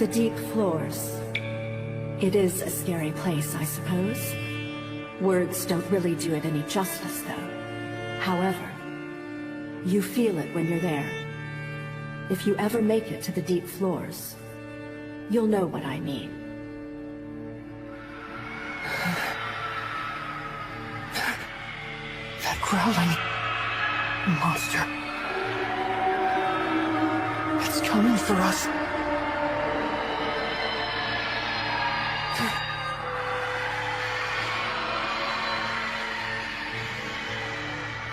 The deep floors. It is a scary place, I suppose. Words don't really do it any justice, though. However, you feel it when you're there. If you ever make it to the deep floors, you'll know what I mean. That growling monster. It's coming for us.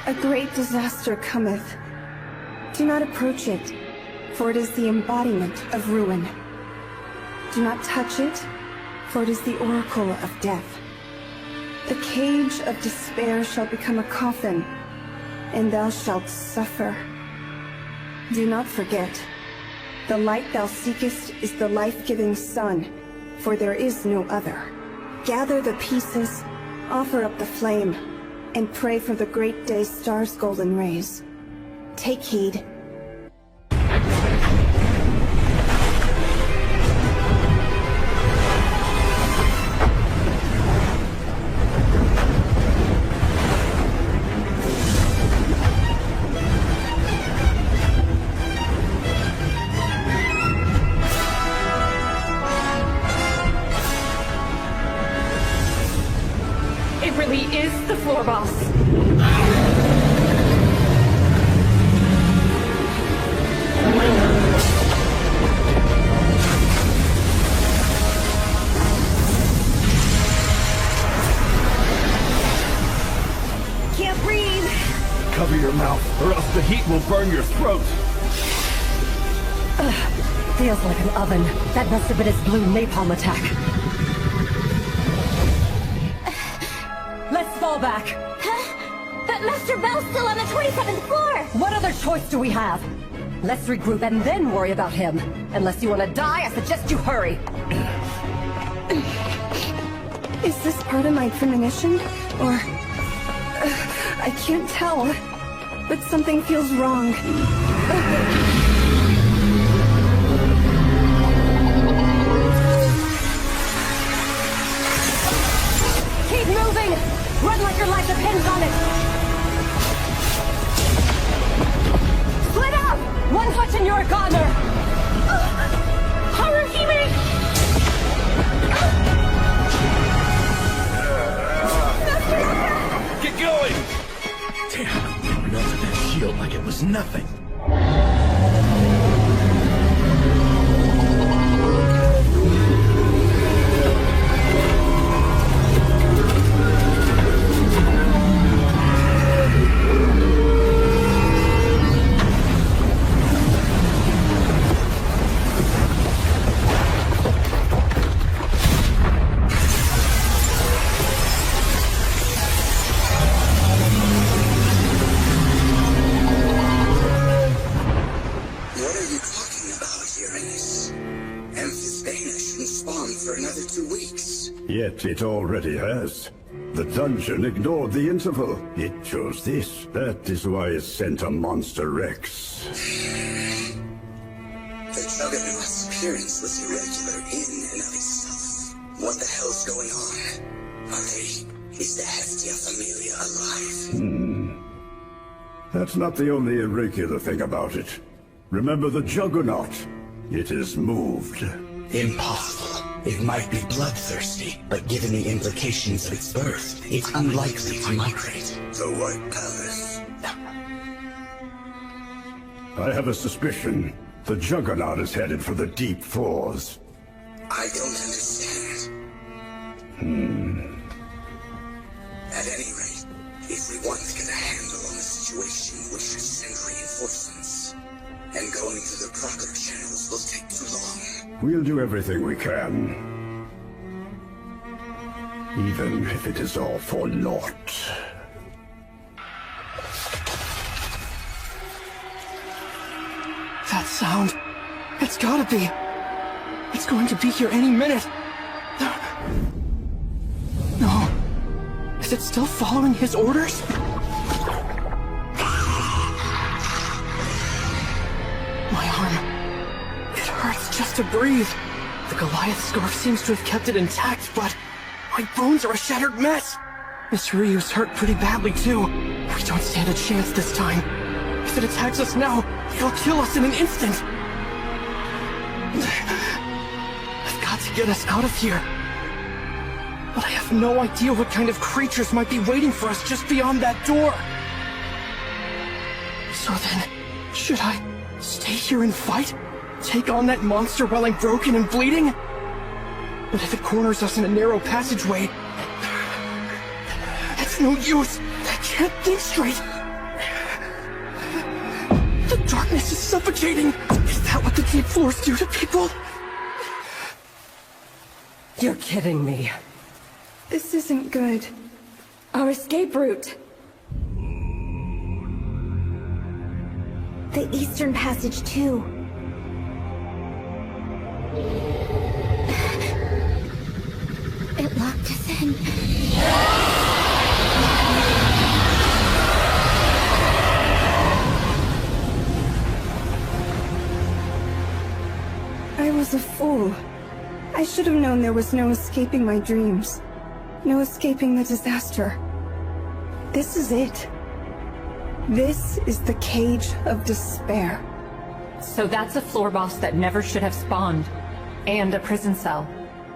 A great disaster cometh. Do not approach it, for it is the embodiment of ruin. Do not touch it, for it is the oracle of death. The cage of despair shall become a coffin, and thou shalt suffer. Do not forget, the light thou seekest is the life-giving sun, for there is no other. Gather the pieces, offer up the flame, and pray for the great day star's golden rays. Take heed. It really is the floor boss. Can't breathe! Cover your mouth, or else the heat will burn your throat. Feels like an oven. That must have been his blue napalm attack. Let's fall back. Huh? But Master Bell's still on the 27th floor! What other choice do we have? Let's regroup and then worry about him. Unless you want to die, I suggest you hurry. Is this part of my premonition? Or... I can't tell. But something feels wrong. Keep moving! Run like your life depends on it! Split up! One touch and you're a goner! Haruhime! Get going! Damn, melted that shield like it was nothing. Yet it already has. The dungeon ignored the interval. It chose this. That is why it sent a Monster Rex. The Juggernaut's appearance was irregular in and of itself. What the hell's going on? Is the Hestia Familia alive? That's not the only irregular thing about it. Remember the Juggernaut? It is moved. Impossible. It might be bloodthirsty, but given the implications of its birth, it's unlikely to migrate. The White Palace. I have a suspicion. The Juggernaut is headed for the deep floors. I don't understand. At any rate, if we want to get a handle on the situation, we should send reinforcements. And going through the proper channels will take too long. We'll do everything we can. Even if it is all for naught. That sound. It's gotta be. It's going to be here any minute. No. Is it still following his orders? My arm. It hurts just to breathe. The Goliath scarf seems to have kept it intact, but my bones are a shattered mess. Miss Ryu's hurt pretty badly, too. We don't stand a chance this time. If it attacks us now, it'll kill us in an instant. I've got to get us out of here. But I have no idea what kind of creatures might be waiting for us just beyond that door. So then, should I stay here and fight? Take on that monster while I'm broken and bleeding? But if it corners us in a narrow passageway, that's no use. I can't think straight. The darkness is suffocating. Is that what the deep floors do to people? You're kidding me. This isn't good. Our escape route. The Eastern Passage, too. It locked us in. I was a fool. I should have known there was no escaping my dreams. No escaping the disaster. This is it. This is the cage of despair. So that's a floor boss that never should have spawned. And a prison cell.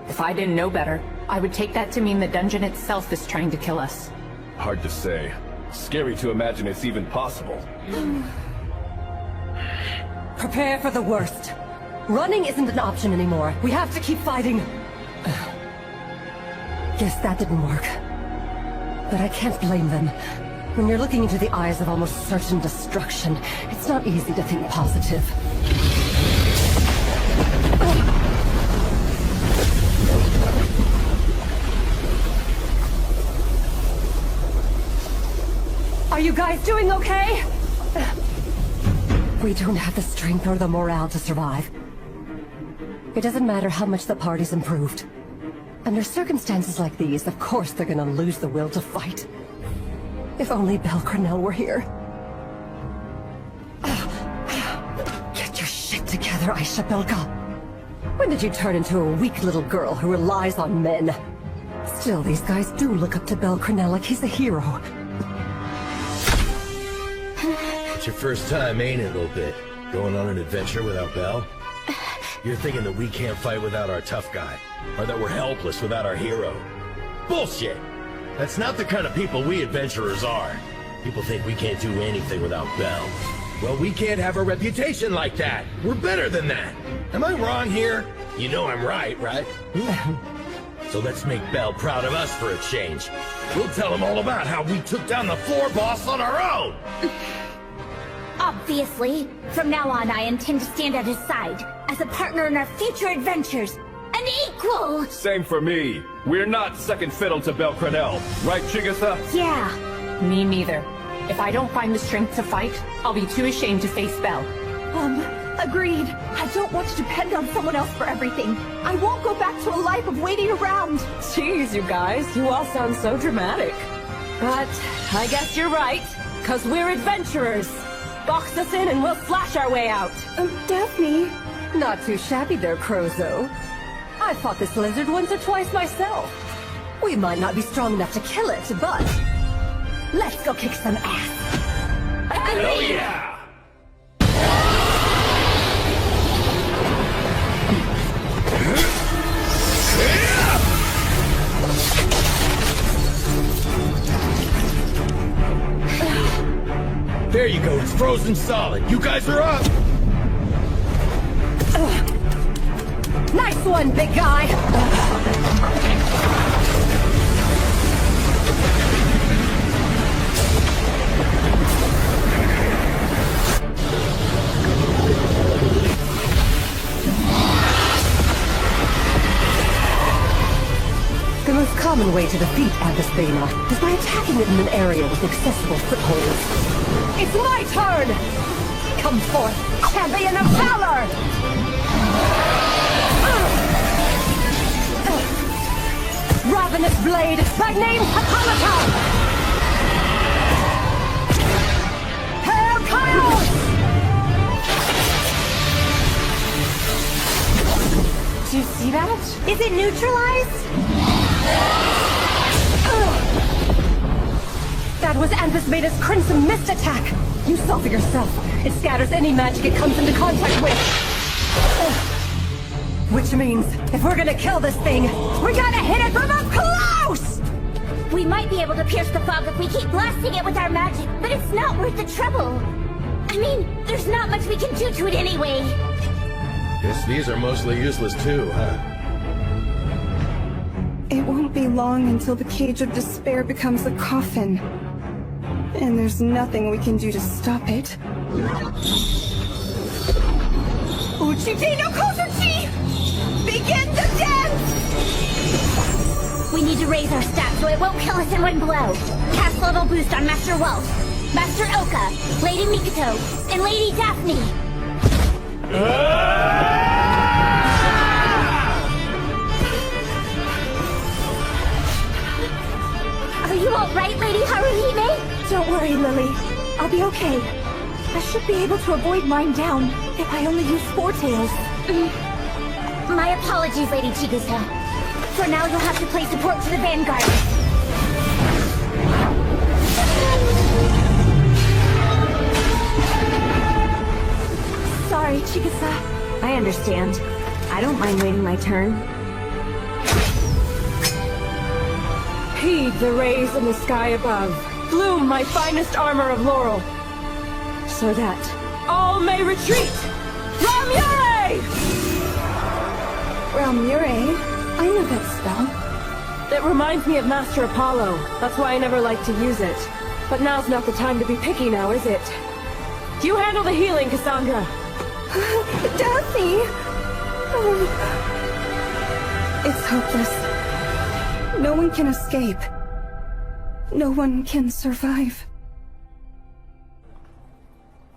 If I didn't know better, I would take that to mean the dungeon itself is trying to kill us. Hard to say. Scary to imagine it's even possible. Prepare for the worst. Running isn't an option anymore. We have to keep fighting. Guess that didn't work. But I can't blame them. When you're looking into the eyes of almost certain destruction, it's not easy to think positive. Are you guys doing okay? We don't have the strength or the morale to survive. It doesn't matter how much the party's improved. Under circumstances like these, of course they're gonna lose the will to fight. If only Belcrenel were here. Get your shit together, Aisha Belka. When did you turn into a weak little girl who relies on men? Still, these guys do look up to Belcrenel like he's a hero. It's your first time, ain't it, little bit? Going on an adventure without Belle? You're thinking that we can't fight without our tough guy, or that we're helpless without our hero. Bullshit! That's not the kind of people we adventurers are. People think we can't do anything without Belle. Well, we can't have a reputation like that. We're better than that. Am I wrong here? You know I'm right, right? So let's make Belle proud of us for a change. We'll tell him all about how we took down the floor boss on our own. Obviously, from now on I intend to stand at his side, as a partner in our future adventures. An equal! Same for me. We're not second fiddle to Belcrenel, right, Chigasa? Yeah. Me neither. If I don't find the strength to fight, I'll be too ashamed to face Belle. Agreed. I don't want to depend on someone else for everything. I won't go back to a life of waiting around. Jeez, you guys, you all sound so dramatic. But I guess you're right, 'cause we're adventurers. Box us in and we'll slash our way out. Daphne. Not too shabby there, Crozo. I fought this lizard once or twice myself. We might not be strong enough to kill it, but let's go kick some ass. Hell yeah! There you go, it's frozen solid. You guys are up! Nice one, big guy! The most common way to defeat Agasthena is by attacking it in an area with accessible footholds. It's my turn! Come forth, champion of valor! Ravenous blade, by name Hippolyta! Hail Kyle! you see that? Is it neutralized? That was Anthismeta's Crimson Mist attack! You saw for yourself. It scatters any magic it comes into contact with. Which means, if we're gonna kill this thing, we gotta hit it from up close! We might be able to pierce the fog if we keep blasting it with our magic, but it's not worth the trouble. I mean, there's not much we can do to it anyway. Guess these are mostly useless too, huh? It won't be long until the Cage of Despair becomes a coffin. And there's nothing we can do to stop it. Uchi no Kosuchi! Begin the dance! We need to raise our stats so it won't kill us in one blow. Cast level boost on Master Walt, Master Oka, Lady Mikoto, and Lady Daphne. Are you alright, Lady Haruhime? Don't worry, Lily. I'll be okay. I should be able to avoid lying down if I only use Four Tails. My apologies, Lady Chigusa. For now, you'll have to play support to the Vanguard. Sorry, Chigusa. I understand. I don't mind waiting my turn. Heed the rays in the sky above. Bloom my finest armor of laurel. So that all may retreat! Ramure! Ramure? I know that spell. It reminds me of Master Apollo. That's why I never liked to use it. But now's not the time to be picky now, is it? You handle the healing, Cassandra. Daphne! Oh. It's hopeless. No one can escape. No one can survive.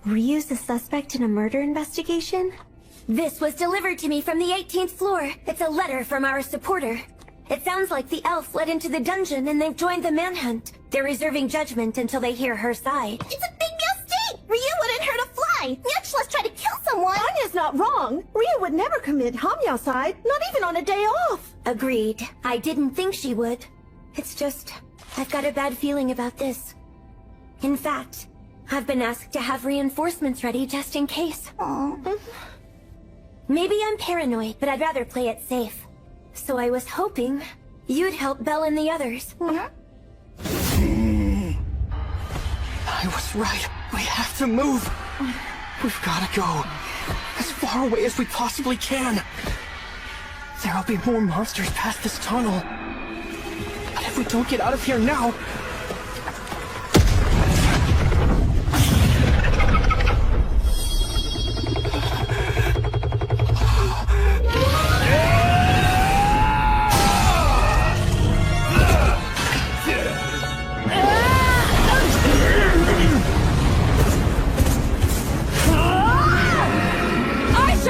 Ryu's the suspect in a murder investigation? This was delivered to me from the 18th floor. It's a letter from our supporter. It sounds like the elf led into the dungeon and they've joined the manhunt. They're reserving judgment until they hear her side. It's a big mistake! Ryu wouldn't hurt a fly! Let's try to kill someone! Anya's not wrong! Ryu would never commit homicide, not even on a day off! Agreed. I didn't think she would. It's just, I've got a bad feeling about this. In fact, I've been asked to have reinforcements ready just in case. Maybe I'm paranoid, but I'd rather play it safe. So I was hoping you'd help Belle and the others. I was right. We have to move. We've gotta go. As far away as we possibly can. There'll be more monsters past this tunnel. But if we don't get out of here now...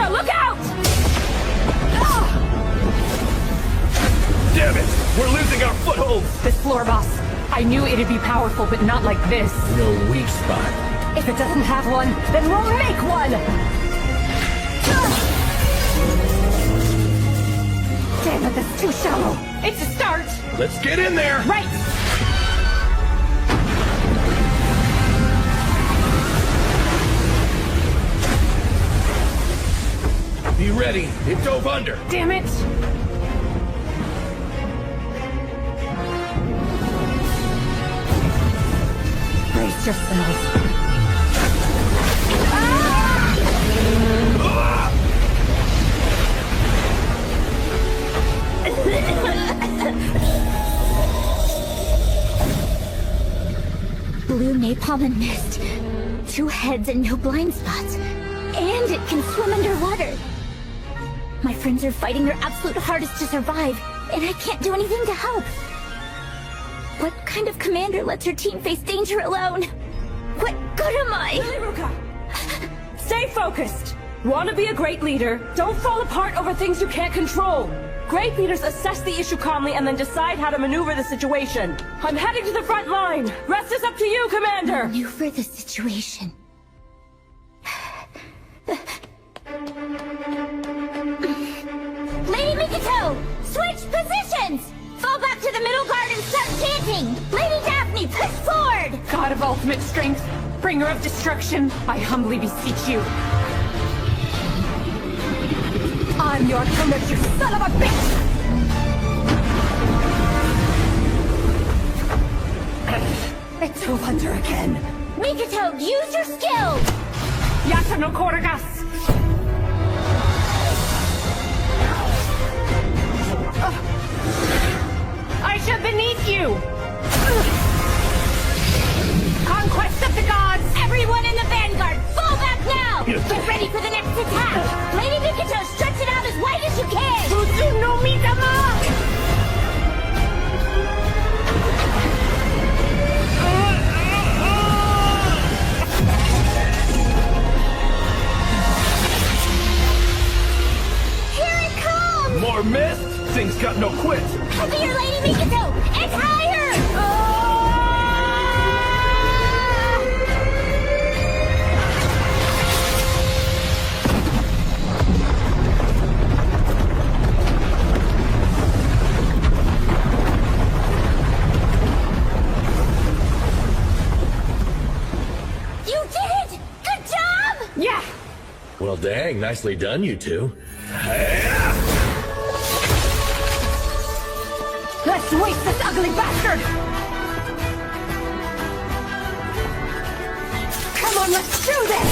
Look out! Damn it! We're losing our foothold! This floor boss. I knew it'd be powerful, but not like this. No weak spot. If it doesn't have one, then we'll make one! Damn it, that's too shallow. It's a start! Let's get in there! Right! Be ready. It dove under. Damn it! Brace yourselves. Blue napalm and mist. 2 heads and no blind spots. And it can swim underwater. My friends are fighting their absolute hardest to survive, and I can't do anything to help. What kind of commander lets her team face danger alone? What good am I? Ruka! Stay focused! Want to be a great leader, don't fall apart over things you can't control. Great leaders assess the issue calmly and then decide how to maneuver the situation. I'm heading to the front line. Rest is up to you, Commander! Maneuver the situation. Lady Mikito! Switch positions! Fall back to the middle guard and start chanting! Lady Daphne, push forward! God of ultimate strength, bringer of destruction, I humbly beseech you. I'm your commit, you son of a bitch! It's Thunder again. Mikito, use your skill! Yata no Koragas! I shall beneath you! Conquest of the gods! Everyone in the vanguard, fall back now! Get ready for the next attack! Lady Mikito, stretch it out as wide as you can! Futsu no Mitama! Here it comes! More mist? Things got no quit. Heavier, Lady Mikito! It's higher! You did it! Good job! Yeah! Well, dang, nicely done, you two. Let's waste this ugly bastard! Come on, let's do this!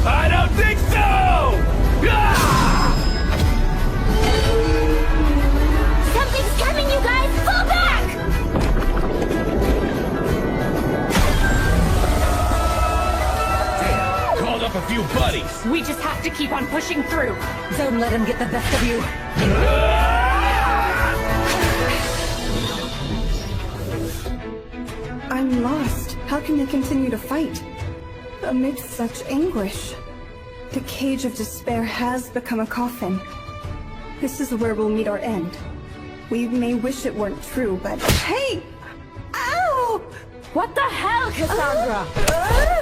I don't think so! Something's coming, you guys! Fall back! Called up a few buddies. We just have to keep on pushing through. Don't let him get the best of you. I'm lost. How can they continue to fight? Amidst such anguish. The cage of despair has become a coffin. This is where we'll meet our end. We may wish it weren't true, but... Hey! Ow! What the hell, Cassandra?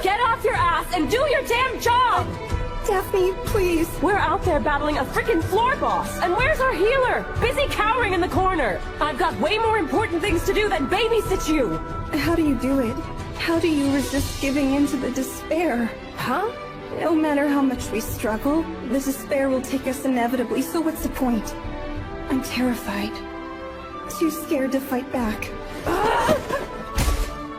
Get off your ass and do your damn job! Daphne, please. We're out there battling a frickin' floor boss, and where's our healer? Busy cowering in the corner. I've got way more important things to do than babysit you. How do you do it? How do you resist giving in to the despair? Huh? No matter how much we struggle, the despair will take us inevitably, so what's the point? I'm terrified. Too scared to fight back.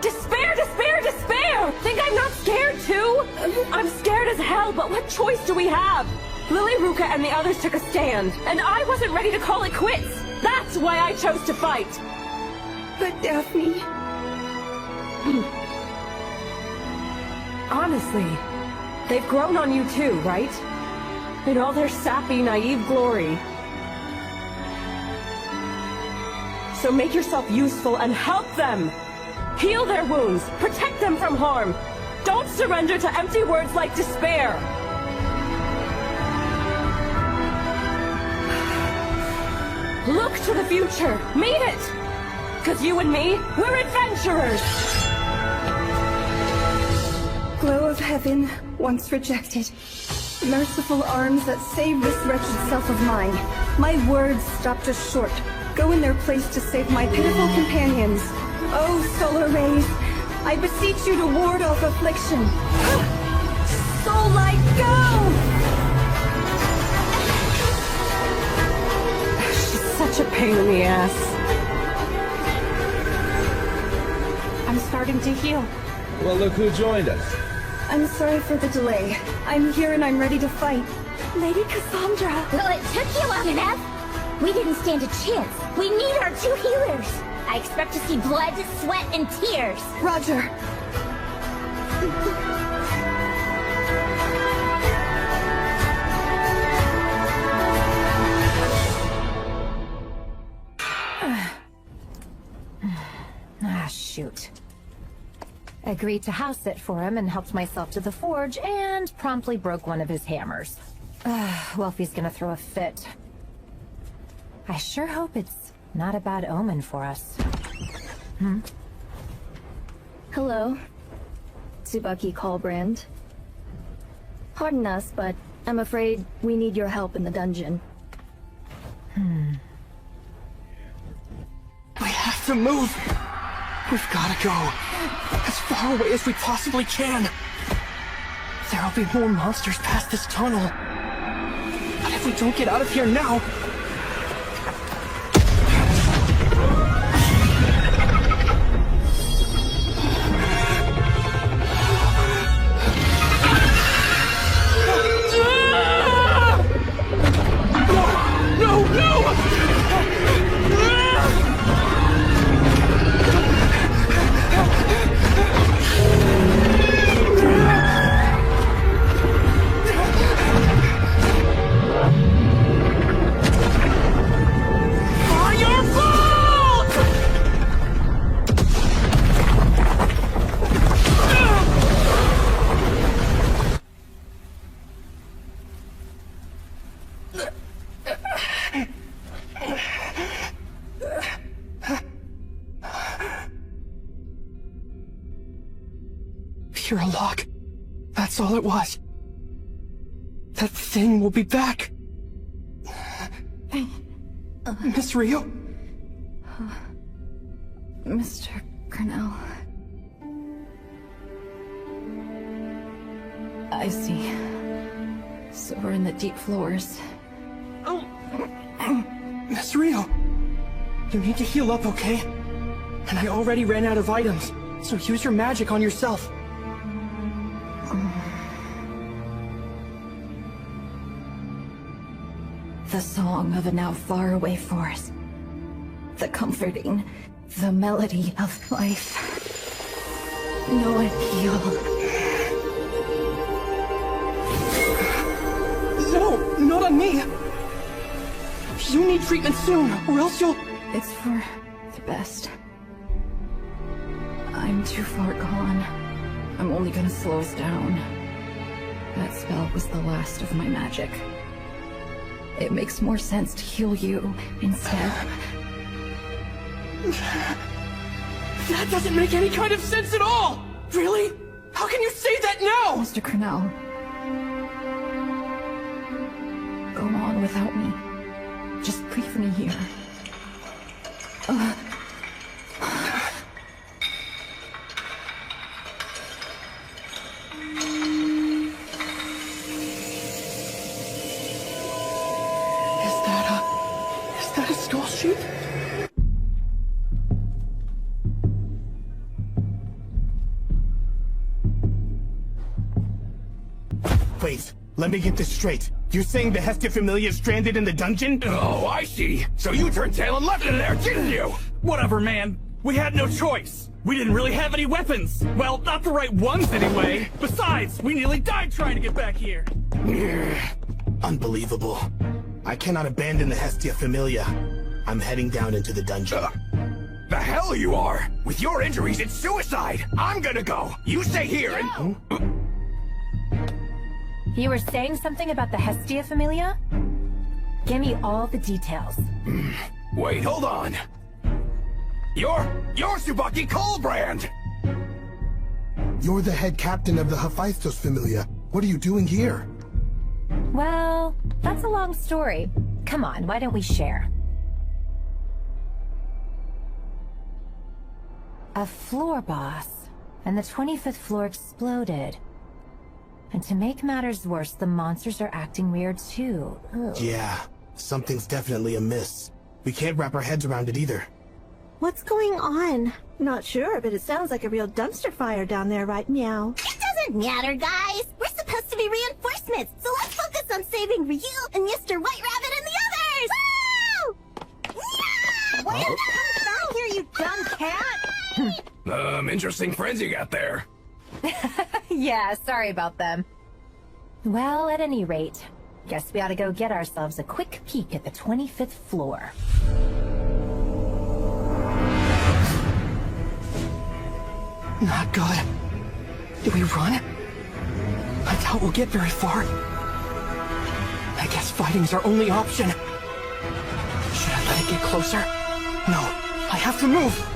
Despair, despair, despair! Think I'm not scared too? I'm scared as hell, but what choice do we have? Lily, Ruka, and the others took a stand, and I wasn't ready to call it quits. That's why I chose to fight. But Daphne... Honestly, they've grown on you too, right? In all their sappy, naive glory. So make yourself useful and help them! Heal their wounds, protect them from harm. Don't surrender to empty words like despair. Look to the future, meet it! 'Cause you and me, we're adventurers! Glow of heaven, once rejected. Merciful arms that save this wretched self of mine. My words stopped us short. Go in their place to save my pitiful companions. Oh, solar rays, I beseech you to ward off affliction. Soul light, go! She's such a pain in the ass. I'm starting to heal. Well, look who joined us. I'm sorry for the delay. I'm here and I'm ready to fight. Lady Cassandra! Well, it took you long enough. We didn't stand a chance. We need our two healers. I expect to see blood, sweat, and tears. Roger. Shoot. Agreed to house sit for him and helped myself to the forge and promptly broke one of his hammers. Wolfie's gonna throw a fit. I sure hope it's not a bad omen for us. Hello. Tsubaki Callbrand. Pardon us, but I'm afraid we need your help in the dungeon. We have to move! We've gotta go. As far away as we possibly can. There'll be more monsters past this tunnel. But if we don't get out of here now... Pure luck. That's all it was. That thing will be back. Miss Rio? Mr. Cornell. I see. So we're in the deep floors. Miss Rio, you need to heal up, okay? And I already ran out of items, so use your magic on yourself. The song of a now faraway forest. The comforting, the melody of life. No appeal. No, not on me! You need treatment soon, or else you'll... It's for the best. I'm too far gone. I'm only gonna slow us down. That spell was the last of my magic. It makes more sense to heal you instead. That doesn't make any kind of sense at all! Really? How can you say that now? Mr. Cornell. Go on without me. Just leave me here. Is that a skull shape? Wait, let me get this straight. You're saying the Hestia Familia is stranded in the dungeon? Oh, I see. So you turned tail and left it there, didn't you? Whatever, man. We had no choice. We didn't really have any weapons. Well, not the right ones anyway. Besides, we nearly died trying to get back here. Unbelievable. I cannot abandon the Hestia Familia. I'm heading down into the dungeon. The hell you are! With your injuries, it's suicide! I'm gonna go! You stay here and... You were saying something about the Hestia Familia? Give me all the details. Wait, hold on. You're Tsubaki Callbrand! You're the head captain of the Hephaestus Familia. What are you doing here? Well, that's a long story. Come on, why don't we share? A floor boss, and the 25th floor exploded. And to make matters worse, the monsters are acting weird too. Ugh. Yeah, something's definitely amiss. We can't wrap our heads around it either. What's going on? Not sure, but it sounds like a real dumpster fire down there, right, Meow? It doesn't matter, guys. We're supposed to be reinforcements, so let's focus on saving Ryu and Mr. White Rabbit and the others! Woo! Yeah! Wait, come back here, you dumb cat! Interesting friends you got there. Yeah, sorry about them. Well, at any rate, guess we ought to go get ourselves a quick peek at the 25th floor. Not good. Do we run? I doubt we'll get very far. I guess fighting's our only option. Should I let it get closer? No, I have to move!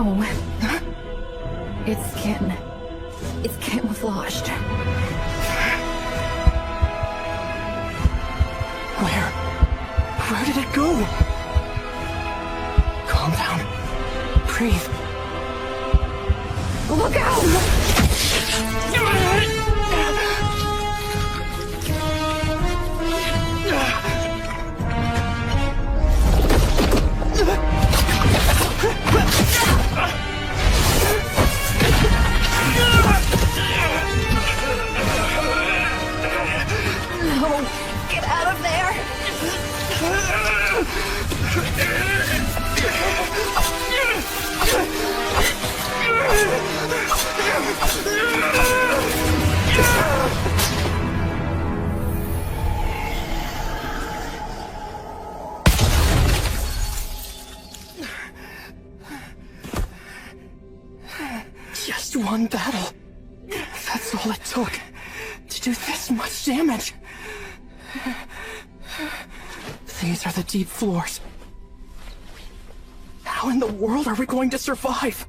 No. It's skin. It's camouflaged. Where did it go? Calm down. Breathe. Look out! No! Get out of there! Just one battle. That's all it took to do this much damage. These are the deep floors. How in the world are we going to survive?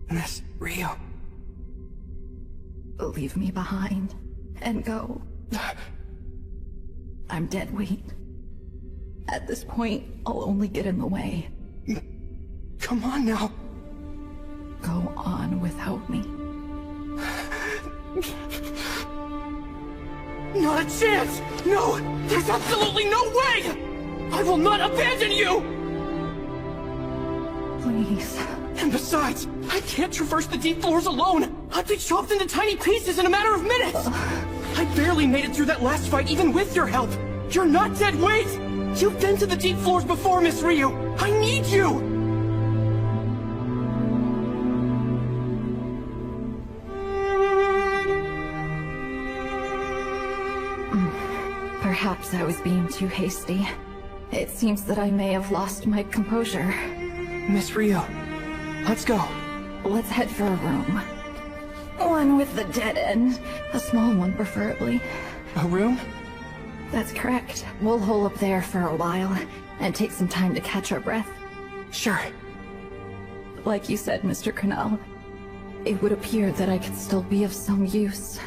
Miss Rio. Leave me behind and go. I'm dead weight. At this point, I'll only get in the way. Come on now. Go on without me. Not a chance! No! There's absolutely no way! I will not abandon you! Please. And besides, I can't traverse the deep floors alone! I'd be chopped into tiny pieces in a matter of minutes! I barely made it through that last fight even with your help! You're not dead weight! You've been to the deep floors before, Miss Ryu! I need you! Perhaps I was being too hasty. It seems that I may have lost my composure. Miss Rio, let's go. Let's head for a room. One with the dead end. A small one, preferably. A room? That's correct. We'll hole up there for a while, and take some time to catch our breath. Sure. Like you said, Mr. Cornell, it would appear that I could still be of some use.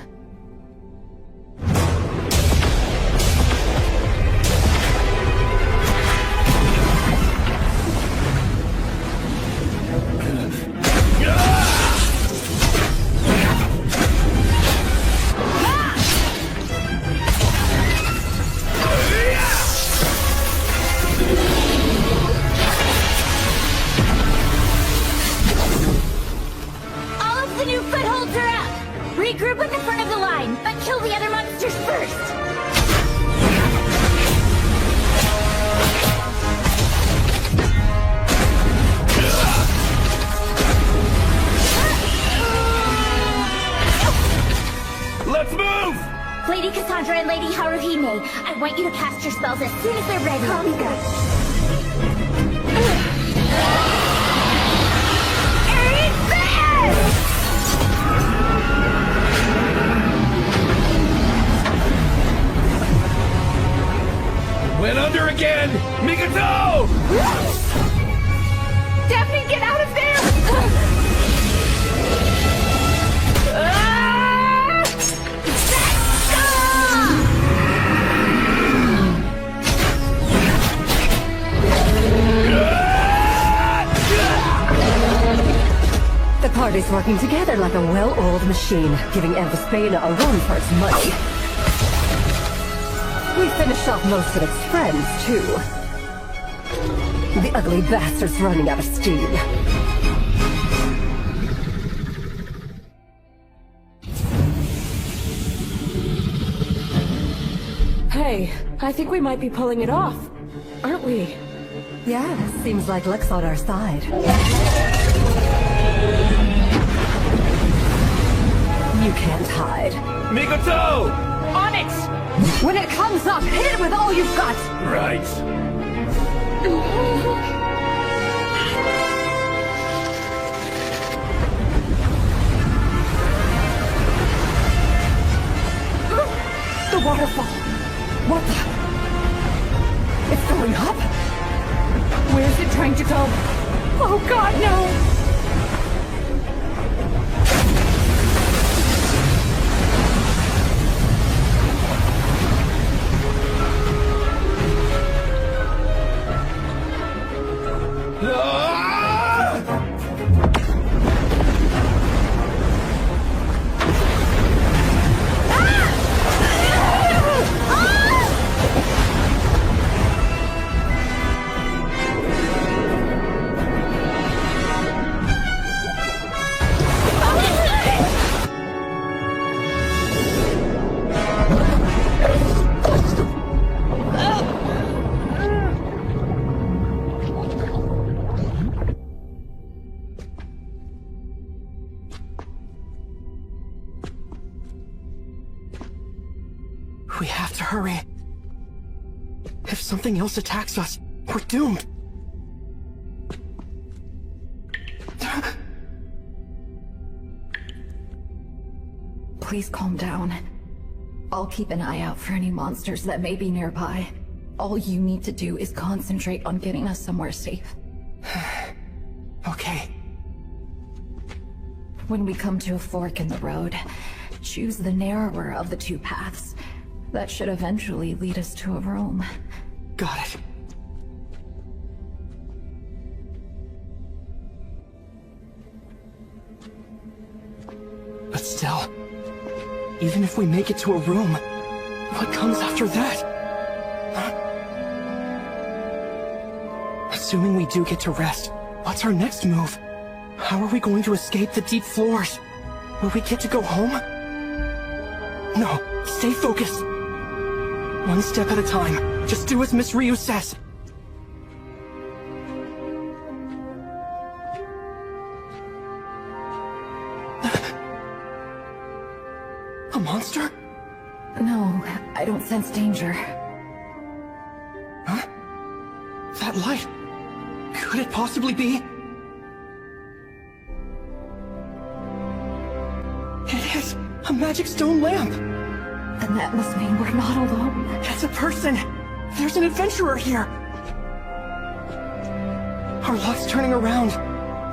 Regroup in the front of the line, but kill the other monsters first! Let's move! Lady Cassandra and Lady Haruhime, I want you to cast your spells as soon as they're ready. Copy that. Went under again! Mikoto! Daphne, get out of there! The party's working together like a well-oiled machine, giving Elvis a run for its money. We finished off most of its friends, too. The ugly bastard's running out of steam. Hey, I think we might be pulling it off, aren't we? Yeah, seems like luck's on our side. You can't hide. Mikoto! On it! When it comes up, hit it with all you've got! Right. waterfall! What the? It's going up? Where's it trying to go? Oh god, no! We have to hurry. If something else attacks us, we're doomed. Please calm down. I'll keep an eye out for any monsters that may be nearby. All you need to do is concentrate on getting us somewhere safe. Okay. When we come to a fork in the road, choose the narrower of the two paths. That should eventually lead us to a room. Got it. But still, even if we make it to a room, what comes after that? Huh? Assuming we do get to rest, what's our next move? How are we going to escape the deep floors? Will we get to go home? No, stay focused. One step at a time. Just do as Miss Ryu says. A monster? No, I don't sense danger. Huh? That light. Could it possibly be? It is a magic stone lamp. Then that must mean we're not alone. It's a person! There's an adventurer here! Our luck's turning around.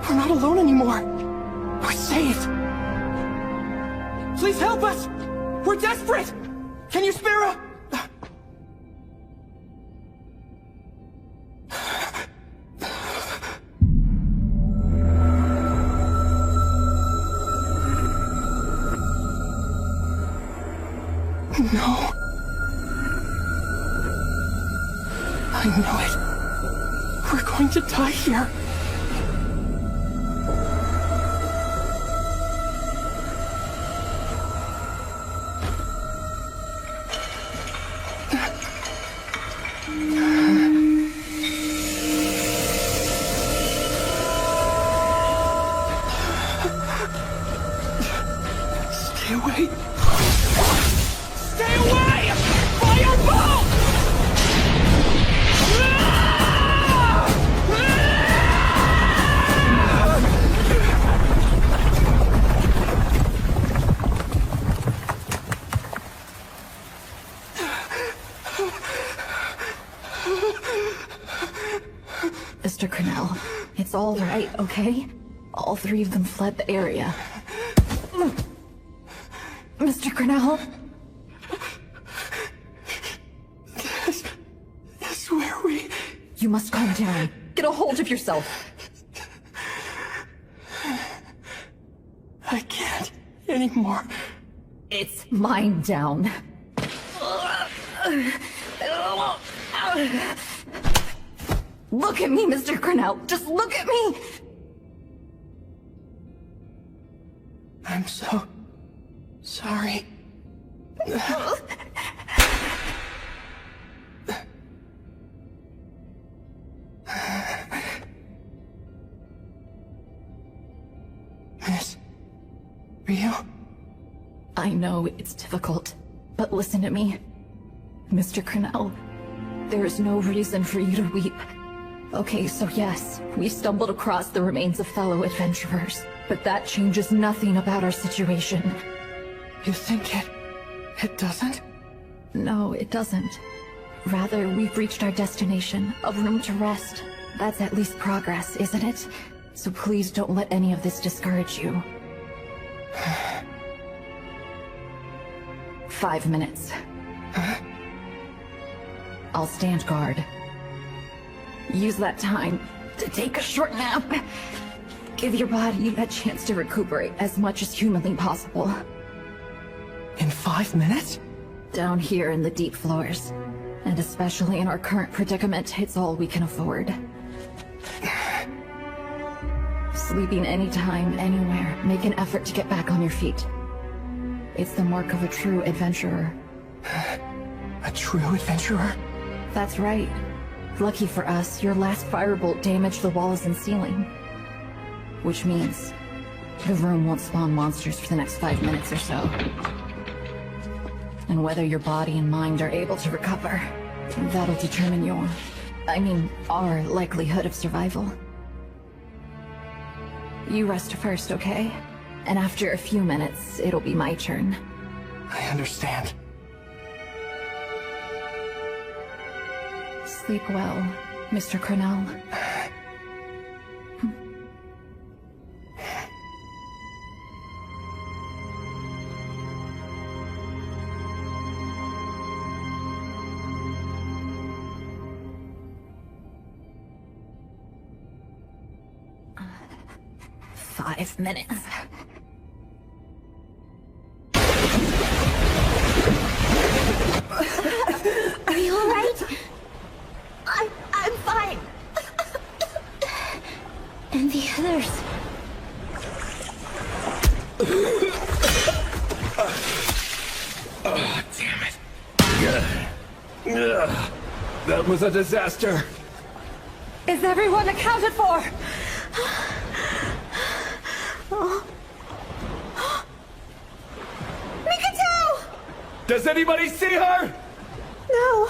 We're not alone anymore. We're saved. Please help us! We're desperate! Can you spare a... No. I know it. We're going to die here. Stay away. Stay away! Fireball! Mr. Cornell, it's all right, okay? All three of them fled the area. Mr. Cornell? This is where we... You must calm down. Get a hold of yourself. I can't anymore. It's mine down. Look at me, Mr. Cornell. Just look at me. I'm so sorry. Miss Ryu? I know it's difficult, but listen to me. Mr. Cornell, there is no reason for you to weep. Okay, so yes, we stumbled across the remains of fellow adventurers, but that changes nothing about our situation. You think it doesn't? No, it doesn't. Rather, we've reached our destination, a room to rest. That's at least progress, isn't it? So please don't let any of this discourage you. 5 minutes. I'll stand guard. Use that time to take a short nap. Give your body a chance to recuperate as much as humanly possible. In 5 minutes? Down here in the deep floors. And especially in our current predicament, it's all we can afford. Sleeping anytime, anywhere. Make an effort to get back on your feet. It's the mark of a true adventurer. A true adventurer? That's right. Lucky for us, your last firebolt damaged the walls and ceiling. Which means the room won't spawn monsters for the next 5 minutes or so. And whether your body and mind are able to recover, that'll determine our likelihood of survival. You rest first, okay? And after a few minutes, it'll be my turn. I understand. Sleep well, Mr. Cornell. Five minutes. Are you alright? I'm fine. And the others. Oh, damn it. That was a disaster. Is everyone accounted for? Mikoto! Does anybody see her? No.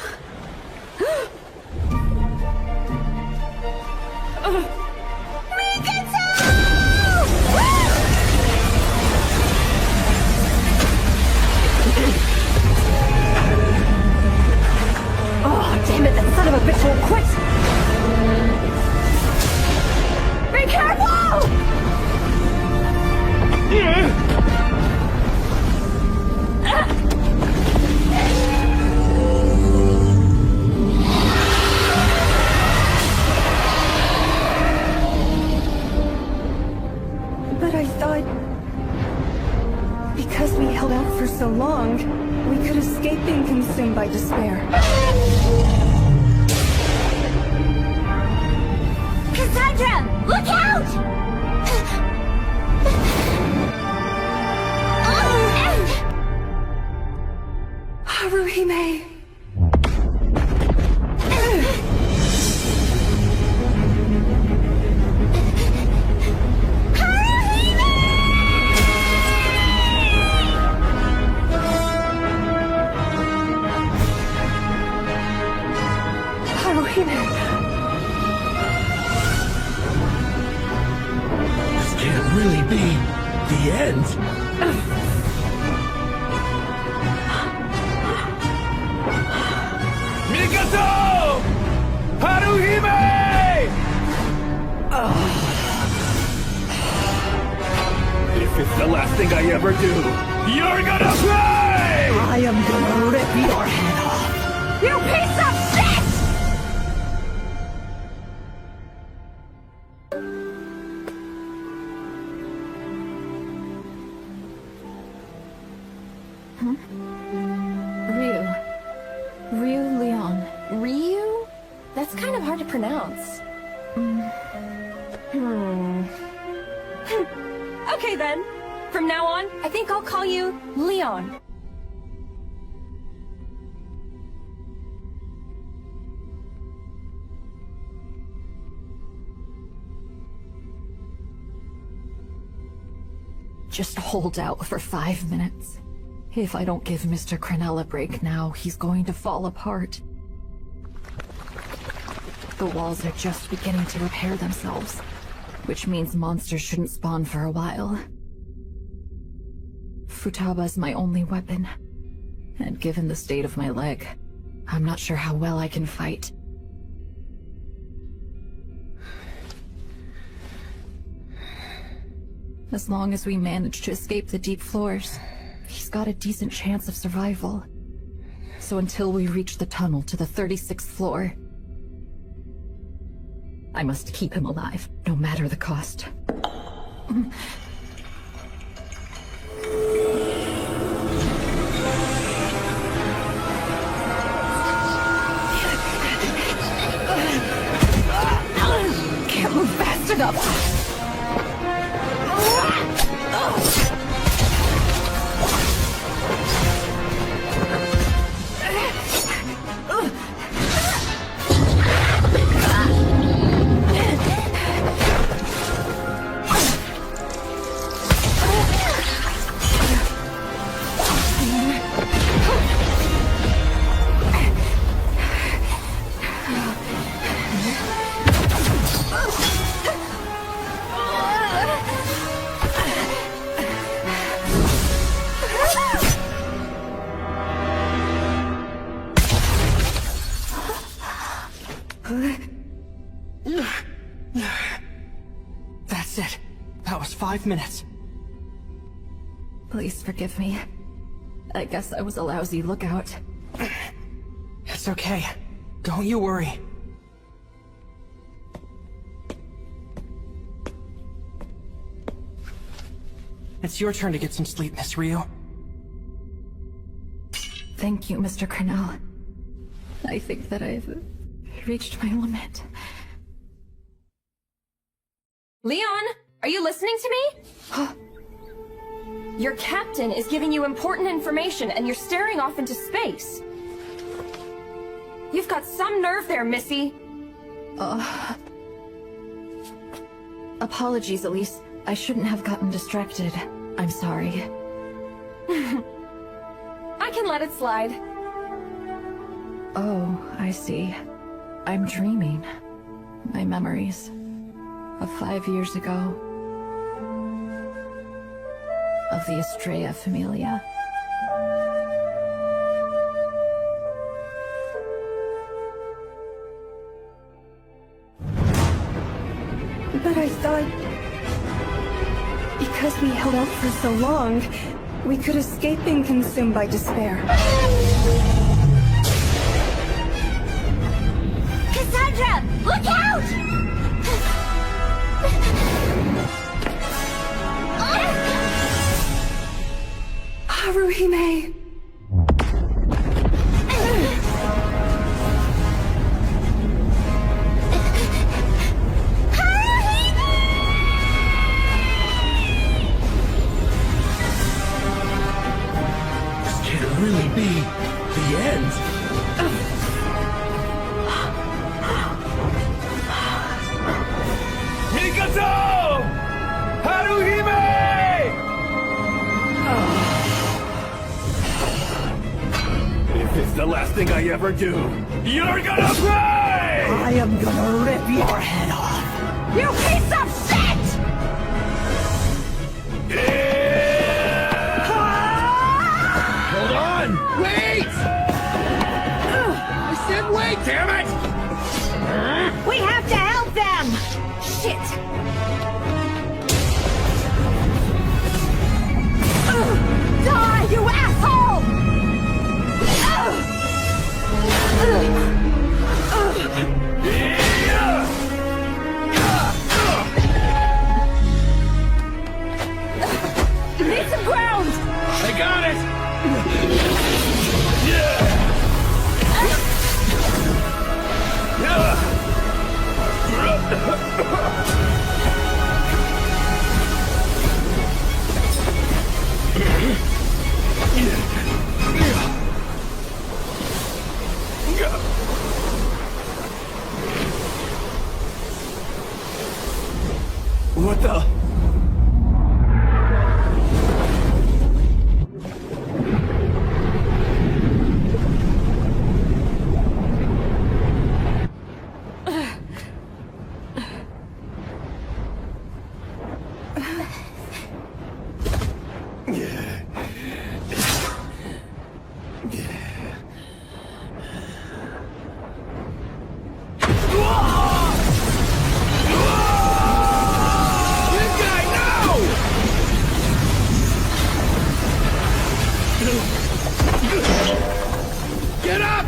Oh, damn it, that son of a bitch won't quit! Be careful! But I thought... because we held out for so long, we could escape being consumed by despair. Cassandra! Look out! Haruhime! This can't really be the end. Mikoto! Haruhime! If it's the last thing I ever do, you're gonna pay! I am gonna rip your head off! You piece of shit! Ryu Leon. Ryu? That's kind of hard to pronounce. Okay then. From now on, I think I'll call you Leon. Just hold out for 5 minutes. If I don't give Mr. Cornell a break now, he's going to fall apart. The walls are just beginning to repair themselves, which means monsters shouldn't spawn for a while. Futaba's my only weapon. And given the state of my leg, I'm not sure how well I can fight. As long as we manage to escape the deep floors, he's got a decent chance of survival. So until we reach the tunnel to the 36th floor, I must keep him alive, no matter the cost. Can't move fast enough! That's it. That was 5 minutes. Please forgive me. I guess I was a lousy lookout. It's okay. Don't you worry. It's your turn to get some sleep, Miss Rio. Thank you, Mr. Cornell. I think that I've reached my limit. Leon, are you listening to me? Your captain is giving you important information and you're staring off into space. You've got some nerve there, Missy. Apologies, Elise. I shouldn't have gotten distracted. I'm sorry. I can let it slide. Oh, I see. I'm dreaming. My memories of 5 years ago. Of the Estrella Familia. But I thought... because we held out for so long, we could escape being consumed by despair. Cassandra! Look out! Haruhime! This can't really be the end. Mikato! Haruhime! If it's the last thing I ever do, you're gonna pay! I am gonna rip your head off. You piece of shit! Hold on! Wait! I said wait, damn it! We have to help them! Shit! Die, you asshole! Need some ground! I got it! What the? Get up!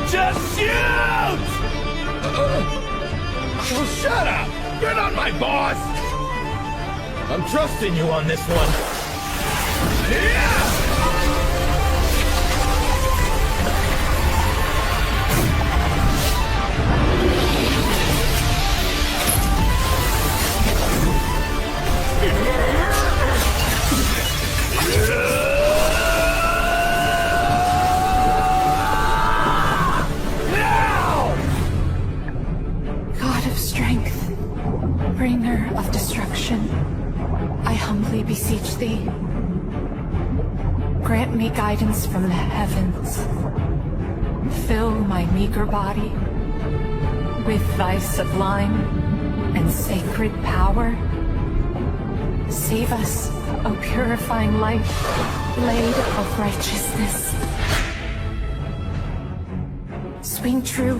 Just shoot! Oh, shut up! You're not my boss! I'm trusting you on this one. Yeah! Bringer of destruction, I humbly beseech thee. Grant me guidance from the heavens. Fill my meager body with thy sublime and sacred power. Save us, O purifying light, blade of righteousness. Swing true,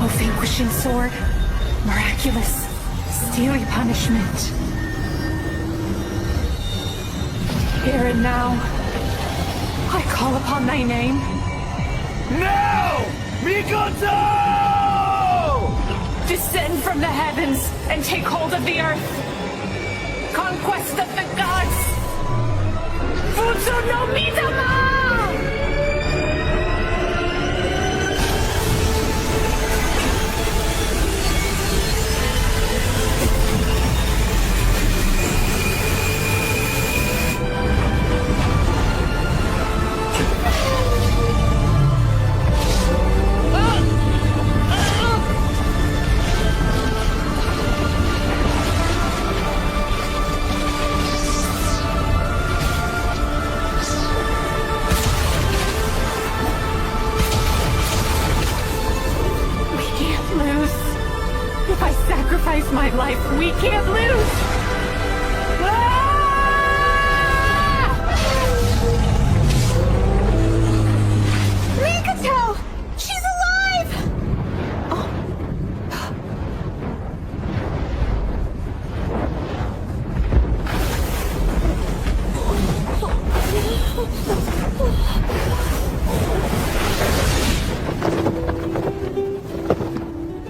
O vanquishing sword, miraculous, steely punishment. Here and now, I call upon thy name. No! Mikoto! Descend from the heavens and take hold of the earth. Conquest of the gods. Futsu no Midama! If I sacrifice my life, we can't lose! Mikoto! She's alive!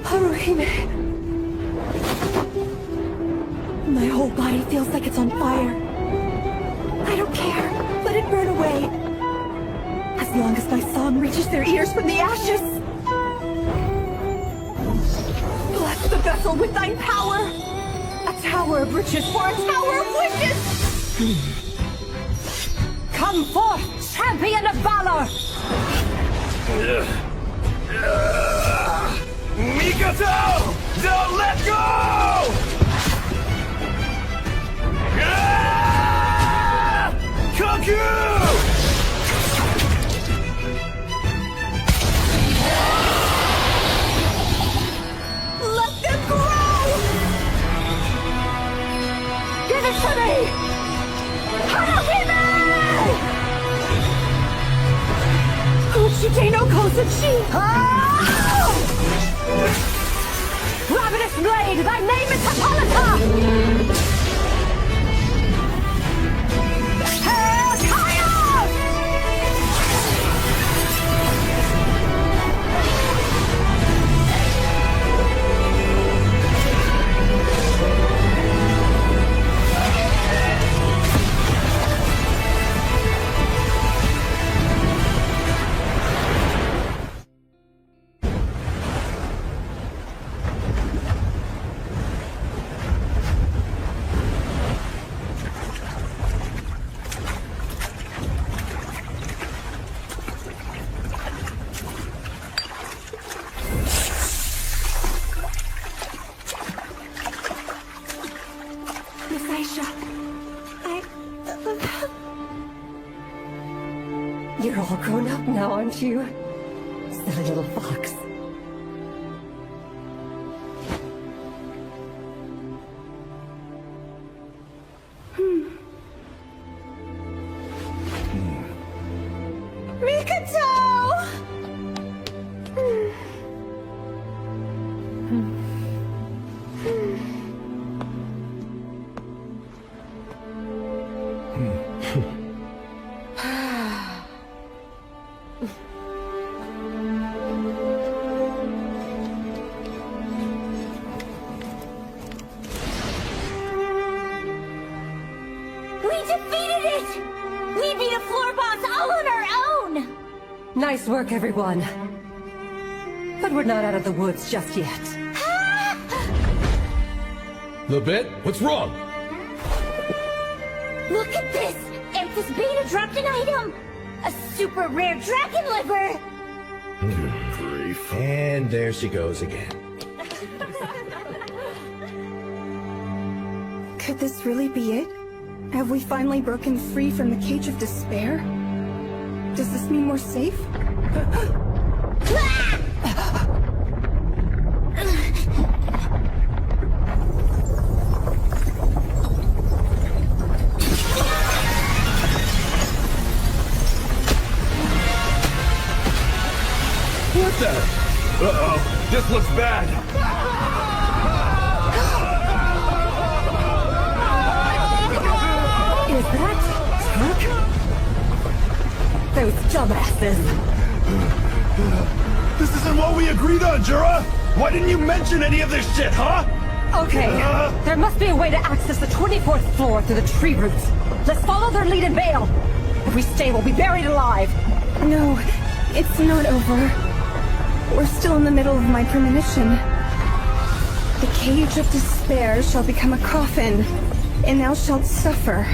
Haruhime! My whole body feels like it's on fire. I don't care. Let it burn away. As long as my song reaches their ears from the ashes. Bless the vessel with thine power. A tower of riches for a tower of wishes. Come forth, champion of valor. Mikoto! Don't let go! Koku! Let them grow! Give it to me! Haruhime! Uchite no Kozuchi! Ravenous blade, thy name is Hippolyta! You're all grown up now, aren't you? Silly little fox. Nice work, everyone. But we're not out of the woods just yet. The bit? What's wrong? Look at this! Emphas Beta dropped an item! A super rare dragon liver! Grief. And there she goes again. Could this really be it? Have we finally broken free from the cage of despair? Does this mean we're safe? What the? Uh-oh. This looks bad. Is that Turk? Those dumbasses. This isn't what we agreed on, Jura! Why didn't you mention any of this shit, huh? Okay, there must be a way to access the 24th floor through the tree roots. Let's follow their lead and bail. If we stay, we'll be buried alive. No, it's not over. We're still in the middle of my premonition. The cage of despair shall become a coffin, and thou shalt suffer.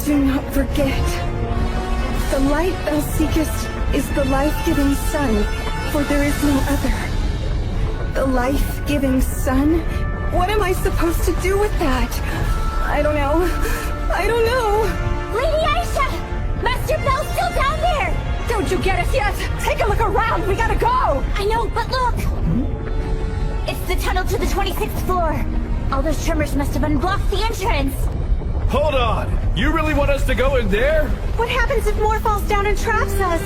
Do not forget. The light thou seekest is the life-giving sun, for there is no other. The life-giving sun? What am I supposed to do with that? I don't know. I don't know. Lady Aisha! Master Bell's still down there! Don't you get us yet? Take a look around! We gotta go! I know, but look! It's the tunnel to the 26th floor. All those tremors must have unblocked the entrance. Hold on! You really want us to go in there? What happens if more falls down and traps us?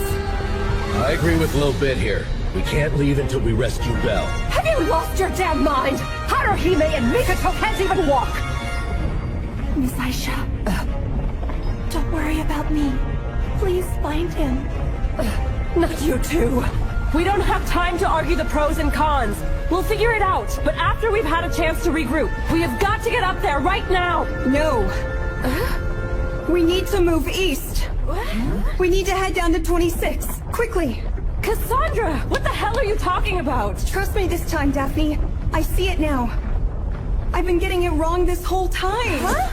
I agree with Lil Bit here. We can't leave until we rescue Belle. Have you lost your damn mind? Haruhime and Mikoto can't even walk! Miss Aisha, don't worry about me. Please find him. Not you two. We don't have time to argue the pros and cons. We'll figure it out, but after we've had a chance to regroup. We have got to get up there right now! No. We need to move east. What? We need to head down to 26. Quickly. Cassandra! What the hell are you talking about? Trust me this time, Daphne. I see it now. I've been getting it wrong this whole time. Huh?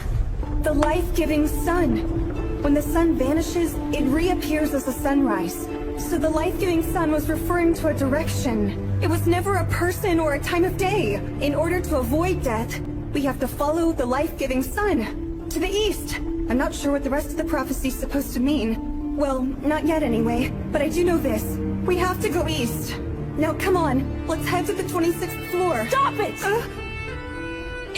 The life-giving sun. When the sun vanishes, it reappears as a sunrise. So the life-giving sun was referring to a direction. It was never a person or a time of day. In order to avoid death, we have to follow the life-giving sun. To the east. I'm not sure what the rest of the prophecy's supposed to mean. Well, not yet anyway. But I do know this. We have to go east. Now come on, let's head to the 26th floor. Stop it!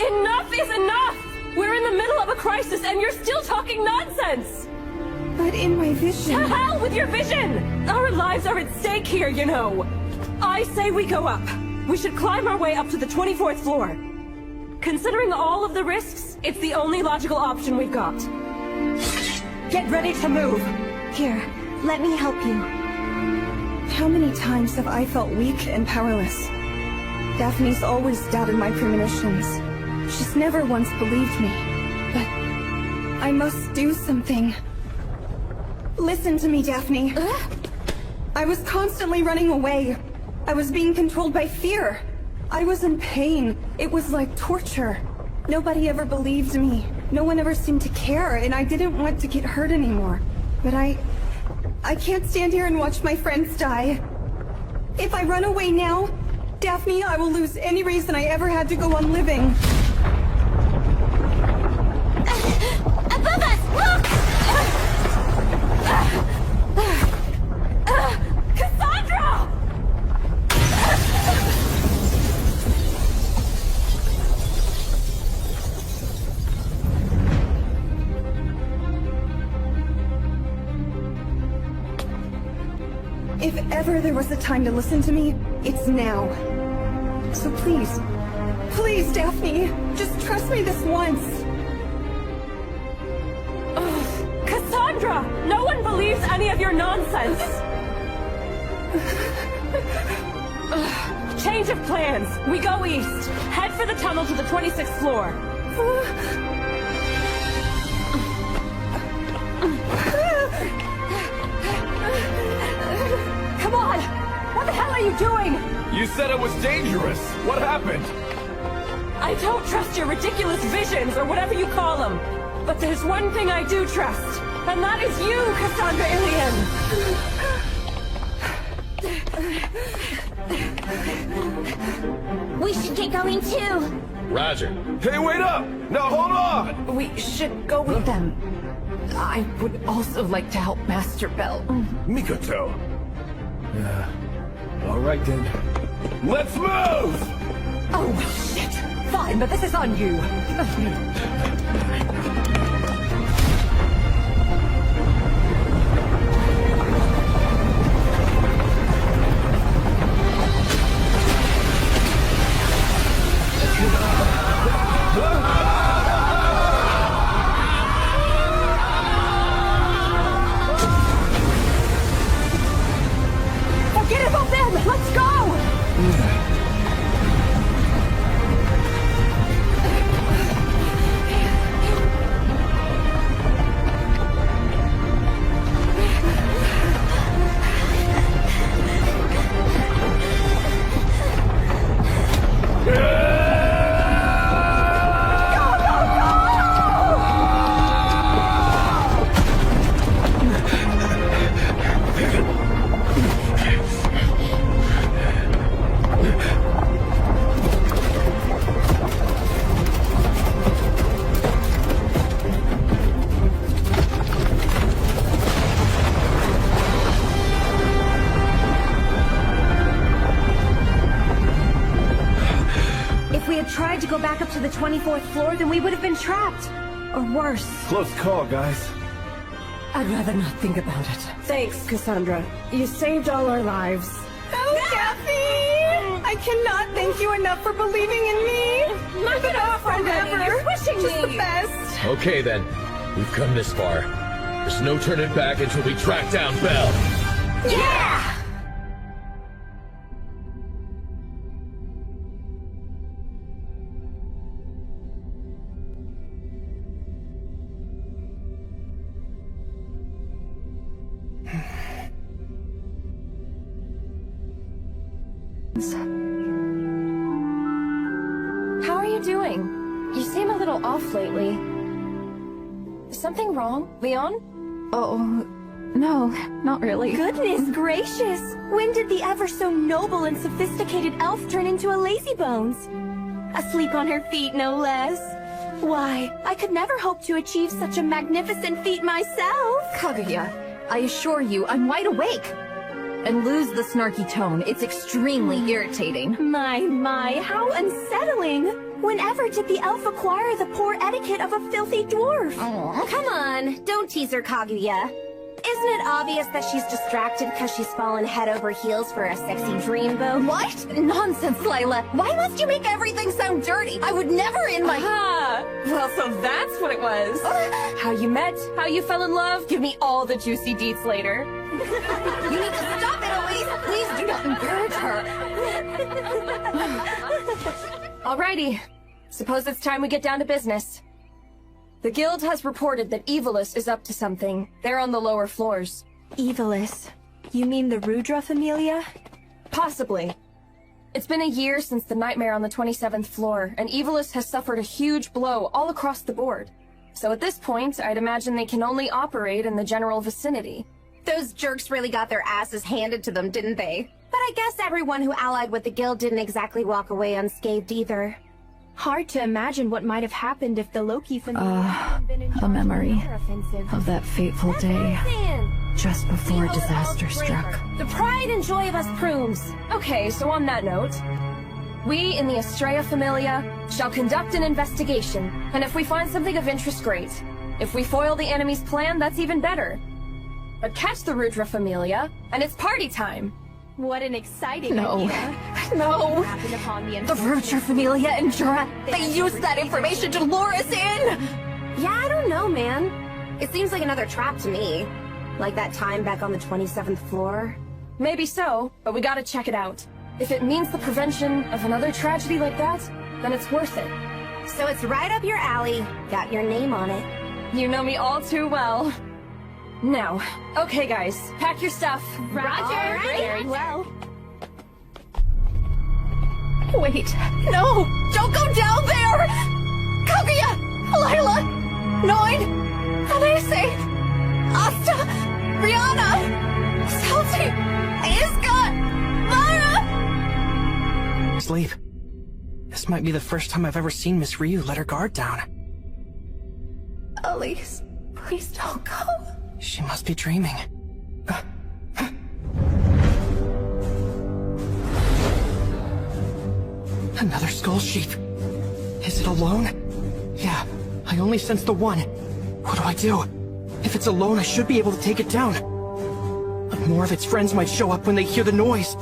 Enough is enough! We're in the middle of a crisis and you're still talking nonsense! But in my vision... To hell with your vision! Our lives are at stake here, you know! I say we go up. We should climb our way up to the 24th floor. Considering all of the risks, it's the only logical option we've got. Get ready to move! Here, let me help you. How many times have I felt weak and powerless? Daphne's always doubted my premonitions. She's never once believed me. But I must do something. Listen to me, Daphne. I was constantly running away. I was being controlled by fear. I was in pain. It was like torture. Nobody ever believed me. No one ever seemed to care, and I didn't want to get hurt anymore. But I can't stand here and watch my friends die. If I run away now, Daphne, I will lose any reason I ever had to go on living. Above us! Look! If ever there was a time to listen to me, it's now. So please, please, Daphne, just trust me this once. Ugh, Cassandra! No one believes any of your nonsense! Ugh, change of plans. We go east. Head for the tunnel to the 26th floor. Come on! What the hell are you doing? You said it was dangerous. What happened? I don't trust your ridiculous visions, or whatever you call them. But there's one thing I do trust, and that is you, Cassandra Ilian. We should get going too. Roger. Hey, wait up! Now hold on! We should go with them. I would also like to help Master Bell. Mikoto. All right then. Let's move! Oh, shit! Fine, but this is on you. Forget about them! Let's go! Tried to go back up to the 24th floor, then we would have been trapped. Or worse. Close call, guys. I'd rather not think about it. Thanks, Cassandra. You saved all our lives. Oh, Daphne! I cannot thank you enough for believing in me. Knock it off already! You're pushing Just me! the best. Okay then. We've come this far. There's no turning back until we track down Bell. Yeah! How are you doing? You seem a little off lately. Is something wrong, Leon? Oh, no, not really. Goodness gracious! When did the ever so noble and sophisticated elf turn into a lazybones? Asleep on her feet, no less. Why, I could never hope to achieve such a magnificent feat myself. Kaguya, I assure you, I'm wide awake. And lose the snarky tone. It's extremely irritating. My, how unsettling! Whenever did the elf acquire the poor etiquette of a filthy dwarf? Come on, don't tease her, Kaguya. Isn't it obvious that she's distracted because she's fallen head over heels for a sexy dreamboat? What? Nonsense, Layla. Why must you make everything sound dirty? I would never in my... Well, so that's what it was. How you met, how you fell in love. Give me all the juicy deets later. You need to stop it, Elise! Please do not encourage her! Alrighty. Suppose it's time we get down to business. The guild has reported that Evilus is up to something. They're on the lower floors. Evilus? You mean the Rudra familia? Possibly. It's been a year since the nightmare on the 27th floor, and Evilus has suffered a huge blow all across the board. So at this point, I'd imagine they can only operate in the general vicinity. Those jerks really got their asses handed to them, didn't they? But I guess everyone who allied with the guild didn't exactly walk away unscathed either. Hard to imagine what might have happened if the Loki family hadn't been in charge a memory of the offensive. of that fateful day, just before disaster struck. The pride and joy of us prunes. Okay, so on that note, we in the Estrella Familia shall conduct an investigation, and if we find something of interest, great. If we foil the enemy's plan, that's even better. but catch the Rudra Familia, and it's party time. What an exciting idea. No. Happened upon the The Rudra Familia and Jura, they used that information to lure us in! Yeah, I don't know, man. It seems like another trap to me. Like that time back on the 27th floor. Maybe so, but we gotta check it out. If it means the prevention of another tragedy like that, then it's worth it. So it's right up your alley. Got your name on it. You know me all too well. Now, okay guys, pack your stuff. Roger. Very well. Wait, no! Don't go down there! Kaguya! Lila! Noid! Anase! Asta! Rihanna! Salty! Iska! Mara! Sleep. This might be the first time I've ever seen Miss Ryu let her guard down. Elise, please don't go. She must be dreaming. Another skull sheep. Is it alone? Yeah, I only sense the one. What do I do? If it's alone, I should be able to take it down. But more of its friends might show up when they hear the noise.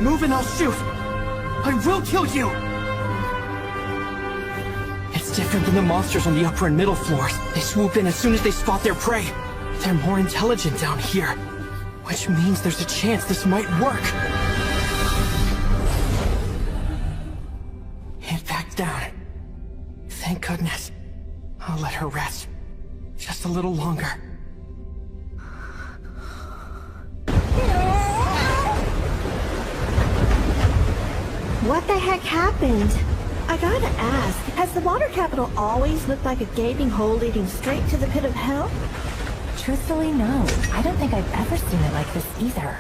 Move and I'll shoot! I will kill you! It's different than the monsters on the upper and middle floors. They swoop in as soon as they spot their prey. They're more intelligent down here, which means there's a chance this might work. It backed down. Thank goodness. I'll let her rest. Just a little longer. What the heck happened? I gotta ask, has the water capital always looked like a gaping hole leading straight to the pit of hell? Truthfully, no. I don't think I've ever seen it like this either.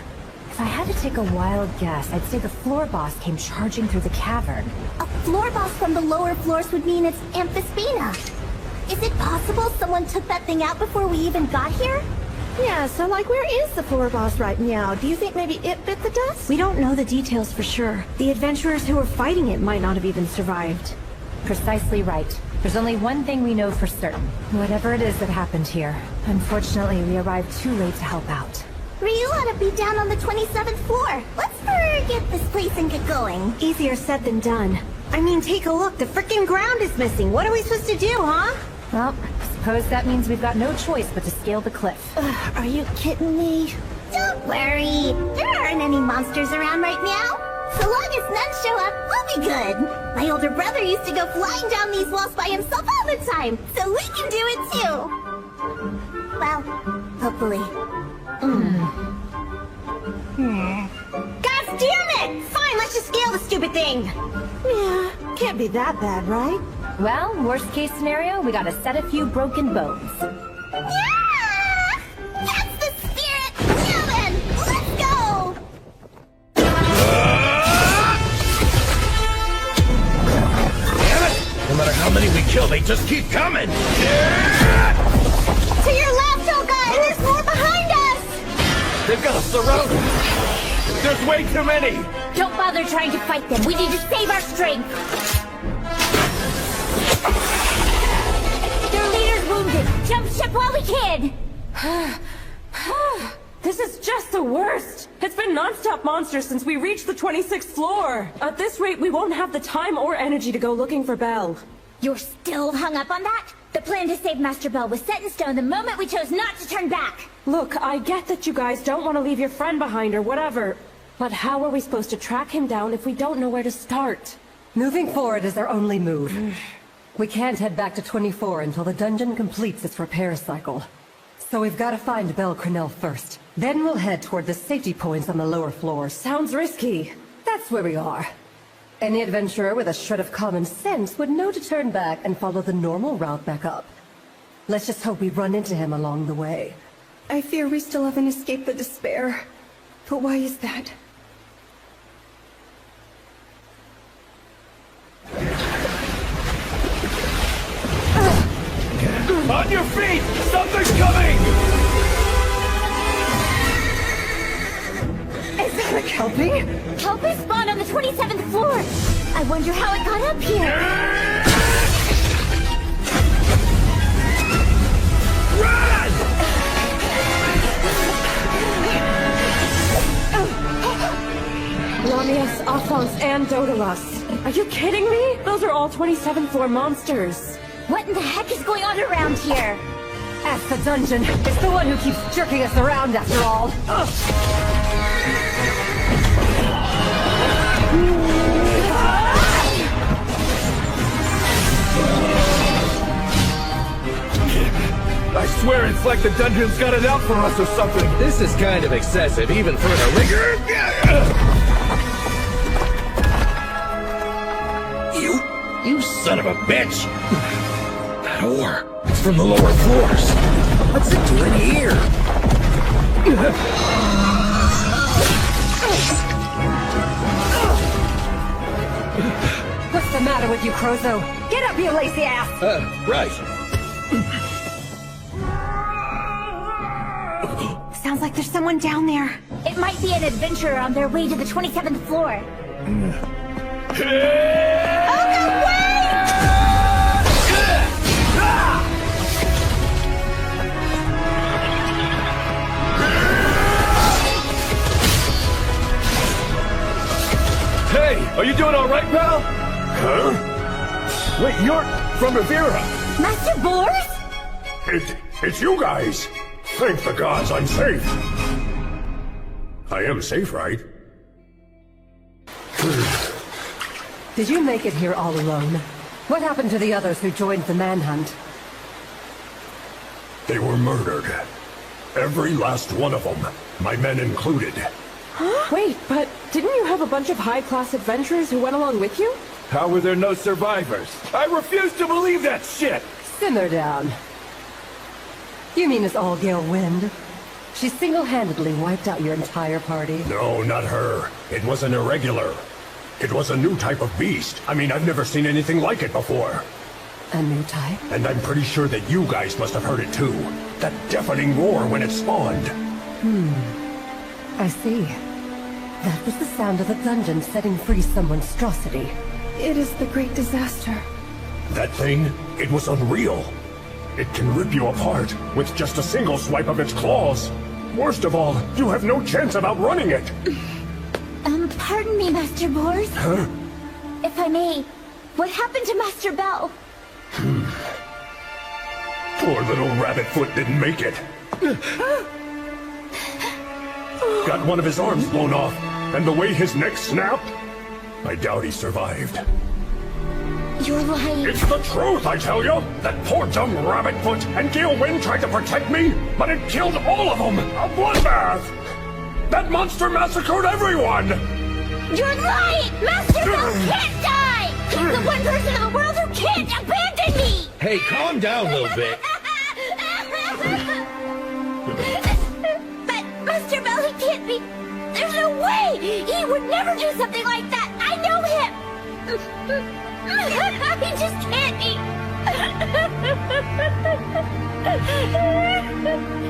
If I had to take a wild guess, I'd say the floor boss came charging through the cavern. A floor boss from the lower floors would mean it's Amphispina. Is it possible someone took that thing out before we even got here? Yeah, so like where is the floor boss right now? Do you think maybe it bit the dust? We don't know the details for sure. The adventurers who were fighting it might not have even survived. Precisely right. There's only one thing we know for certain. Whatever it is that happened here. Unfortunately, we arrived too late to help out. Ryu ought to be down on the 27th floor. Let's forget this place and get going. Easier said than done. I mean, take a look. The frickin' ground is missing. What are we supposed to do, huh? Well, I suppose that means we've got no choice but to scale the cliff. Are you kidding me? Don't worry. There aren't any monsters around right now. So long as none show up, we'll be good. My older brother used to go flying down these walls by himself all the time, so we can do it too. Well, hopefully. God damn it! Fine, let's just scale the stupid thing! Yeah, can't be that bad, right? Well, worst case scenario, we gotta set a few broken bones. Yeah! That's the spirit! Now then, let's go! Damn it! No matter how many we kill, they just keep coming! To your left, oh god! There's more behind us! They've got us surrounded! There's way too many! Don't bother trying to fight them. We need to save our strength. Their leader's wounded. Jump ship while we can. This is just the worst! It's been non-stop monsters since we reached the 26th floor! At this rate, we won't have the time or energy to go looking for Belle. You're still hung up on that? The plan to save Master Bell was set in stone the moment we chose not to turn back! Look, I get that you guys don't want to leave your friend behind or whatever, but how are we supposed to track him down if we don't know where to start? Moving forward is our only move. We can't head back to 24 until the dungeon completes its repair cycle. So we've got to find Belle Crenel first. Then we'll head toward the safety points on the lower floors. Sounds risky. That's where we are. Any adventurer with a shred of common sense would know to turn back and follow the normal route back up. Let's just hope we run into him along the way. I fear we still haven't escaped the despair. But why is that? On your feet! Something's coming! Is that a Kelpie? Kelpie spawned on the 27th floor! I wonder how it got up here! Alphonse and Dodalos. Are you kidding me? Those are all 27th floor monsters. What in the heck is going on around here? Ask the dungeon. It's the one who keeps jerking us around after all. I swear it's like the dungeon's got it out for us or something. This is kind of excessive, even for the rigor. You son of a bitch! That ore, it's from the lower floors. What's it doing here? What's the matter with you, Crozo? Get up, you lazy ass! Right. Sounds like there's someone down there. It might be an adventurer on their way to the 27th floor. Hey, are you doing all right, pal? Huh? Wait, you're from Rivera. Master Boars? It's you guys! Thank the gods I'm safe! I am safe, right? Did you make it here all alone? What happened to the others who joined the manhunt? They were murdered. Every last one of them, my men included. Huh? Wait, but didn't you have a bunch of high-class adventurers who went along with you? How were there no survivors? I refuse to believe that shit! Simmer down. You mean it's all Gale Wind? She single-handedly wiped out your entire party? No, not her. It was an irregular. It was a new type of beast. I mean, I've never seen anything like it before. A new type? And I'm pretty sure that you guys must have heard it too. That deafening roar when it spawned. I see. That was the sound of the dungeon setting free some monstrosity. It is the great disaster. That thing, it was unreal. It can rip you apart with just a single swipe of its claws. Worst of all, you have no chance of outrunning it. Pardon me, Master Boars. Huh? If I may, what happened to Master Bell? Poor little Rabbitfoot didn't make it. Got one of his arms blown off, and the way his neck snapped, I doubt he survived. You're lying. It's the truth, I tell you! That poor dumb Rabbitfoot and Gale Wind tried to protect me, but it killed all of them! A bloodbath! That monster massacred everyone! You're lying! Master Bell can't die! He's the one person in the world who can't abandon me! Hey, calm down a little bit. But Master Bell, he can't be... There's no way! He would never do something like that! I know him! He just can't be...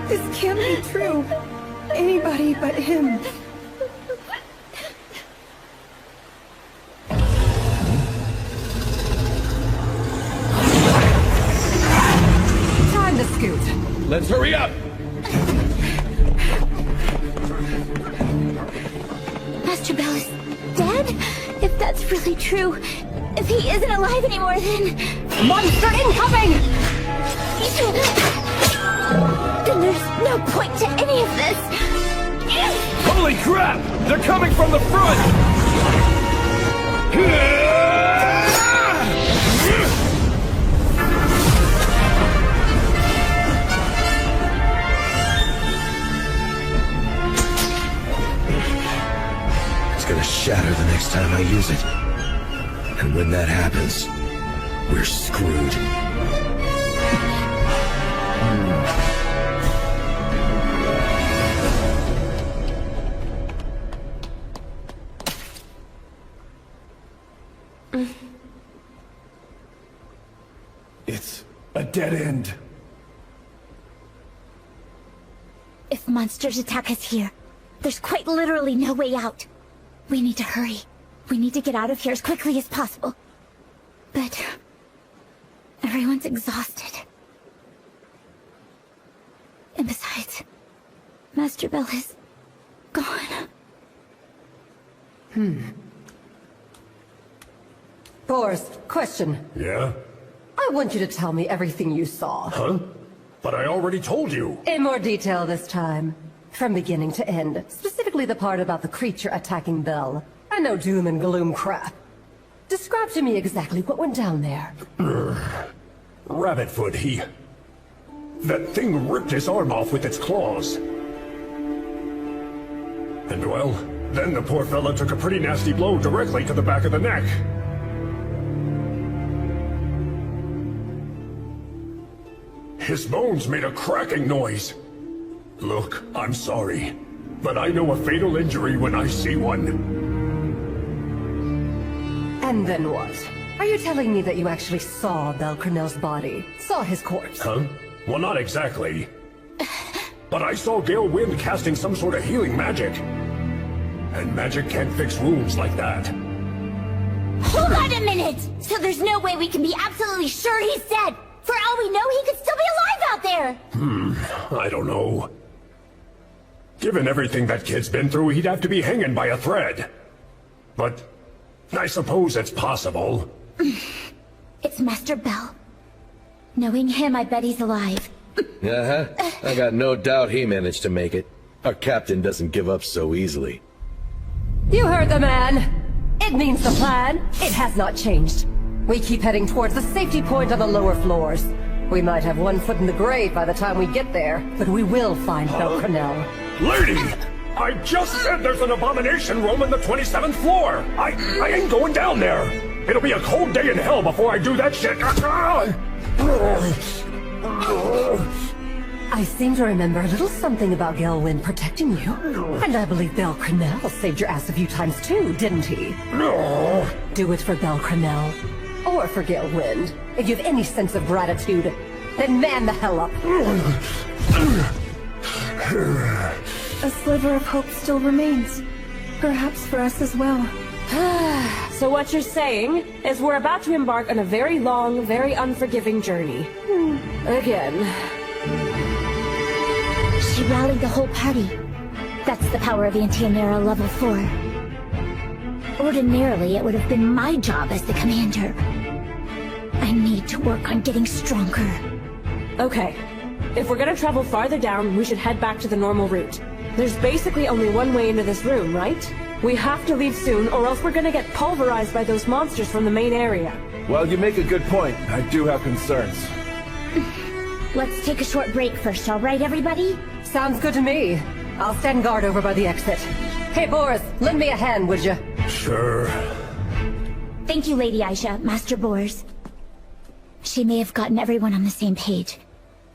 This can't be true. Anybody but him. Time to scoot. Let's hurry up! Master Bell is dead? If that's really true, if he isn't alive anymore, then... Monster incoming! Then there's no point to any of this. Holy crap! They're coming from the front! It's gonna shatter the next time I use it. And when that happens, we're screwed. It's a dead end. If monsters attack us here, there's quite literally no way out. We need to hurry. We need to get out of here as quickly as possible. But... everyone's exhausted. And besides, Master Bell is... gone. Boris, question. Yeah? I want you to tell me everything you saw. Huh? But I already told you. In more detail this time. From beginning to end. Specifically the part about the creature attacking Belle. And no doom and gloom crap. Describe to me exactly what went down there. Rabbitfoot, that thing ripped his arm off with its claws. And well, then the poor fella took a pretty nasty blow directly to the back of the neck. His bones made a cracking noise. Look, I'm sorry, but I know a fatal injury when I see one. And then what? Are you telling me that you actually saw Belle Cornell's body? Saw his corpse? Huh? Well, not exactly. But I saw Gale Wind casting some sort of healing magic. And magic can't fix wounds like that. Hold on a minute! So there's no way we can be absolutely sure he's dead! For all we know, he could still be alive out there! I don't know. Given everything that kid's been through, he'd have to be hanging by a thread. But I suppose it's possible. It's Master Bell. Knowing him, I bet he's alive. Uh-huh. I got no doubt he managed to make it. Our captain doesn't give up so easily. You heard the man! It means the plan. It has not changed. We keep heading towards the safety point on the lower floors. We might have one foot in the grave by the time we get there, but we will find Belle Cornell. Lady! I just said there's an abomination room on the 27th floor! I ain't going down there! It'll be a cold day in hell before I do that shit! I seem to remember a little something about Gale Wind protecting you. And I believe Belle Cornell saved your ass a few times too, didn't he? Do it for Belle Cornell. Or for Gale Wind. If you have any sense of gratitude, then man the hell up. A sliver of hope still remains. Perhaps for us as well. So what you're saying is we're about to embark on a very long, very unforgiving journey. Again. She rallied the whole party. That's the power of Antianera level 4. Ordinarily, it would have been my job as the commander. I need to work on getting stronger. Okay. If we're gonna travel farther down, we should head back to the normal route. There's basically only one way into this room, right? We have to leave soon, or else we're gonna get pulverized by those monsters from the main area. Well, you make a good point. I do have concerns. Let's take a short break first, all right, everybody? Sounds good to me. I'll stand guard over by the exit. Hey, Boris, lend me a hand, would you? Sure. Thank you, Lady Aisha, Master Boris. She may have gotten everyone on the same page,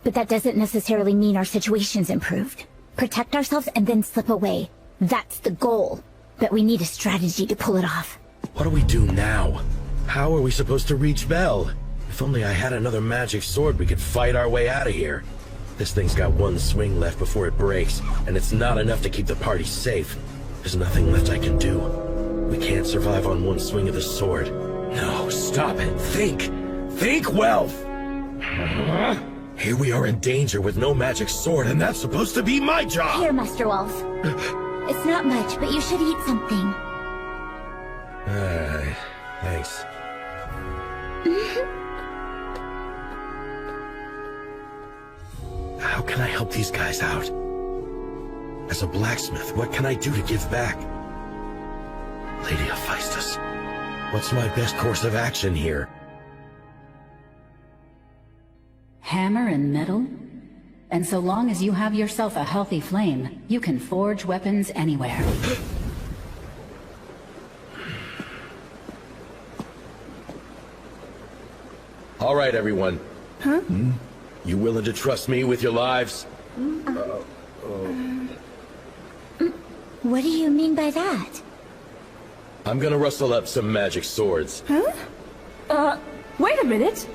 but that doesn't necessarily mean our situation's improved. Protect ourselves and then slip away. That's the goal. But we need a strategy to pull it off. What do we do now? How are we supposed to reach Belle? If only I had another magic sword, we could fight our way out of here. This thing's got one swing left before it breaks, and it's not enough to keep the party safe. There's nothing left I can do. We can't survive on one swing of the sword. No, stop it. Think! Think, Welf! Here we are in danger with no magic sword, and that's supposed to be my job! Here, Master Wolf. It's not much, but you should eat something. Thanks. How can I help these guys out? As a blacksmith, what can I do to give back? Lady Hephaestus, what's my best course of action here? Hammer and metal? And so long as you have yourself a healthy flame, you can forge weapons anywhere. All right, everyone. Huh? You willing to trust me with your lives? What do you mean by that? I'm gonna rustle up some magic swords. Huh? Wait a minute!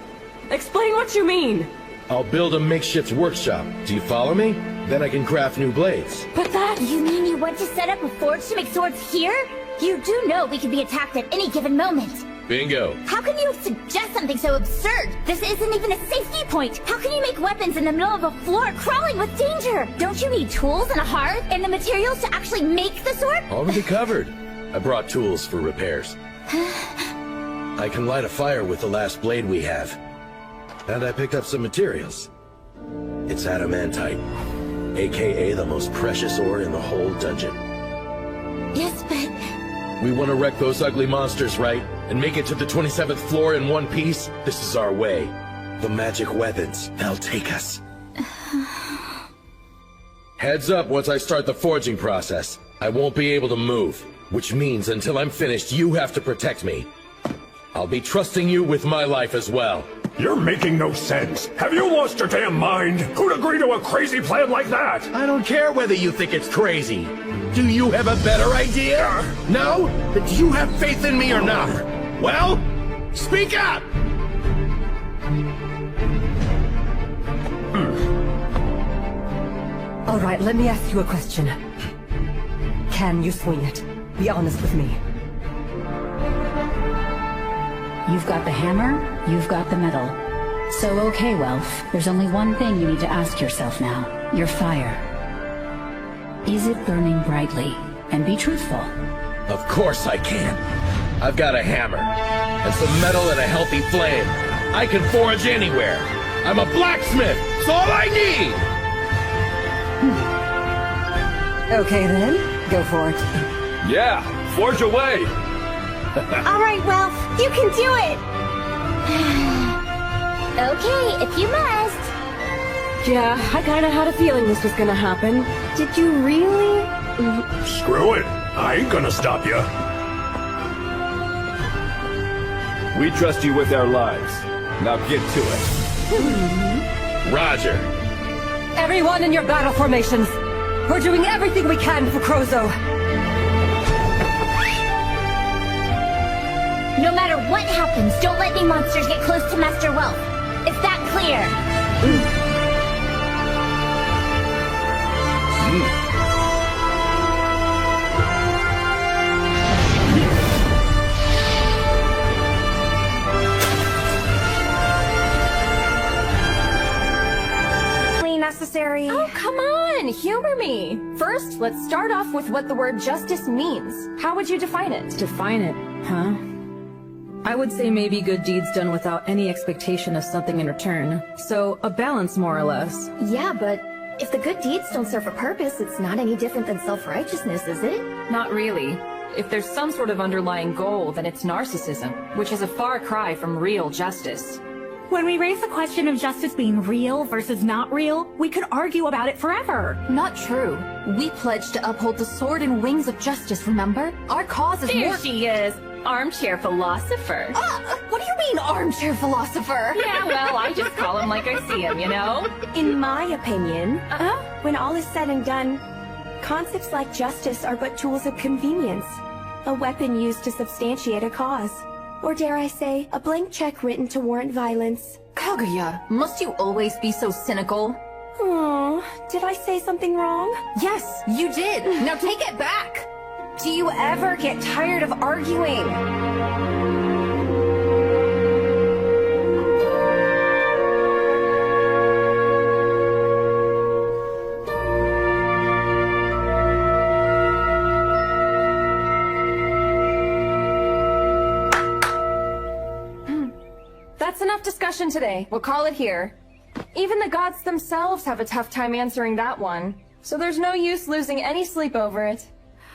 Explain what you mean! I'll build a makeshift workshop. Do you follow me? Then I can craft new blades. But that... You mean you want to set up a forge to make swords here? You do know we could be attacked at any given moment. Bingo. How can you suggest something so absurd? This isn't even a safety point. How can you make weapons in the middle of a floor crawling with danger? Don't you need tools and a hearth and the materials to actually make the sword? Already covered. I brought tools for repairs. I can light a fire with the last blade we have. And I picked up some materials. It's adamantite, aka the most precious ore in the whole dungeon. Yes, but... We want to wreck those ugly monsters, right? And make it to the 27th floor in one piece? This is our way. The magic weapons, they'll take us. Heads up, once I start the forging process, I won't be able to move. Which means until I'm finished, you have to protect me. I'll be trusting you with my life as well. You're making no sense. Have you lost your damn mind? Who'd agree to a crazy plan like that? I don't care whether you think it's crazy. Do you have a better idea? No? Then do you have faith in me or not? Well, speak up! All right, let me ask you a question. Can you swing it? Be honest with me. You've got the hammer, you've got the metal. So okay, Welf, there's only one thing you need to ask yourself now. Your fire. Is it burning brightly? And be truthful. Of course I can. I've got a hammer, and some metal and a healthy flame. I can forge anywhere. I'm a blacksmith, it's all I need! Okay then, go for it. Yeah, forge away! All right, Welf, you can do it! Okay, if you must. Yeah, I kinda had a feeling this was gonna happen. Did you really? Screw it. I ain't gonna stop you. We trust you with our lives. Now get to it. Roger. Everyone in your battle formations. We're doing everything we can for Krozo. No matter what happens, don't let any monsters get close to Master Welf. Is that clear? Necessary. Oh, come on! Humor me! First, let's start off with what the word justice means. How would you define it? Define it, huh? I would say maybe good deeds done without any expectation of something in return. So, a balance, more or less. Yeah, but if the good deeds don't serve a purpose, it's not any different than self-righteousness, is it? Not really. If there's some sort of underlying goal, then it's narcissism, which is a far cry from real justice. When we raise the question of justice being real versus not real, we could argue about it forever. Not true. We pledged to uphold the sword and wings of justice, remember? Our cause is There more- she is! Armchair philosopher. What do you mean, armchair philosopher? Yeah, well, I just call him like I see him, you know? In my opinion, when all is said and done, concepts like justice are but tools of convenience. A weapon used to substantiate a cause. Or dare I say, a blank check written to warrant violence. Kaguya, must you always be so cynical? Oh, did I say something wrong? Yes, you did. Now take it back. Do you ever get tired of arguing? That's enough discussion today. We'll call it here. Even the gods themselves have a tough time answering that one. So there's no use losing any sleep over it.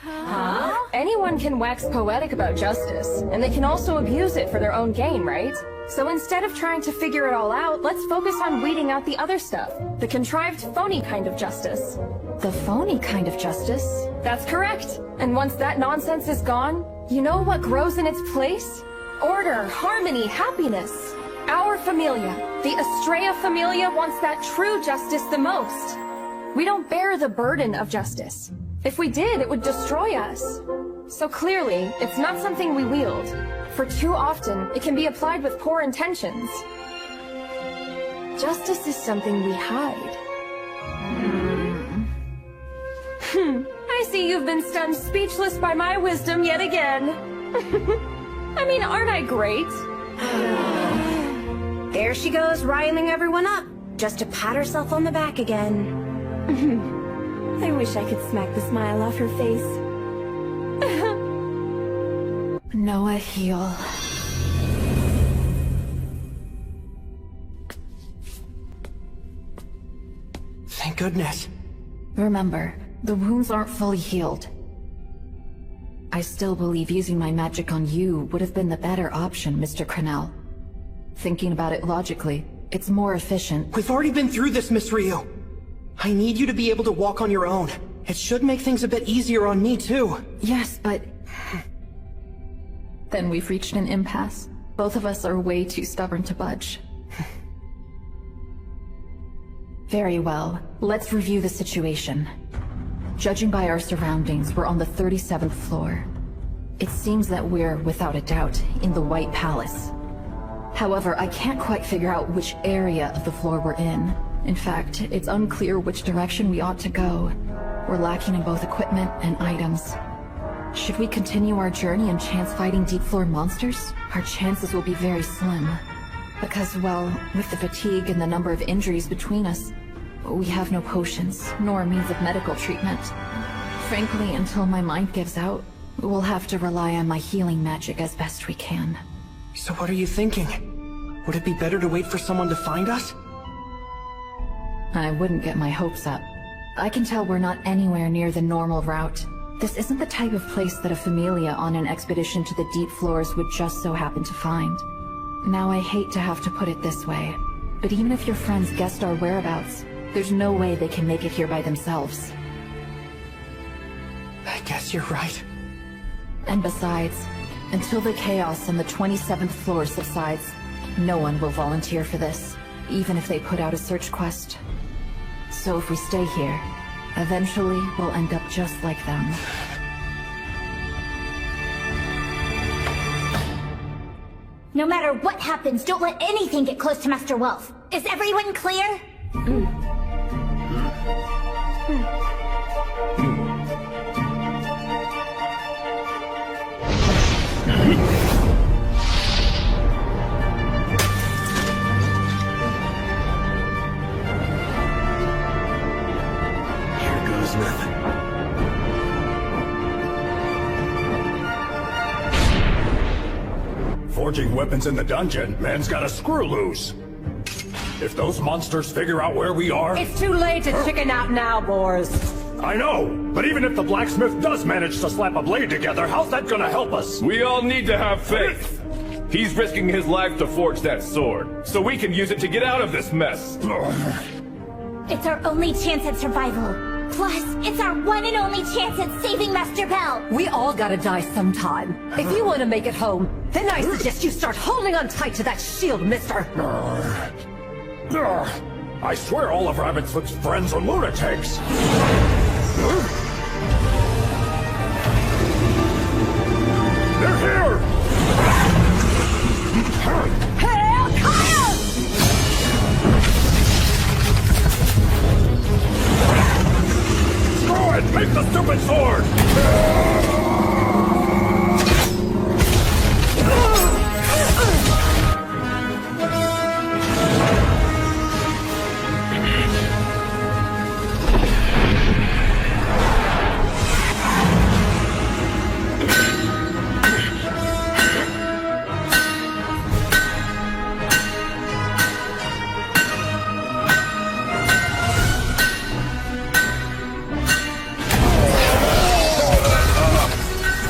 Huh? Anyone can wax poetic about justice, and they can also abuse it for their own gain, right? So instead of trying to figure it all out, let's focus on weeding out the other stuff. The contrived, phony kind of justice. The phony kind of justice? That's correct. And once that nonsense is gone, you know what grows in its place? Order, harmony, happiness. Our familia, the Estrella familia, wants that true justice the most. We don't bear the burden of justice. If we did, it would destroy us. So clearly, it's not something we wield. For too often, it can be applied with poor intentions. Justice is something we hide. I see you've been stunned speechless by my wisdom yet again. I mean, aren't I great? There she goes, riling everyone up, just to pat herself on the back again. I wish I could smack the smile off her face. Noah, heal. Thank goodness. Remember, the wounds aren't fully healed. I still believe using my magic on you would have been the better option, Mr. Crenell. Thinking about it logically, it's more efficient. We've already been through this, Miss Ryu. I need you to be able to walk on your own. It should make things a bit easier on me, too. Yes, but... Then we've reached an impasse. Both of us are way too stubborn to budge. Very well. Let's review the situation. Judging by our surroundings, we're on the 37th floor. It seems that we're, without a doubt, in the White Palace. However, I can't quite figure out which area of the floor we're in. In fact, it's unclear which direction we ought to go. We're lacking in both equipment and items. Should we continue our journey and chance fighting deep floor monsters? Our chances will be very slim. Because, well, with the fatigue and the number of injuries between us, we have no potions, nor means of medical treatment. Frankly, until my mind gives out, we'll have to rely on my healing magic as best we can. So what are you thinking? Would it be better to wait for someone to find us? I wouldn't get my hopes up. I can tell we're not anywhere near the normal route. This isn't the type of place that a familia on an expedition to the deep floors would just so happen to find. Now, I hate to have to put it this way, but even if your friends guessed our whereabouts, there's no way they can make it here by themselves. I guess you're right. And besides, until the chaos on the 27th floor subsides, no one will volunteer for this, even if they put out a search quest. So if we stay here, eventually we'll end up just like them. No matter what happens, don't let anything get close to Master Wolf. Is everyone clear? Here goes nothing. Forging weapons in the dungeon, man's got a screw loose. If those monsters figure out where we are... It's too late to chicken out now, Boars. I know, but even if the blacksmith does manage to slap a blade together, how's that gonna help us? We all need to have faith. He's risking his life to forge that sword, so we can use it to get out of this mess. It's our only chance at survival. Plus, it's our one and only chance at saving Master Bell. We all gotta die sometime. If you want to make it home, then I suggest you start holding on tight to that shield, mister. I swear all of Rabbitfoot's friends are lunatics. They're here! Hail Kaya! Screw it! Make the stupid sword!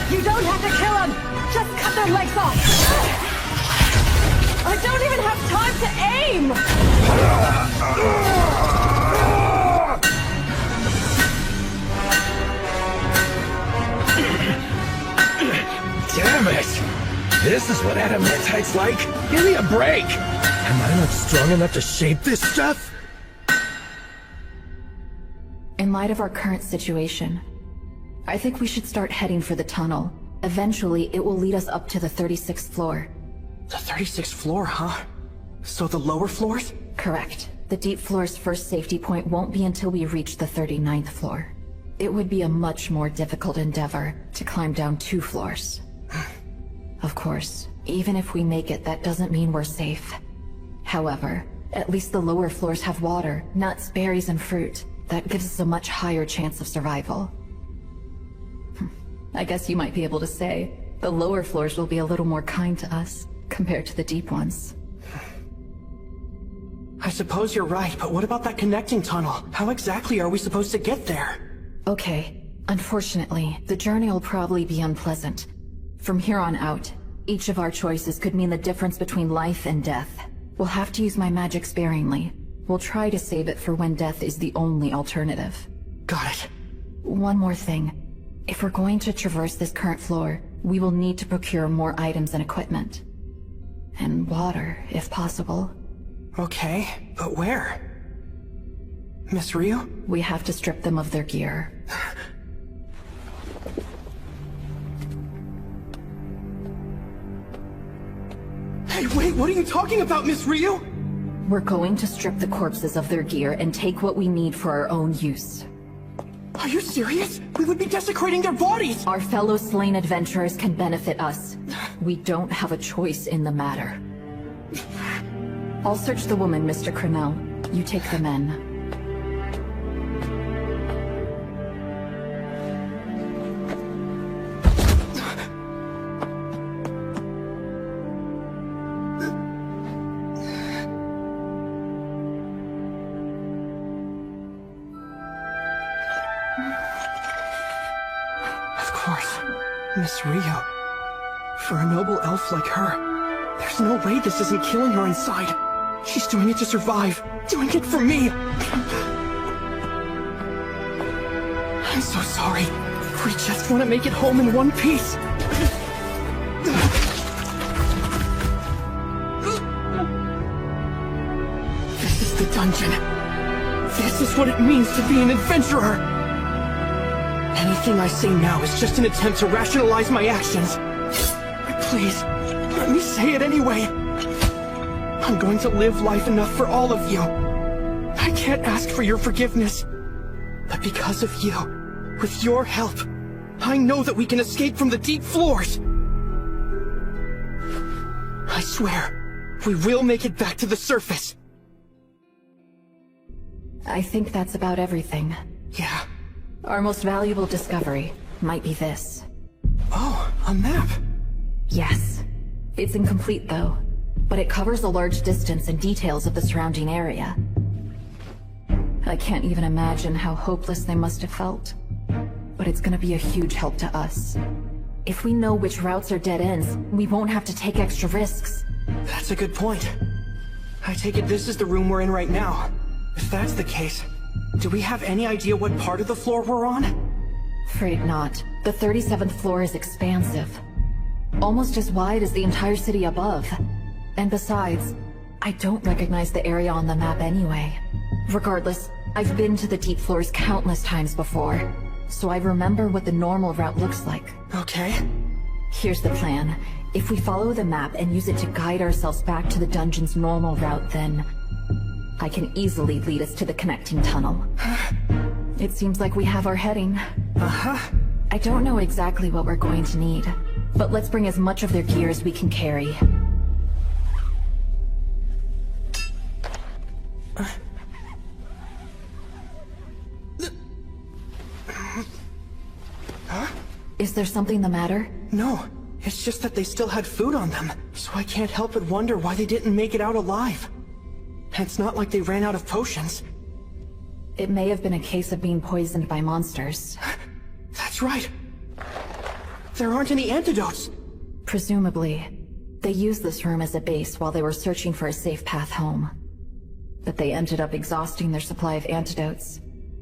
You don't have to kill them! Just cut their legs off! I don't even have time to aim! Damn it! This is what adamantite's like? Give me a break! Am I not strong enough to shape this stuff? In light of our current situation, I think we should start heading for the tunnel. Eventually, it will lead us up to the 36th floor. The 36th floor, huh? So the lower floors? Correct. The deep floor's first safety point won't be until we reach the 39th floor. It would be a much more difficult endeavor to climb down 2 floors. Of course, even if we make it, that doesn't mean we're safe. However, at least the lower floors have water, nuts, berries, and fruit. That gives us a much higher chance of survival. I guess you might be able to say, the lower floors will be a little more kind to us, compared to the deep ones. I suppose you're right, but what about that connecting tunnel? How exactly are we supposed to get there? Okay. Unfortunately, the journey will probably be unpleasant. From here on out, each of our choices could mean the difference between life and death. We'll have to use my magic sparingly. We'll try to save it for when death is the only alternative. Got it. One more thing. If we're going to traverse this current floor, we will need to procure more items and equipment. And water, if possible. Okay, but where? Miss Ryu? We have to strip them of their gear. Hey, wait, what are you talking about, Miss Ryu? We're going to strip the corpses of their gear and take what we need for our own use. Are you serious? We would be desecrating their bodies! Our fellow slain adventurers can benefit us. We don't have a choice in the matter. I'll search the woman, Mr. Cronell. You take the men. Miss Ryu. For a noble elf like her, there's no way this isn't killing her inside. She's doing it to survive. Doing it for me. I'm so sorry. We just want to make it home in one piece. This is the dungeon. This is what it means to be an adventurer. Anything I say now is just an attempt to rationalize my actions. But please, let me say it anyway. I'm going to live life enough for all of you. I can't ask for your forgiveness. But because of you, with your help, I know that we can escape from the deep floors. I swear, we will make it back to the surface. I think that's about everything. Yeah. Our most valuable discovery might be this. Oh, a map. Yes. It's incomplete though, but it covers a large distance and details of the surrounding area. I can't even imagine how hopeless they must have felt. But it's gonna be a huge help to us. If we know which routes are dead ends, we won't have to take extra risks. That's a good point. I take it this is the room we're in right now. If that's the case, do we have any idea what part of the floor we're on? Afraid not. The 37th floor is expansive. Almost as wide as the entire city above. And besides, I don't recognize the area on the map anyway. Regardless, I've been to the deep floors countless times before, so I remember what the normal route looks like. Okay. Here's the plan. If we follow the map and use it to guide ourselves back to the dungeon's normal route, then I can easily lead us to the connecting tunnel. It seems like we have our heading. Uh-huh. I don't know exactly what we're going to need, but let's bring as much of their gear as we can carry. Huh? Is there something the matter? No, it's just that they still had food on them, so I can't help but wonder why they didn't make it out alive. It's not like they ran out of potions. It may have been a case of being poisoned by monsters. That's right. There aren't any antidotes. Presumably, they used this room as a base while they were searching for a safe path home. But they ended up exhausting their supply of antidotes.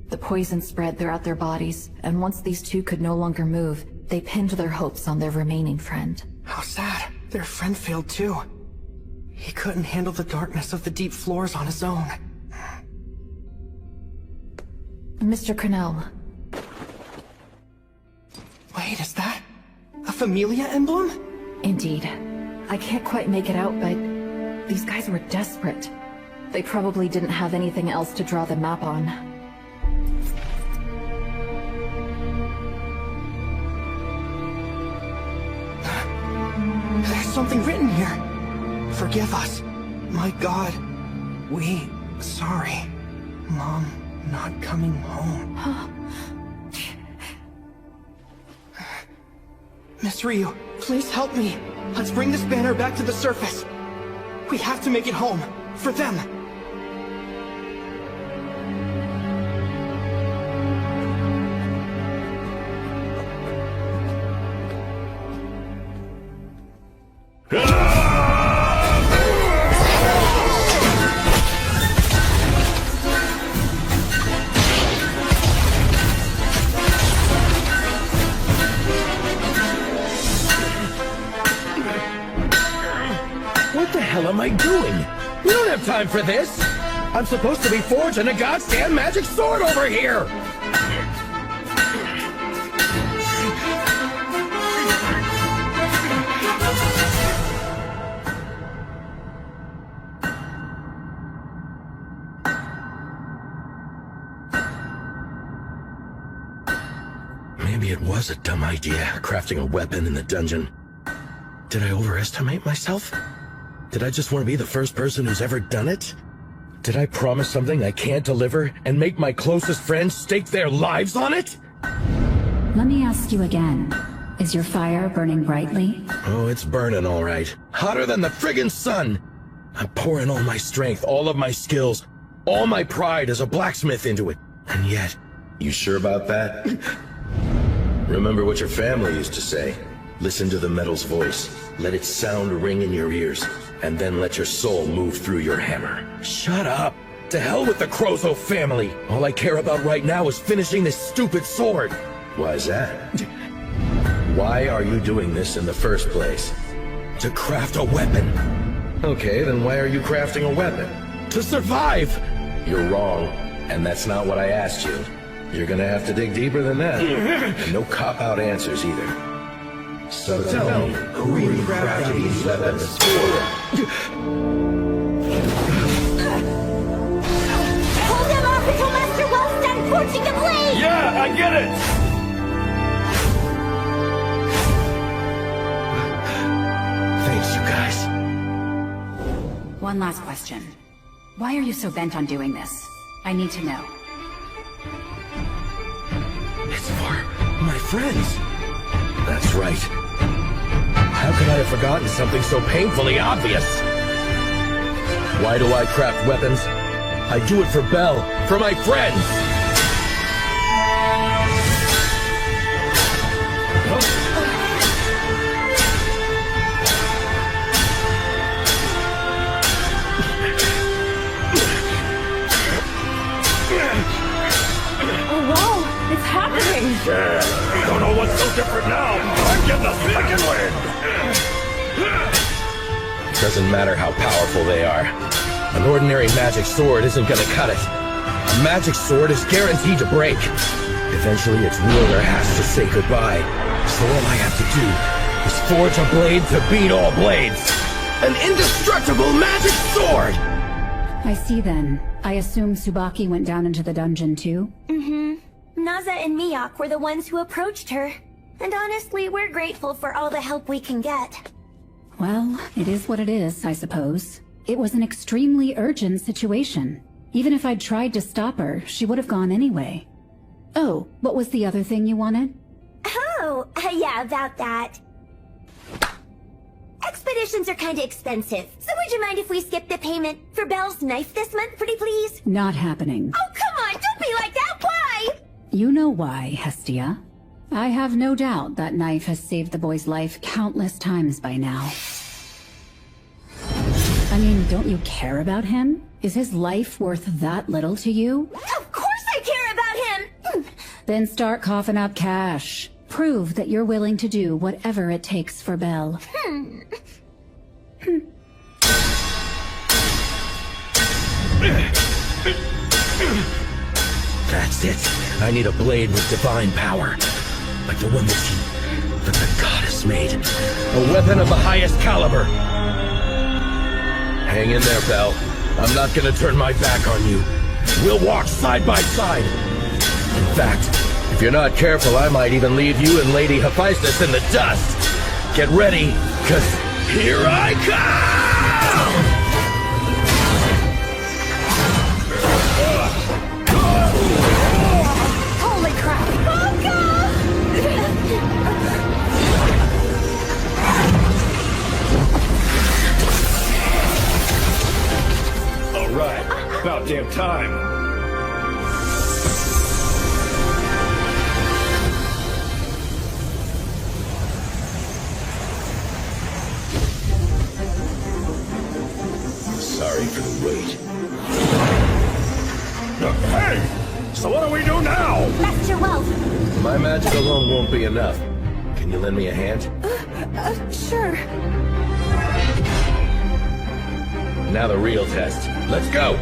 The poison spread throughout their bodies, and once these two could no longer move, they pinned their hopes on their remaining friend. How sad. Their friend failed too. He couldn't handle the darkness of the deep floors on his own. Mr. Cronell. Wait, is that a Familia emblem? Indeed. I can't quite make it out, but these guys were desperate. They probably didn't have anything else to draw the map on. There's something written here. Forgive us. My God. Sorry. Mom not coming home. Miss Ryu, please help me. Let's bring this banner back to the surface. We have to make it home. For them. I doing? We don't have time for this! I'm supposed to be forging a goddamn magic sword over here! Maybe it was a dumb idea, crafting a weapon in the dungeon. Did I overestimate myself? Did I just want to be the first person who's ever done it? Did I promise something I can't deliver and make my closest friends stake their lives on it? Let me ask you again. Is your fire burning brightly? Oh, it's burning all right. Hotter than the friggin' sun! I'm pouring all my strength, all of my skills, all my pride as a blacksmith into it. And yet... You sure about that? Remember what your family used to say. Listen to the metal's voice. Let its sound ring in your ears. And then let your soul move through your hammer. Shut up! To hell with the Krozo family! All I care about right now is finishing this stupid sword! Why is that? Why are you doing this in the first place? To craft a weapon. Okay, then why are you crafting a weapon? To survive! You're wrong, and that's not what I asked you. You're gonna have to dig deeper than that. And no cop-out answers either. So tell me, who you crafted these weapons for? Hold them off until Master Welf's done forging the blade! Yeah, I get it! Thanks, you guys. One last question. Why are you so bent on doing this? I need to know. It's for my friends. That's right. How could I have forgotten something so painfully obvious? Why do I craft weapons? I do it for Belle, for my friends! It's happening! Yeah, don't know what's so different now. I'm getting a second wind! Doesn't matter how powerful they are. An ordinary magic sword isn't gonna cut it. A magic sword is guaranteed to break. Eventually its wielder has to say goodbye. So all I have to do is forge a blade to beat all blades. An indestructible magic sword! I see then. I assume Tsubaki went down into the dungeon too? Mm-hmm. Naza and Miyok were the ones who approached her. And honestly, we're grateful for all the help we can get. Well, it is what it is, I suppose. It was an extremely urgent situation. Even if I'd tried to stop her, she would have gone anyway. Oh, what was the other thing you wanted? Oh, yeah, about that. Expeditions are kinda expensive, so would you mind if we skip the payment for Belle's knife this month, pretty please? Not happening. Oh, come on, don't be like that, why? You know why, Hestia. I have no doubt that knife has saved the boy's life countless times by now. I mean, don't you care about him? Is his life worth that little to you? Of course I care about him! Then start coughing up cash. Prove that you're willing to do whatever it takes for Belle. That's it. I need a blade with divine power. Like the one that the goddess made. A weapon of the highest caliber. Hang in there, Belle. I'm not gonna turn my back on you. We'll walk side by side. In fact, if you're not careful, I might even leave you and Lady Hephaestus in the dust. Get ready, 'cause here I come! Holy crap! All right, about damn time. Sorry for the wait. Hey! So what do we do now? Master Welf! My magic alone won't be enough. Can you lend me a hand? Sure. Now the real test. Let's go!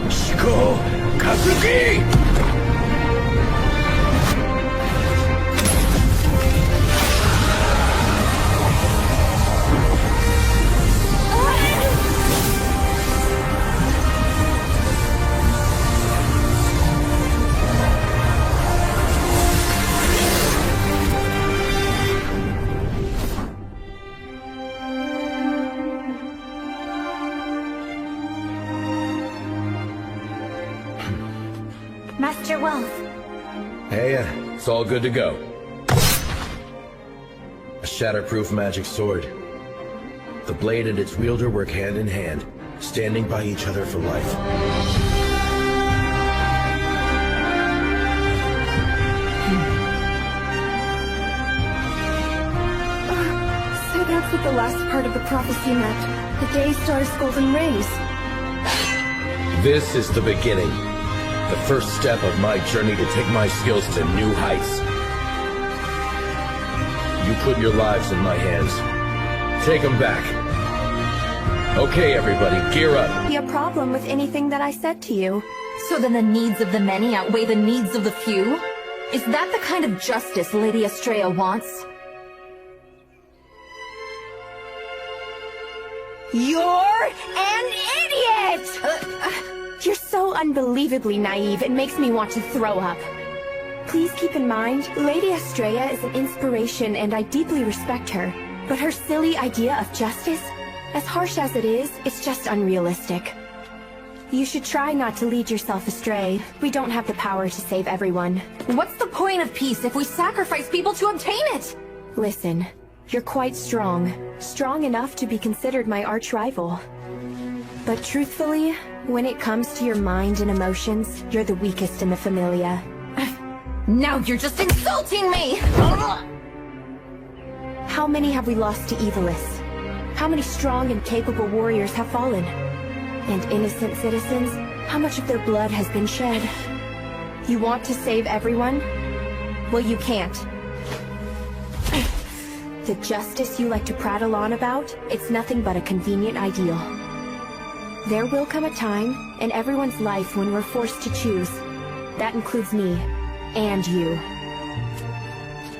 Shiko Kazuki! Master Wolf. Hey, it's all good to go. A shatterproof magic sword. The blade and its wielder work hand in hand, standing by each other for life. So that's what the last part of the prophecy meant. The day star's golden rays. This is the beginning. The first step of my journey to take my skills to new heights. You put your lives in my hands. Take them back. Okay, everybody, gear up. Be a problem with anything that I said to you. So then the needs of the many outweigh the needs of the few? Is that the kind of justice Lady Estrella wants? You're an idiot! You're so unbelievably naive, it makes me want to throw up. Please keep in mind, Lady Estrella is an inspiration and I deeply respect her. But her silly idea of justice, as harsh as it is, it's just unrealistic. You should try not to lead yourself astray. We don't have the power to save everyone. What's the point of peace if we sacrifice people to obtain it? Listen, you're quite strong. Strong enough to be considered my arch-rival. But truthfully, when it comes to your mind and emotions, you're the weakest in the Familia. Now you're just insulting me! How many have we lost to Evilis? How many strong and capable warriors have fallen? And innocent citizens, how much of their blood has been shed? You want to save everyone? Well, you can't. The justice you like to prattle on about, it's nothing but a convenient ideal. There will come a time in everyone's life when we're forced to choose. That includes me. And you.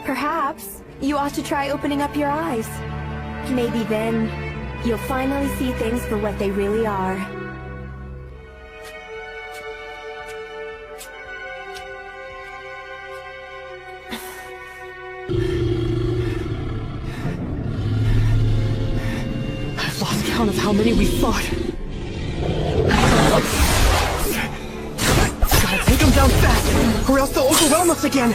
Perhaps you ought to try opening up your eyes. Maybe then, you'll finally see things for what they really are. I've lost count of how many we fought. Gotta take them down fast, or else they'll overwhelm us again!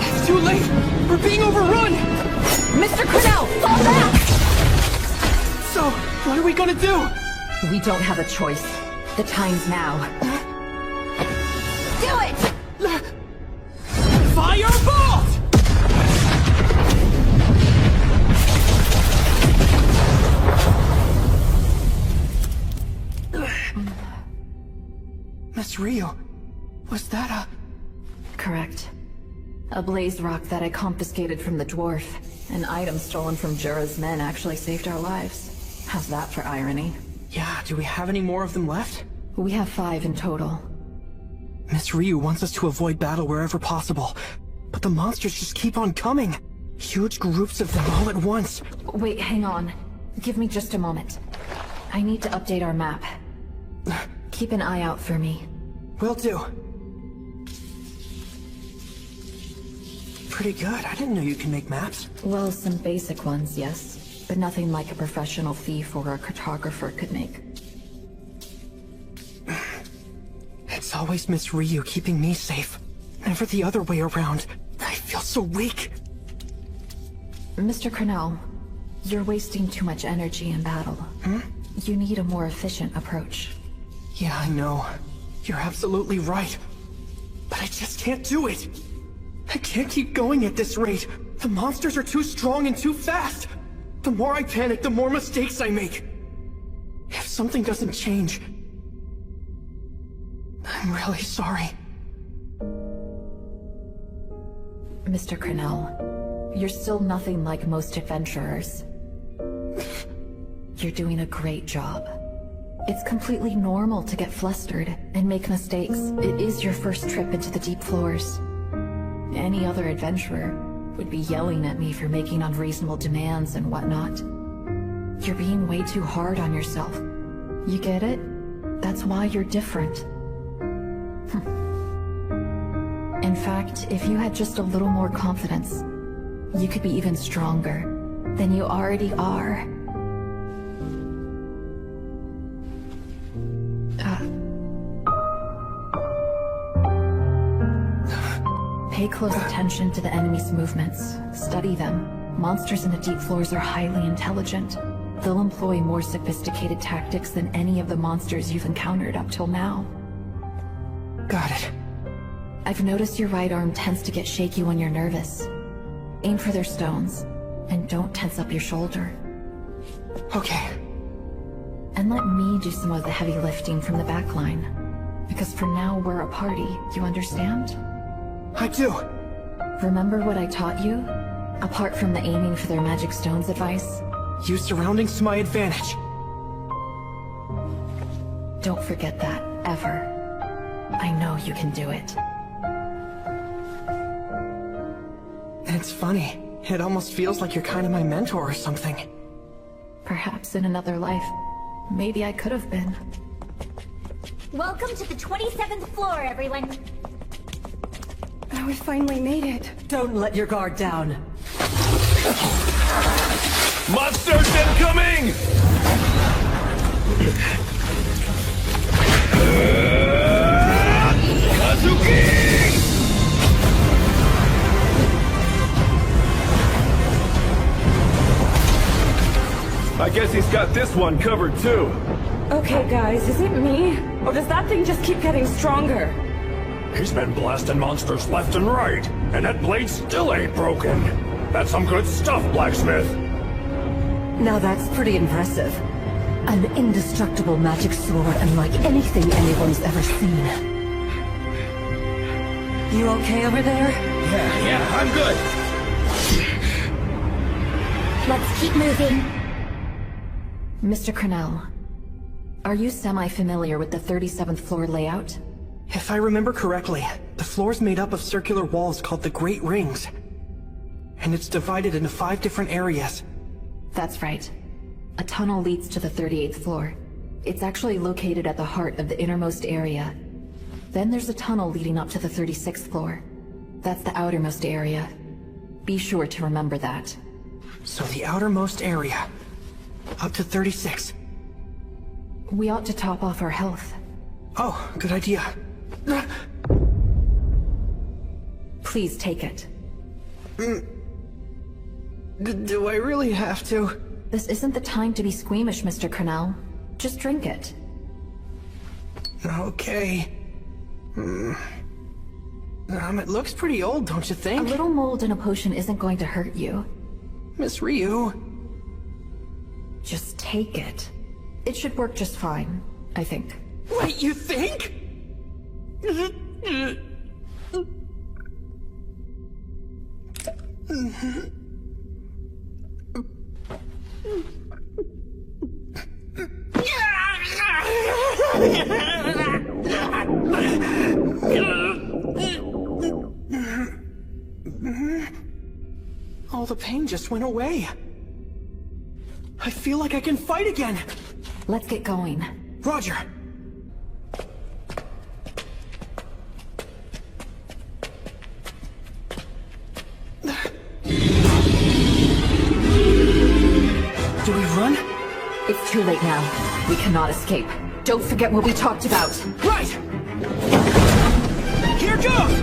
It's too late! We're being overrun! Mr. Cornell, fall back! So, what are we gonna do? We don't have a choice. The time's now. Do it! Firebolt! Miss Ryu, was that a... Correct. A blaze rock that I confiscated from the dwarf. An item stolen from Jura's men actually saved our lives. How's that for irony? Yeah, do we have any more of them left? We have 5 in total. Miss Ryu wants us to avoid battle wherever possible, but the monsters just keep on coming. Huge groups of them all at once. Wait, hang on. Give me just a moment. I need to update our map. Keep an eye out for me. Will do. Pretty good. I didn't know you can make maps. Well, some basic ones, yes. But nothing like a professional thief or a cartographer could make. It's always Miss Ryu keeping me safe. Never the other way around. I feel so weak. Mr. Cornell, you're wasting too much energy in battle. You need a more efficient approach. Yeah, I know. You're absolutely right. But I just can't do it. I can't keep going at this rate. The monsters are too strong and too fast. The more I panic, the more mistakes I make. If something doesn't change, I'm really sorry. Mr. Cornell, you're still nothing like most adventurers. You're doing a great job. It's completely normal to get flustered and make mistakes. It is your first trip into the deep floors. Any other adventurer would be yelling at me for making unreasonable demands and whatnot. You're being way too hard on yourself. You get it? That's why you're different. In fact, if you had just a little more confidence, you could be even stronger than you already are. Pay close attention to the enemy's movements. Study them. Monsters in the deep floors are highly intelligent. They'll employ more sophisticated tactics than any of the monsters you've encountered up till now. Got it. I've noticed your right arm tends to get shaky when you're nervous. Aim for their stones, and don't tense up your shoulder. Okay. And let me do some of the heavy lifting from the back line. Because for now, we're a party, you understand? I do. Remember what I taught you? Apart from the aiming for their magic stones advice? Use surroundings to my advantage. Don't forget that, ever. I know you can do it. And it's funny. It almost feels like you're kind of my mentor or something. Perhaps in another life, maybe I could have been. Welcome to the 27th floor, everyone. Oh, we finally made it. Don't let your guard down. Monsters incoming! Kazuki! I guess he's got this one covered too. Okay, guys, is it me? Or does that thing just keep getting stronger? He's been blasting monsters left and right, and that blade still ain't broken. That's some good stuff, Blacksmith. Now that's pretty impressive. An indestructible magic sword unlike anything anyone's ever seen. You okay over there? Yeah, I'm good. Let's keep moving. Mr. Cornell, are you semi-familiar with the 37th floor layout? If I remember correctly, the floor's made up of circular walls called the Great Rings. And it's divided into 5 different areas. That's right. A tunnel leads to the 38th floor. It's actually located at the heart of the innermost area. Then there's a tunnel leading up to the 36th floor. That's the outermost area. Be sure to remember that. So the outermost area. Up to 36. We ought to top off our health. Oh, good idea. Please take it. Do I really have to? This isn't the time to be squeamish, Mr. Cornell. Just drink it. Okay. It looks pretty old, don't you think? A little mold in a potion isn't going to hurt you. Miss Ryu. Just take it. It should work just fine, I think. Wait, you think? All the pain just went away. I feel like I can fight again. Let's get going. Roger. Do we run? It's too late now. We cannot escape. Don't forget what we talked about. Right! Here goes!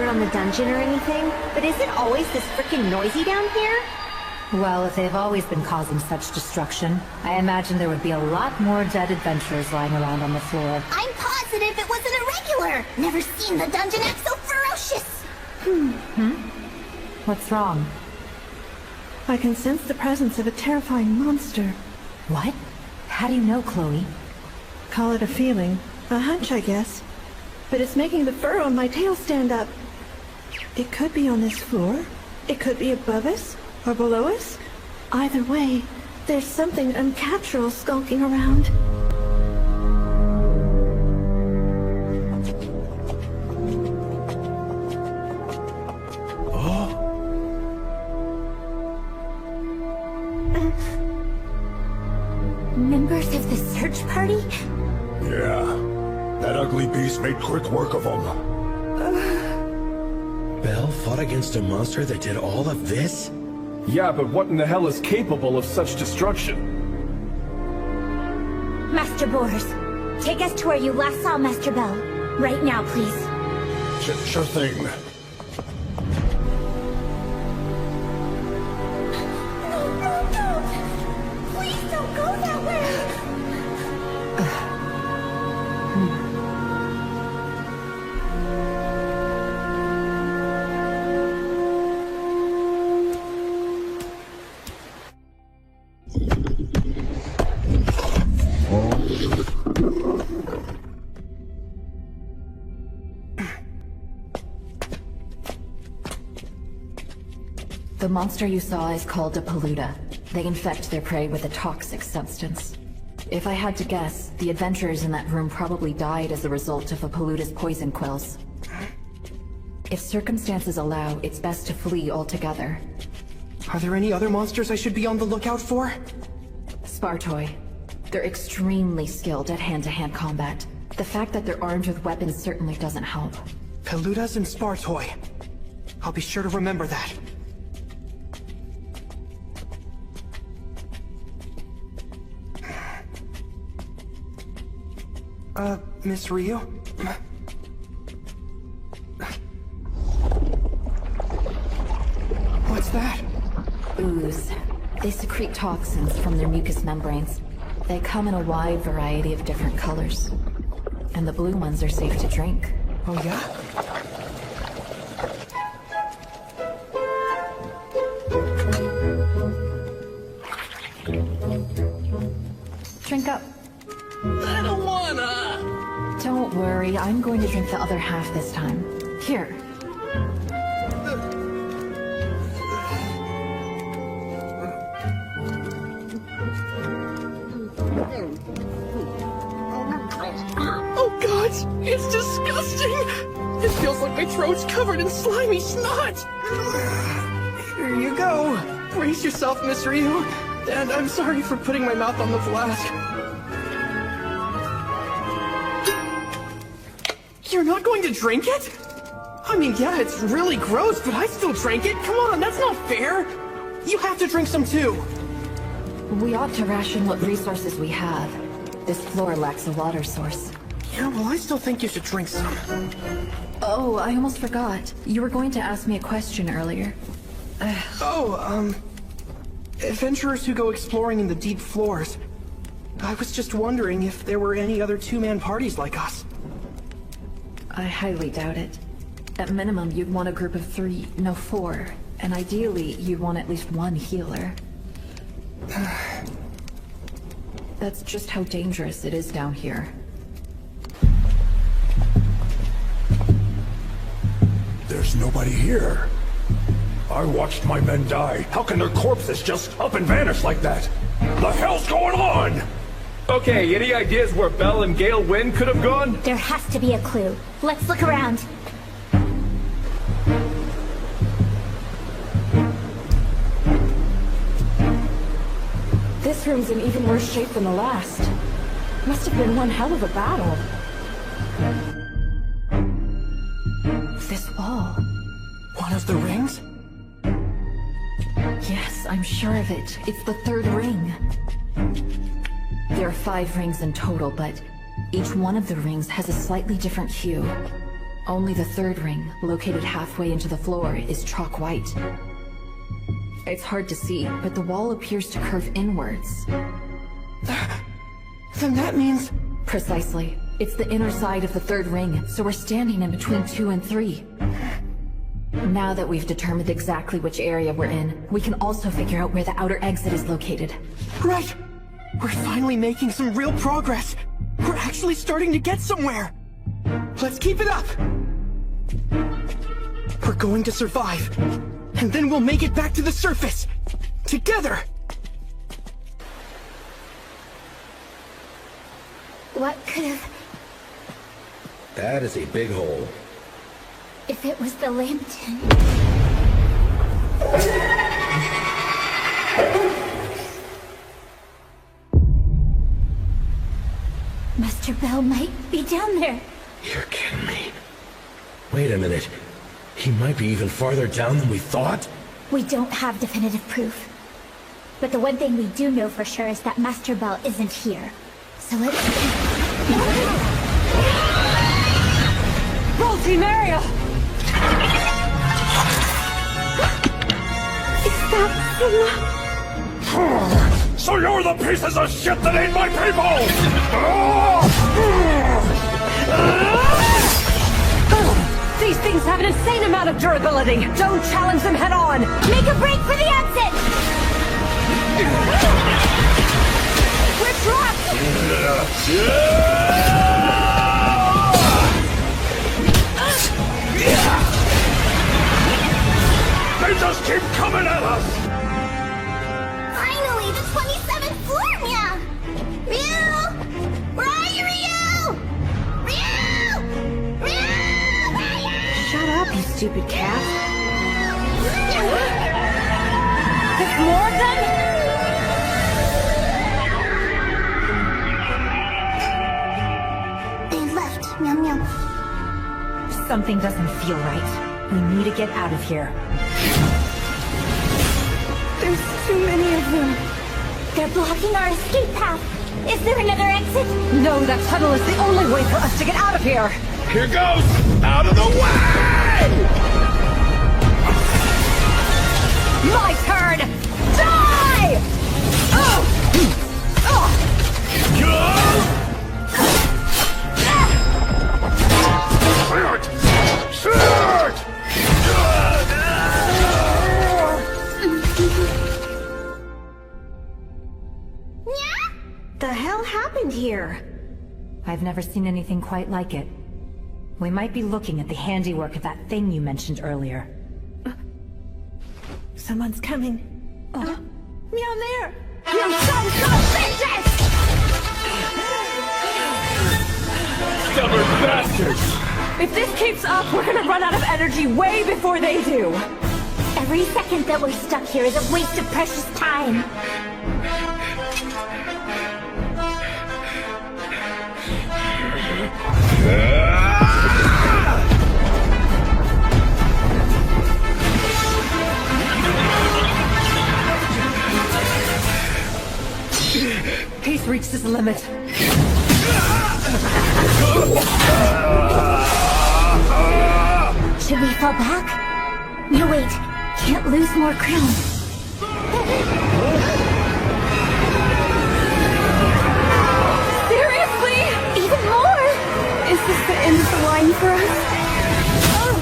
On the dungeon or anything, but is it always this frickin' noisy down here? Well, if they've always been causing such destruction, I imagine there would be a lot more dead adventurers lying around on the floor. I'm positive it wasn't a regular! Never seen the dungeon act so ferocious! What's wrong? I can sense the presence of a terrifying monster. What? How do you know, Chloe? Call it a feeling. A hunch, I guess. But it's making the fur on my tail stand up. It could be on this floor. It could be above us. Or below us? Either way, there's something unnatural skulking around. Members of the search party? Yeah. That ugly beast made quick work of them. Belle fought against a monster that did all of this? Yeah, but what in the hell is capable of such destruction? Master Boars, take us to where you last saw Master Bell. Right now, please. Sure thing. No! Please don't go that way! The monster you saw is called a Paluda. They infect their prey with a toxic substance. If I had to guess, the adventurers in that room probably died as a result of a Paluda's poison quills. If circumstances allow, it's best to flee altogether. Are there any other monsters I should be on the lookout for? Spartoi. They're extremely skilled at hand-to-hand combat. The fact that they're armed with weapons certainly doesn't help. Paludas and Spartoi. I'll be sure to remember that. Miss Ryu? What's that? Ooze. They secrete toxins from their mucous membranes. They come in a wide variety of different colors. And the blue ones are safe to drink. Oh yeah? Drink up. I don't wanna! Don't worry, I'm going to drink the other half this time. Here. Oh god, it's disgusting! It feels like my throat's covered in slimy snot! Here you go. Brace yourself, Miss Ryu. And I'm sorry for putting my mouth on the flask. You're not going to drink it? I mean, yeah, it's really gross, but I still drank it. Come on, that's not fair. You have to drink some too. We ought to ration what resources we have. This floor lacks a water source. Yeah, well, I still think you should drink some. Oh, I almost forgot. You were going to ask me a question earlier. Adventurers who go exploring in the deep floors. I was just wondering if there were any other two-man parties like us. I highly doubt it. At minimum, you'd want a group of 3, no 4. And ideally, you'd want at least one healer. That's just how dangerous it is down here. There's nobody here. I watched my men die. How can their corpses just up and vanish like that? The hell's going on? Okay, any ideas where Belle and Gale Wynn could have gone? There has to be a clue. Let's look around. This room's in even worse shape than the last. Must have been one hell of a battle. This wall. One of the rings? Yes, I'm sure of it. It's the 3rd ring. There are 5 rings in total, but each one of the rings has a slightly different hue. Only the 3rd ring, located halfway into the floor, is chalk white. It's hard to see, but the wall appears to curve inwards. Then that means... Precisely. It's the inner side of the third ring, so we're standing in between 2 and 3. Now that we've determined exactly which area we're in, we can also figure out where the outer exit is located. Right! We're finally making some real progress! We're actually starting to get somewhere! Let's keep it up! We're going to survive, and then we'll make it back to the surface! Together! What could have... That is a big hole. If it was the lantern... Master Bell might be down there. You're kidding me. Wait a minute. He might be even farther down than we thought? We don't have definitive proof. But the one thing we do know for sure is that Master Bell isn't here. So let's... Roll Team Area! Is that Sinna? So you're the pieces of shit that ate my people! These things have an insane amount of durability! Don't challenge them head on! Make a break for the exit! We're trapped! They just keep coming at us! Finally, the 27th floor, Meow! Ryu! Where are you, Ryu? Ryu! Ryu! Shut up, you stupid cat. There's more of them? They left, Meow Meow. Something doesn't feel right. We need to get out of here. There's too many of them. They're blocking our escape path. Is there another exit? No, that tunnel is the only way for us to get out of here. Here goes! Out of the way! My turn! Die! Shoot! The hell happened here? I've never seen anything quite like it. We might be looking at the handiwork of that thing you mentioned earlier. Someone's coming. Meow there! You so bitches! Stubborn bastards! If this keeps up, we're gonna run out of energy way before they do! Every second that we're stuck here is a waste of precious time. He's reached his limit. Should we fall back? No, wait. Can't lose more crown. Seriously? Even more? Is this the end of the line for us? Oh,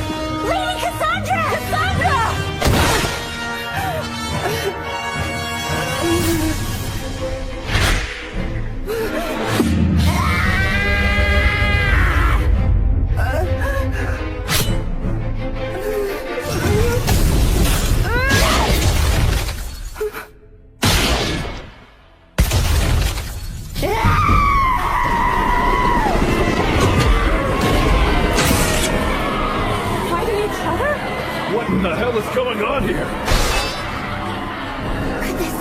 Lady Cassandra! Cassandra! What in the hell is going on here? Could this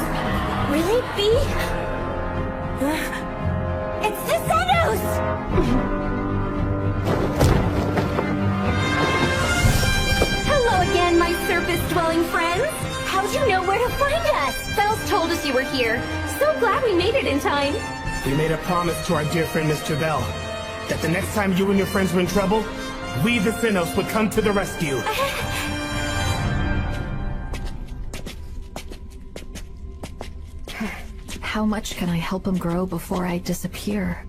really be? It's the Xenos! Hello again, my surface-dwelling friends. How'd you know where to find us? Bells told us you were here. So glad we made it in time. We made a promise to our dear friend Mr. Bell that the next time you and your friends were in trouble, we the Sinnos would come to the rescue. How much can I help him grow before I disappear?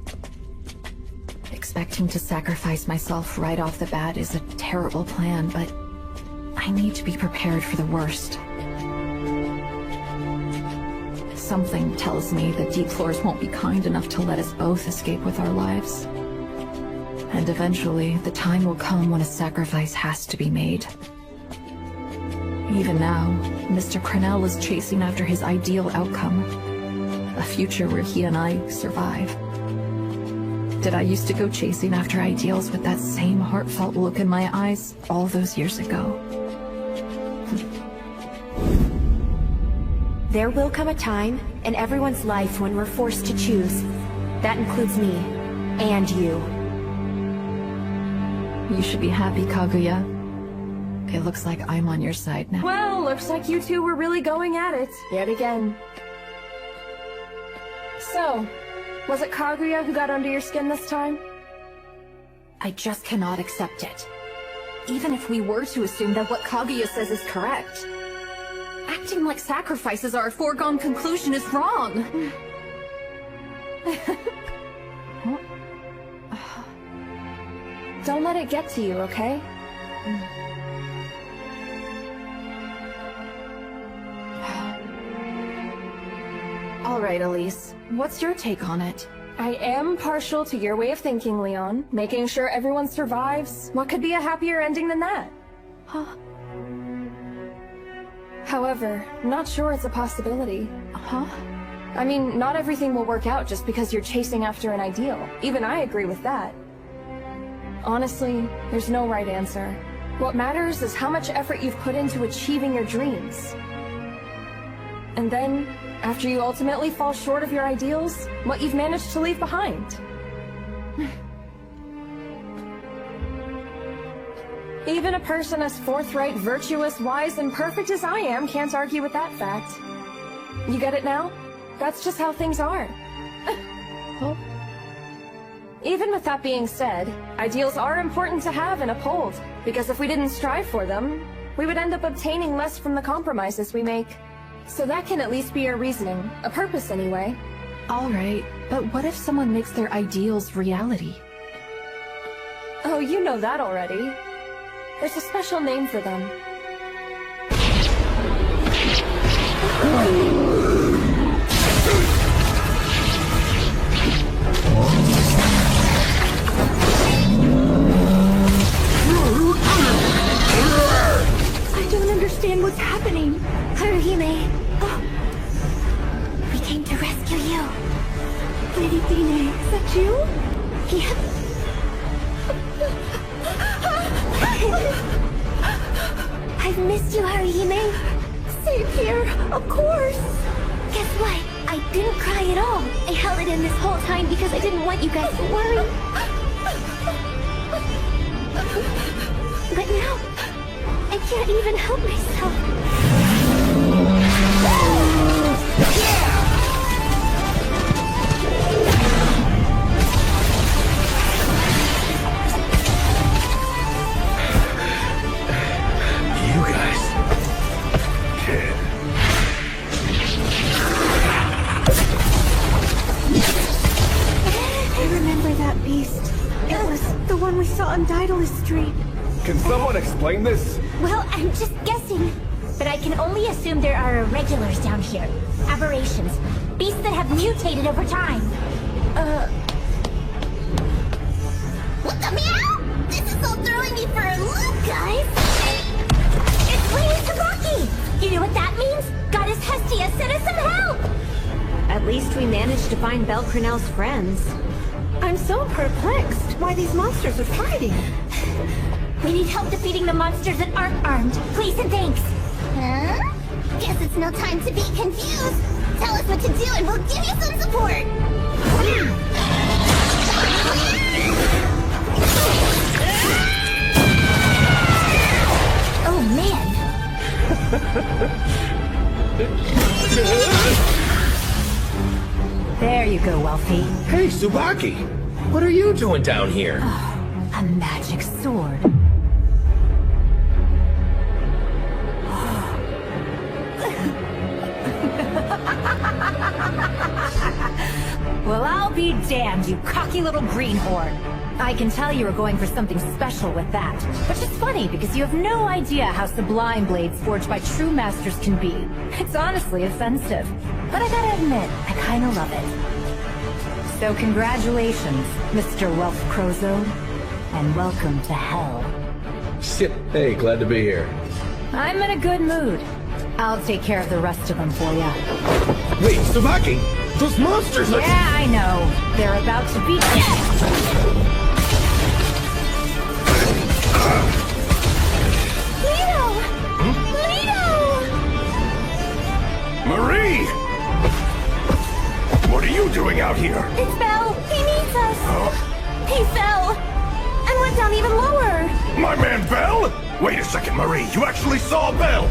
Expecting to sacrifice myself right off the bat is a terrible plan, but I need to be prepared for the worst. Something tells me the deep floors won't be kind enough to let us both escape with our lives. And eventually, the time will come when a sacrifice has to be made. Even now, Mr. Crenell is chasing after his ideal outcome. A future where he and I survive. Did I used to go chasing after ideals with that same heartfelt look in my eyes all those years ago? There will come a time in everyone's life when we're forced to choose. That includes me. And you. You should be happy, Kaguya. It looks like I'm on your side now. Well, looks like you two were really going at it, yet again. So, was it Kaguya who got under your skin this time? I just cannot accept it. Even if we were to assume that what Kaguya says is correct, acting like sacrifices are a foregone conclusion is wrong. Don't let it get to you, okay? Alright, Elise. What's your take on it? I am partial to your way of thinking, Leon. Making sure everyone survives. What could be a happier ending than that? Huh? However, not sure it's a possibility. Huh? I mean, not everything will work out just because you're chasing after an ideal. Even I agree with that. Honestly, there's no right answer. What matters is how much effort you've put into achieving your dreams. And then, after you ultimately fall short of your ideals, what you've managed to leave behind. Even a person as forthright, virtuous, wise, and perfect as I am can't argue with that fact. You get it now? That's just how things are. Oh. Even with that being said, ideals are important to have and uphold, because if we didn't strive for them, we would end up obtaining less from the compromises we make. So that can at least be your reasoning, a purpose anyway. Alright, but what if someone makes their ideals reality? Oh, you know that already. There's a special name for them. I don't understand what's happening. Haruhime. Oh. We came to rescue you. Lady Dine, is that you? Yep. I've missed you, Haruhime. Same here, of course. Guess what? I didn't cry at all. I held it in this whole time because I didn't want you guys to worry. But now, I can't even help myself. You guys. Kid. I remember that beast. It was the one we saw on Daedalus Street. Can someone explain this? Well, I'm just guessing. But I can only assume there are irregulars down here. Aberrations. Beasts that have mutated over time. What the meow? This is all throwing me for a loop, guys! It's Lady Tsubaki! You know what that means? Goddess Hestia sent us some help! At least we managed to find Belle Crenell's friends. I'm so perplexed why these monsters are fighting. We need help defeating the monsters that aren't armed. Please and thanks. Huh? Guess it's no time to be confused. Tell us what to do and we'll give you some support. Oh, man. There you go, Wealthy. Hey, Tsubaki! What are you doing down here? A magic sword. Well, I'll be damned, you cocky little greenhorn. I can tell you were going for something special with that. Which is funny, because you have no idea how sublime blades forged by true masters can be. It's honestly offensive. But I gotta admit, I kinda love it. So congratulations, Mr. Welf Crozo, and welcome to hell. Hey, glad to be here. I'm in a good mood. I'll take care of the rest of them for ya. Wait, Sabaki! Those monsters are... Yeah, I know. They're about to be dead. Lito! Lito! Marie! What are you doing out here? It's Bell. He needs us. He fell and went down even lower. My man Bell? Wait a second, Marie. You actually saw Bell?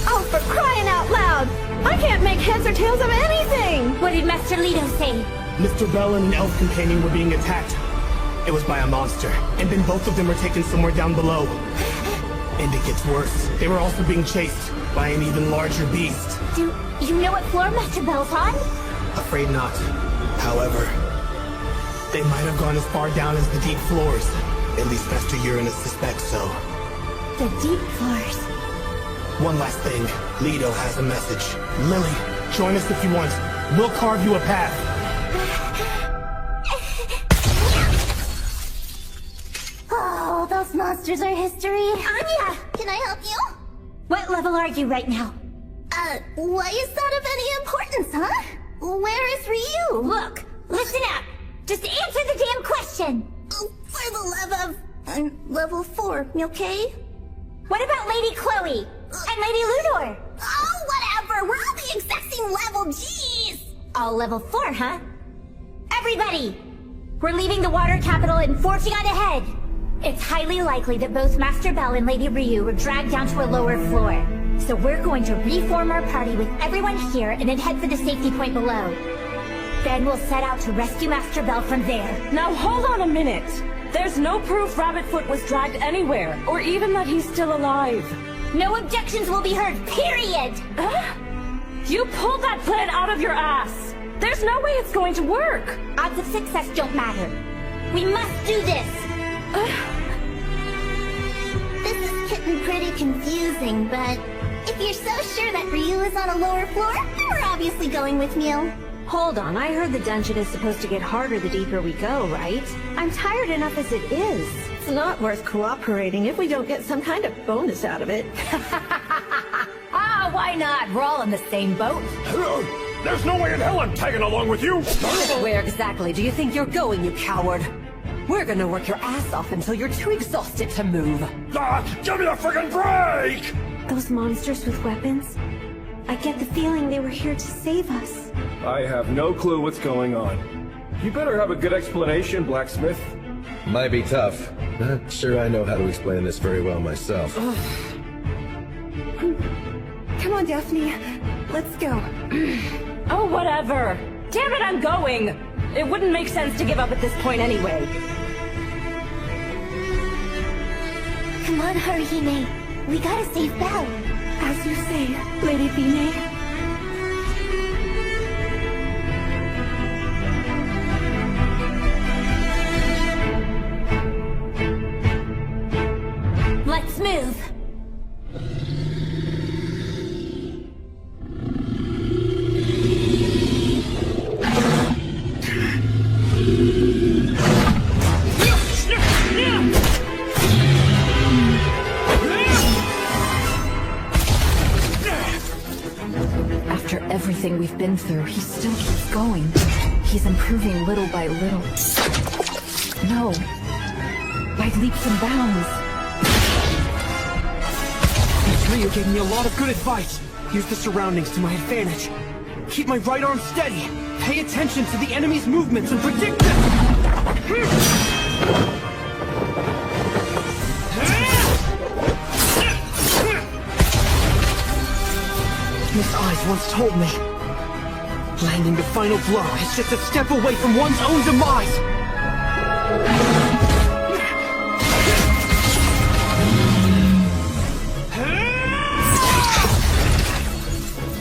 Oh, for crying out loud! I can't make heads or tails of anything! What did Master Lito say? Mr. Bell and an elf companion were being attacked. It was by a monster, and then both of them were taken somewhere down below. And it gets worse. They were also being chased by an even larger beast. Do you know what floor Master Bell's on? Afraid not. However, they might have gone as far down as the deep floors. At least Master Uranus suspects so. The deep floors. One last thing. Lito has a message. Lily, join us if you want. We'll carve you a path. Oh, those monsters are history. Anya, can I help you? What level are you right now? Why is that of any importance, huh? Where is Ryu? Look, listen up. Just answer the damn question. For the love of... level 4, okay? What about Lady Chloe? And Lady Ludor? Oh, whatever. We're all the exact same level, jeez! All level 4, huh? Everybody! We're leaving the water capital and forging on ahead! It's highly likely that both Master Bell and Lady Ryu were dragged down to a lower floor. So we're going to reform our party with everyone here and then head for the safety point below. Then we'll set out to rescue Master Bell from there. Now hold on a minute! There's no proof Rabbitfoot was dragged anywhere, or even that he's still alive. No objections will be heard, period! You pulled that plan out of your ass! There's no way it's going to work! Odds of success don't matter. We must do this! This is getting pretty confusing, but if you're so sure that Ryu is on a lower floor, then we're obviously going with you. Hold on, I heard the dungeon is supposed to get harder the deeper we go, right? I'm tired enough as it is. It's not worth cooperating if we don't get some kind of bonus out of it. Ah, why not? We're all in the same boat. There's no way in hell I'm tagging along with you! Where exactly do you think you're going, you coward? We're gonna work your ass off until you're too exhausted to move. Give me a friggin' break! Those monsters with weapons? I get the feeling they were here to save us. I have no clue what's going on. You better have a good explanation, Blacksmith. Might be tough. Not sure I know how to explain this very well myself. Come on, Daphne. Let's go. Oh, whatever. Damn it, I'm going. It wouldn't make sense to give up at this point anyway. Come on, Haruhime. We gotta save Belle. As you say, Lady Fine. Let's move. After everything we've been through, he still keeps going. He's improving little by little. No. By leaps and bounds. Ryu gave me a lot of good advice. Use the surroundings to my advantage. Keep my right arm steady. Pay attention to the enemy's movements and predict them. Miss Eyes once told me, landing the final blow is just a step away from one's own demise.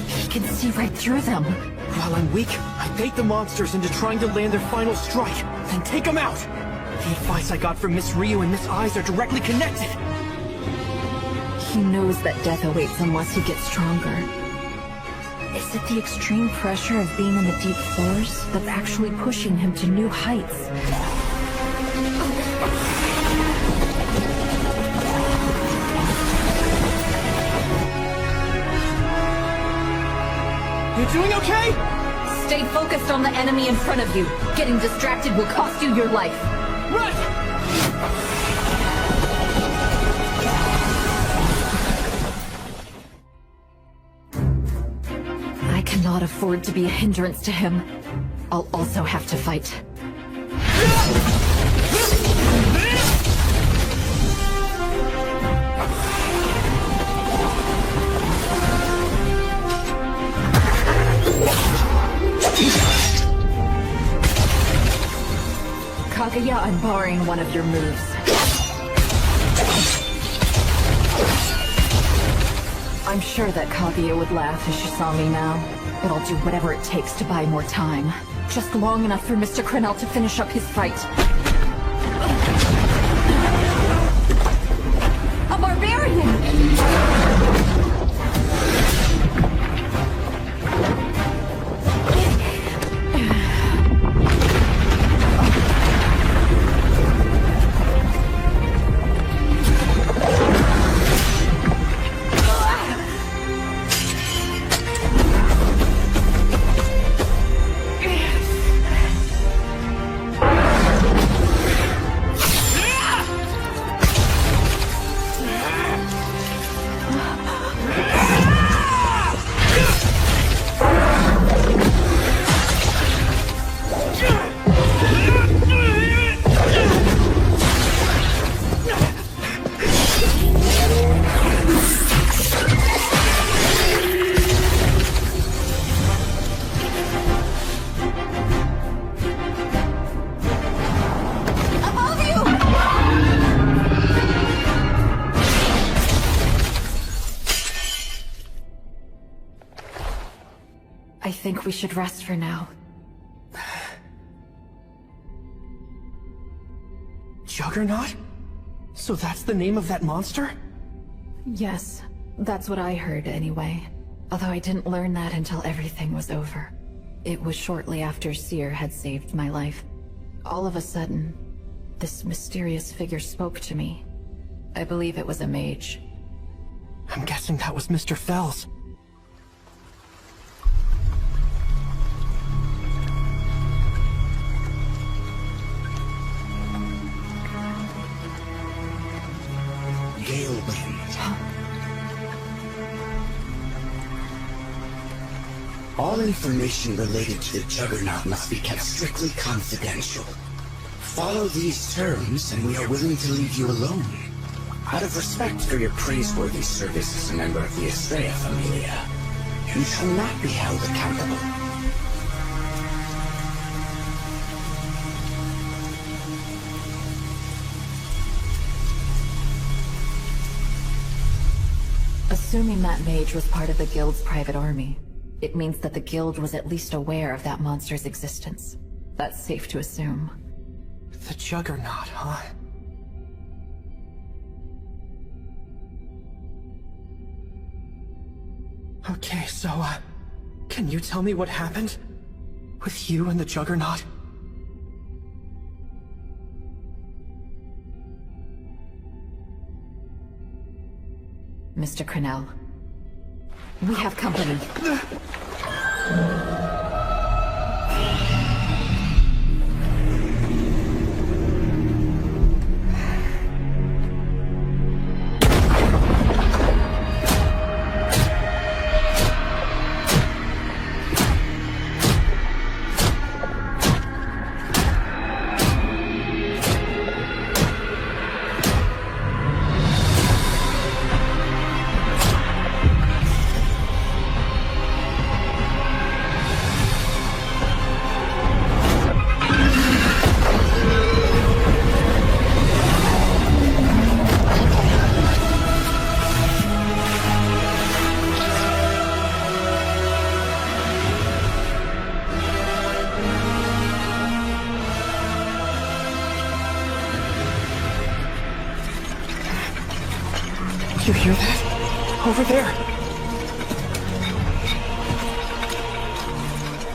He can see right through them. While I'm weak, I bait the monsters into trying to land their final strike, then take them out. The advice I got from Miss Ryu and Miss Eyes are directly connected. He knows that death awaits unless he gets stronger. Is it the extreme pressure of being in the deep floors that's actually pushing him to new heights? You doing okay? Stay focused on the enemy in front of you. Getting distracted will cost you your life. Right! I cannot afford to be a hindrance to him. I'll also have to fight. Kaguya, I'm borrowing one of your moves. I'm sure that Kaguya would laugh if she saw me now, but I'll do whatever it takes to buy more time. Just long enough for Mr. Crenell to finish up his fight. A barbarian! I think we should rest for now. Juggernaut? So that's the name of that monster? Yes, that's what I heard anyway. Although I didn't learn that until everything was over. It was shortly after Seer had saved my life. All of a sudden, this mysterious figure spoke to me. I believe it was a mage. I'm guessing that was Mr. Fells. Gale wind. All information related to the Juggernaut must be kept strictly confidential. Follow these terms and we are willing to leave you alone. Out of respect for your praiseworthy service as a member of the Estrella Familia, you shall not be held accountable. Assuming that mage was part of the Guild's private army, it means that the Guild was at least aware of that monster's existence. That's safe to assume. The Juggernaut, huh? Okay, so, can you tell me what happened? With you and the Juggernaut? Mr. Crenell, we have company. hear that? Over there!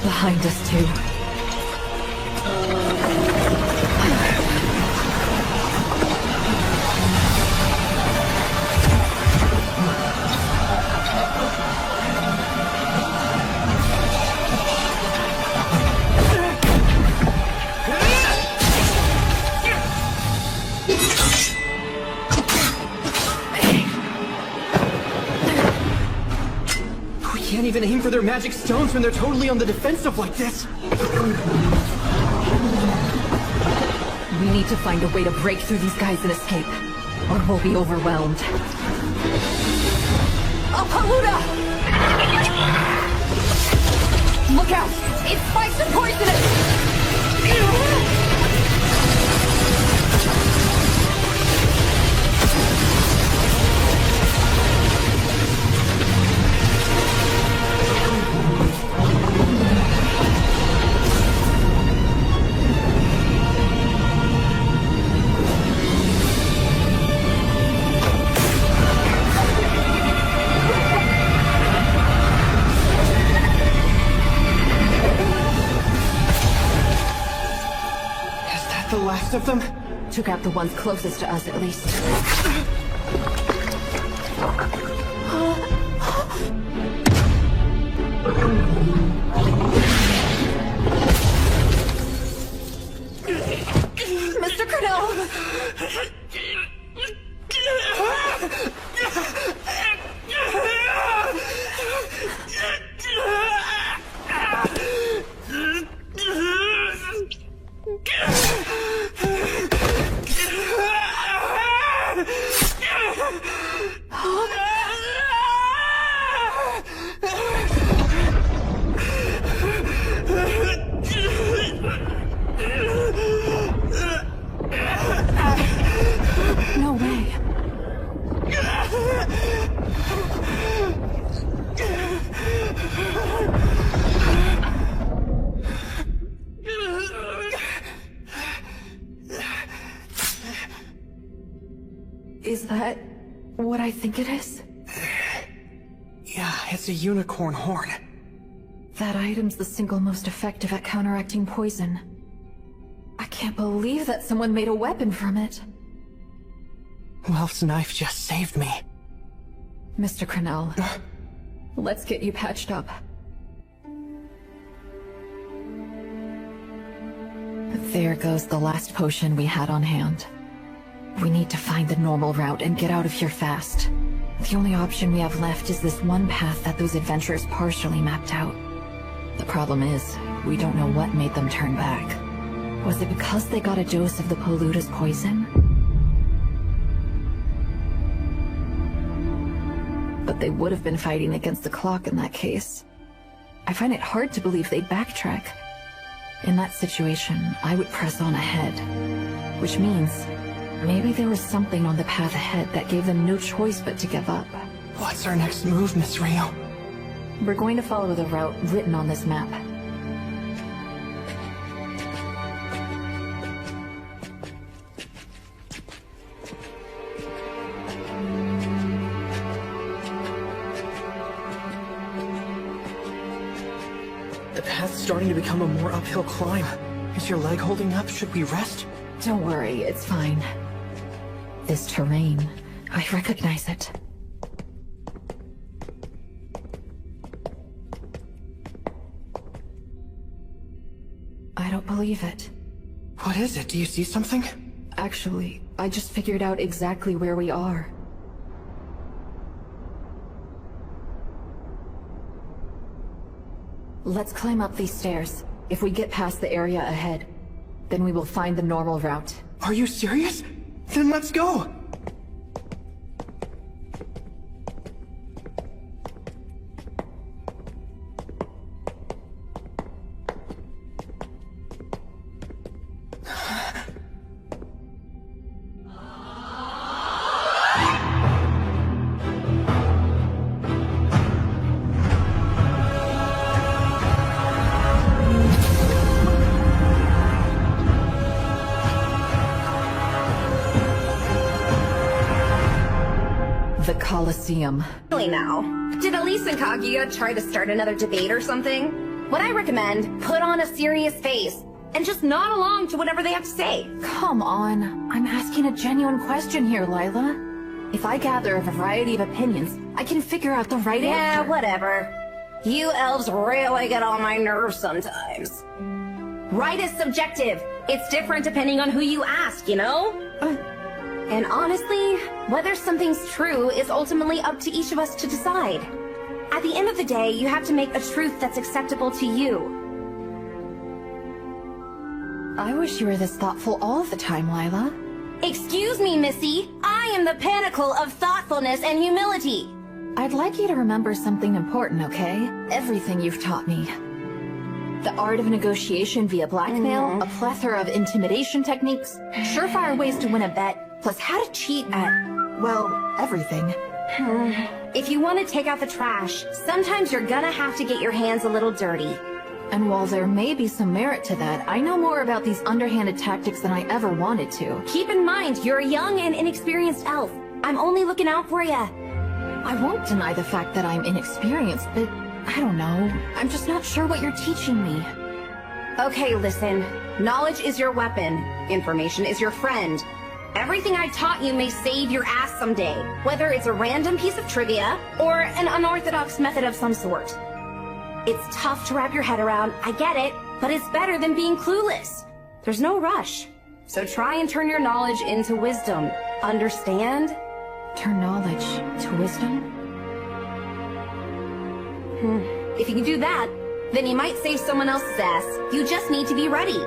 Behind us, too. Can't even aim for their magic stones when they're totally on the defensive like this. We need to find a way to break through these guys and escape, or we'll be overwhelmed. A Paluda! Look out! It's spiked and poisonous! The last of them? Took out the ones closest to us, at least. Mr. Cordell! No way. Is that what I think it is? Yeah, it's a unicorn horn. That item's the single most effective at counteracting poison. I can't believe that someone made a weapon from it. Welf's knife just saved me. Mr. Cronell, let's get you patched up. There goes the last potion we had on hand. We need to find the normal route and get out of here fast. The only option we have left is this one path that those adventurers partially mapped out. The problem is, we don't know what made them turn back. Was it because they got a dose of the Paluda's poison? But they would have been fighting against the clock in that case. I find it hard to believe they'd backtrack. In that situation, I would press on ahead. Which means, maybe there was something on the path ahead that gave them no choice but to give up. What's our next move, Miss Rio? We're going to follow the route written on this map. The path's starting to become a more uphill climb. Is your leg holding up? Should we rest? Don't worry, it's fine. This terrain, I recognize it. I don't believe it. What is it? Do you see something? Actually, I just figured out exactly where we are. Let's climb up these stairs. If we get past the area ahead, then we will find the normal route. Are you serious? Then let's go! Colosseum. Really now. Did Elise and Kaguya try to start another debate or something? What I recommend, put on a serious face and just nod along to whatever they have to say. Come on. I'm asking a genuine question here, Lila. If I gather a variety of opinions, I can figure out the right answer. Yeah, whatever. You elves really get on my nerves sometimes. Right is subjective. It's different depending on who you ask, you know? And honestly, whether something's true is ultimately up to each of us to decide. At the end of the day, you have to make a truth that's acceptable to you. I wish you were this thoughtful all the time, Lila. Excuse me, Missy. I am the pinnacle of thoughtfulness and humility. I'd like you to remember something important, okay? Everything you've taught me. The art of negotiation via blackmail, a plethora of intimidation techniques, surefire ways to win a bet, plus how to cheat at, well, everything. If you want to take out the trash, sometimes you're gonna have to get your hands a little dirty. And while there may be some merit to that, I know more about these underhanded tactics than I ever wanted to. Keep in mind, you're a young and inexperienced elf. I'm only looking out for ya. I won't deny the fact that I'm inexperienced, but I don't know. I'm just not sure what you're teaching me. Okay, listen. Knowledge is your weapon. Information is your friend. Everything I taught you may save your ass someday, whether it's a random piece of trivia or an unorthodox method of some sort. It's tough to wrap your head around, I get it, but it's better than being clueless. There's no rush. So try and turn your knowledge into wisdom. Understand? Turn knowledge to wisdom? If you can do that, then you might save someone else's ass. You just need to be ready.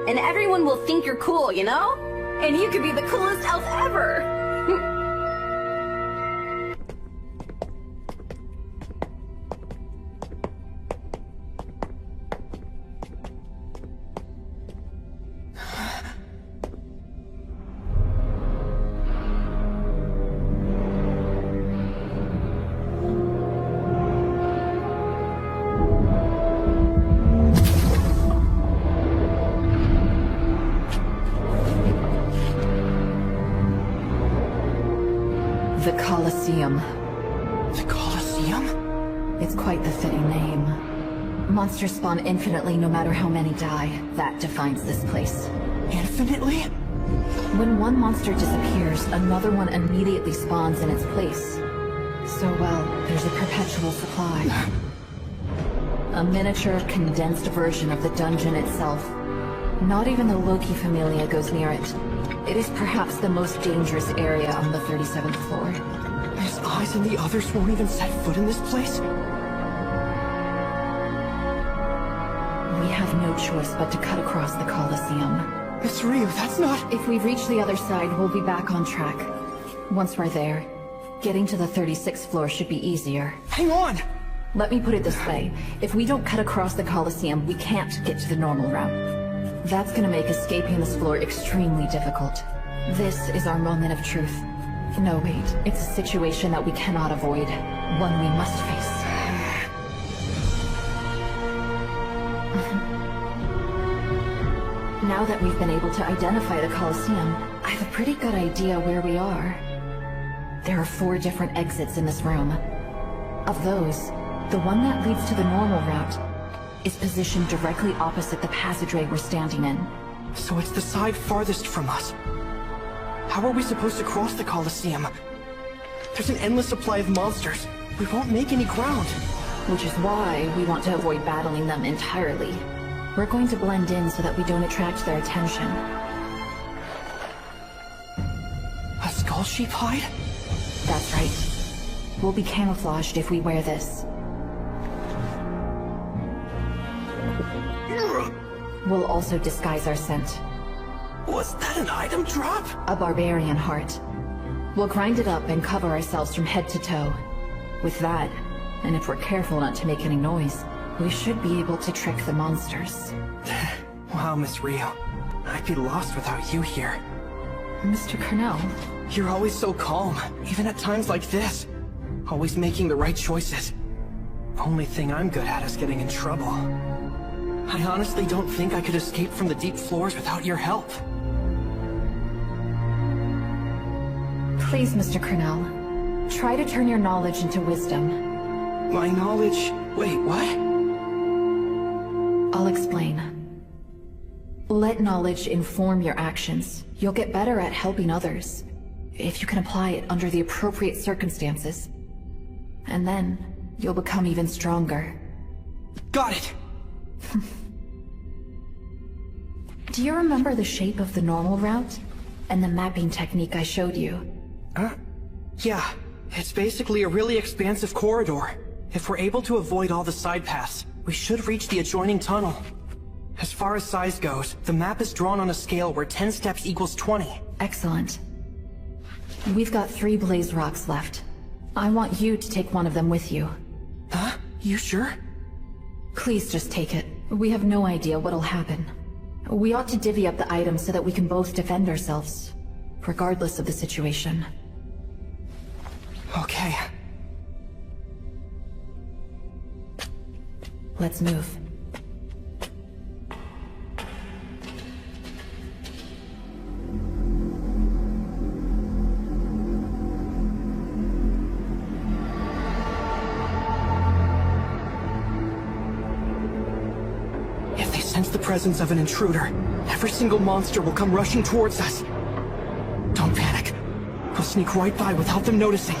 And everyone will think you're cool, you know? And you could be the coolest elf ever! The Colosseum. The Colosseum? It's quite the fitting name. Monsters spawn infinitely no matter how many die. That defines this place. Infinitely? When one monster disappears, another one immediately spawns in its place. So, well, there's a perpetual supply. A miniature, condensed version of the dungeon itself. Not even the Loki Familia goes near it. It is perhaps the most dangerous area on the 37th floor. His eyes and the others won't even set foot in this place? We have no choice but to cut across the Colosseum. Miss Ryu, that's not... If we reach the other side, we'll be back on track. Once we're there, getting to the 36th floor should be easier. Hang on! Let me put it this way. If we don't cut across the Colosseum, we can't get to the normal route. That's gonna make escaping this floor extremely difficult. This is our moment of truth. No, wait. It's a situation that we cannot avoid. One we must face. Now that we've been able to identify the Colosseum, I have a pretty good idea where we are. There are 4 different exits in this room. Of those, the one that leads to the normal route is positioned directly opposite the passageway we're standing in. So it's the side farthest from us. How are we supposed to cross the Colosseum? There's an endless supply of monsters. We won't make any ground. Which is why we want to avoid battling them entirely. We're going to blend in so that we don't attract their attention. A skull sheep hide? That's right. We'll be camouflaged if we wear this. We'll also disguise our scent. Was that an item drop? A barbarian heart. We'll grind it up and cover ourselves from head to toe. With that, and if we're careful not to make any noise, we should be able to trick the monsters. Wow, Miss Ryu. I'd be lost without you here. Mr. Cornell? You're always so calm, even at times like this. Always making the right choices. Only thing I'm good at is getting in trouble. I honestly don't think I could escape from the deep floors without your help. Please, Mr. Cornell. Try to turn your knowledge into wisdom. My knowledge... Wait, what? I'll explain. Let knowledge inform your actions. You'll get better at helping others, if you can apply it under the appropriate circumstances. And then, you'll become even stronger. Got it! Do you remember the shape of the normal route? And the mapping technique I showed you? Yeah, it's basically a really expansive corridor. If we're able to avoid all the side paths, we should reach the adjoining tunnel. As far as size goes, the map is drawn on a scale where 10 steps equals 20. Excellent. We've got 3 blaze rocks left. I want you to take one of them with you. Huh? You sure? Please just take it. We have no idea what'll happen. We ought to divvy up the items so that we can both defend ourselves, regardless of the situation. Okay. Let's move. If they sense the presence of an intruder, every single monster will come rushing towards us. Don't panic. We'll sneak right by without them noticing.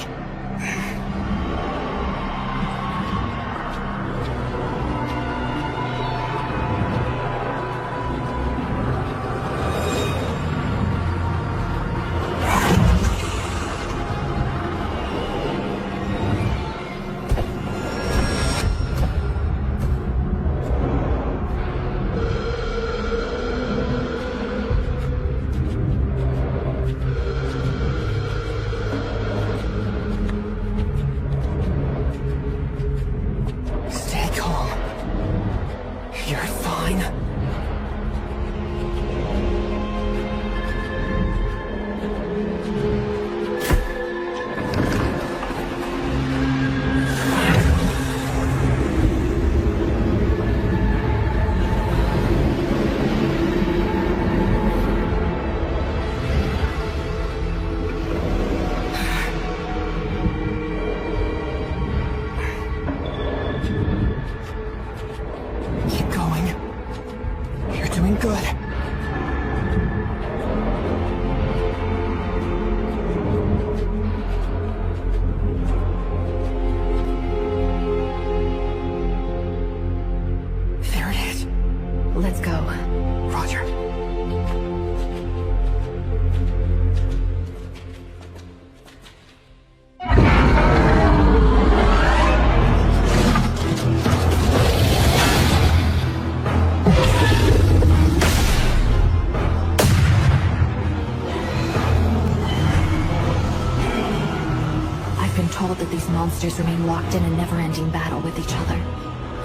Monsters remain locked in a never-ending battle with each other,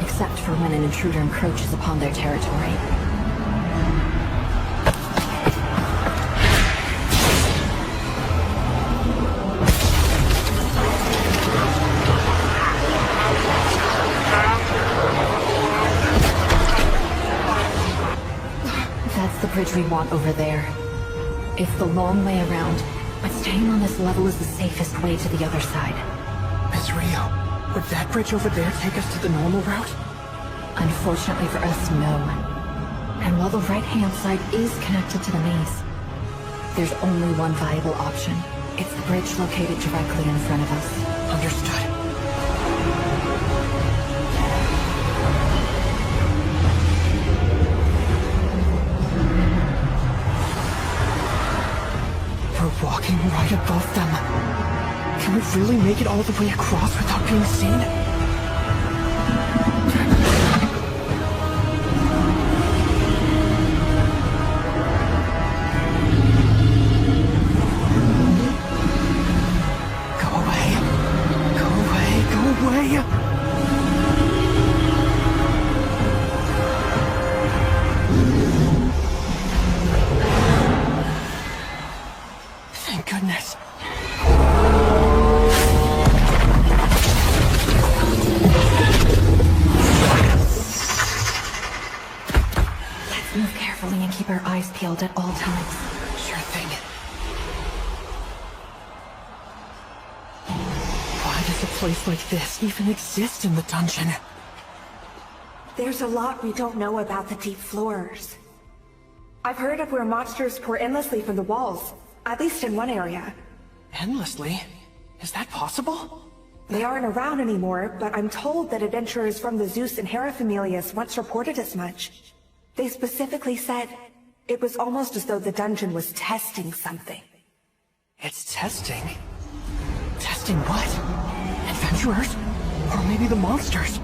except for when an intruder encroaches upon their territory. That's the bridge we want over there. It's the long way around, but staying on this level is the safest way to the other side. Miss Rio, would that bridge over there take us to the normal route? Unfortunately for us, no. And while the right-hand side is connected to the maze, there's only one viable option. It's the bridge located directly in front of us. Understood. We're walking right above them. Can we really make it all the way across without being seen? Go away. Go away. Go away. Thank goodness. Move carefully and keep our eyes peeled at all times. Sure thing. does a place like this even exist in the dungeon? There's a lot we don't know about the deep floors. I've heard of where monsters pour endlessly from the walls, at least in one area. Endlessly? Is that possible? They aren't around anymore, but I'm told that adventurers from the Zeus and Hera familias once reported as much. They specifically said it was almost as though the dungeon was testing something. It's testing? Testing what? Adventurers? Or maybe the monsters?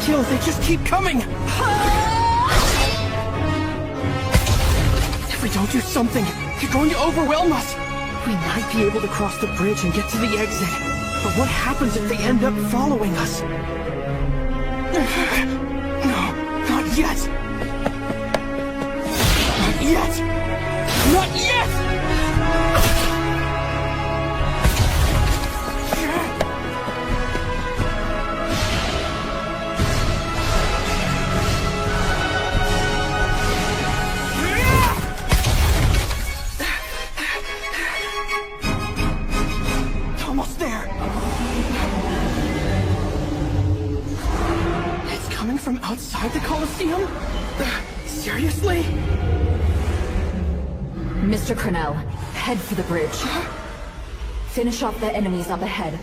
They just keep coming! If we don't do something, they're going to overwhelm us! We might be able to cross the bridge and get to the exit, but what happens if they end up following us? No, not yet! Not yet! Not yet! From outside the Colosseum? Seriously? Mr. Cornell, head for the bridge. Finish off the enemies up ahead.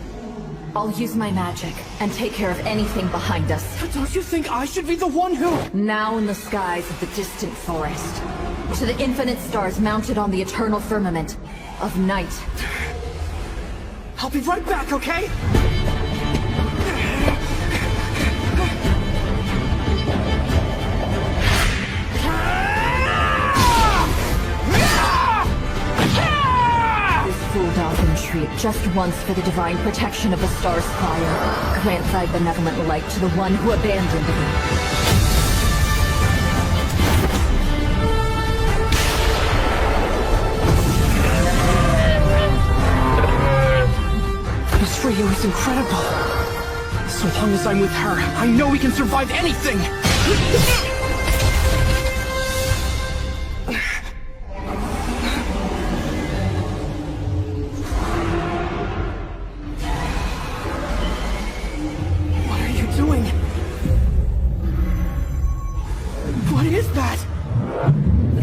I'll use my magic and take care of anything behind us. But don't you think I should be the one who... Now in the skies of the distant forest, to the infinite stars mounted on the eternal firmament of night. I'll be right back, okay? Retreat just once for the divine protection of the star's fire. Grant thy benevolent light to the one who abandoned thee. Miss Rio is incredible. So long as I'm with her, I know we can survive anything!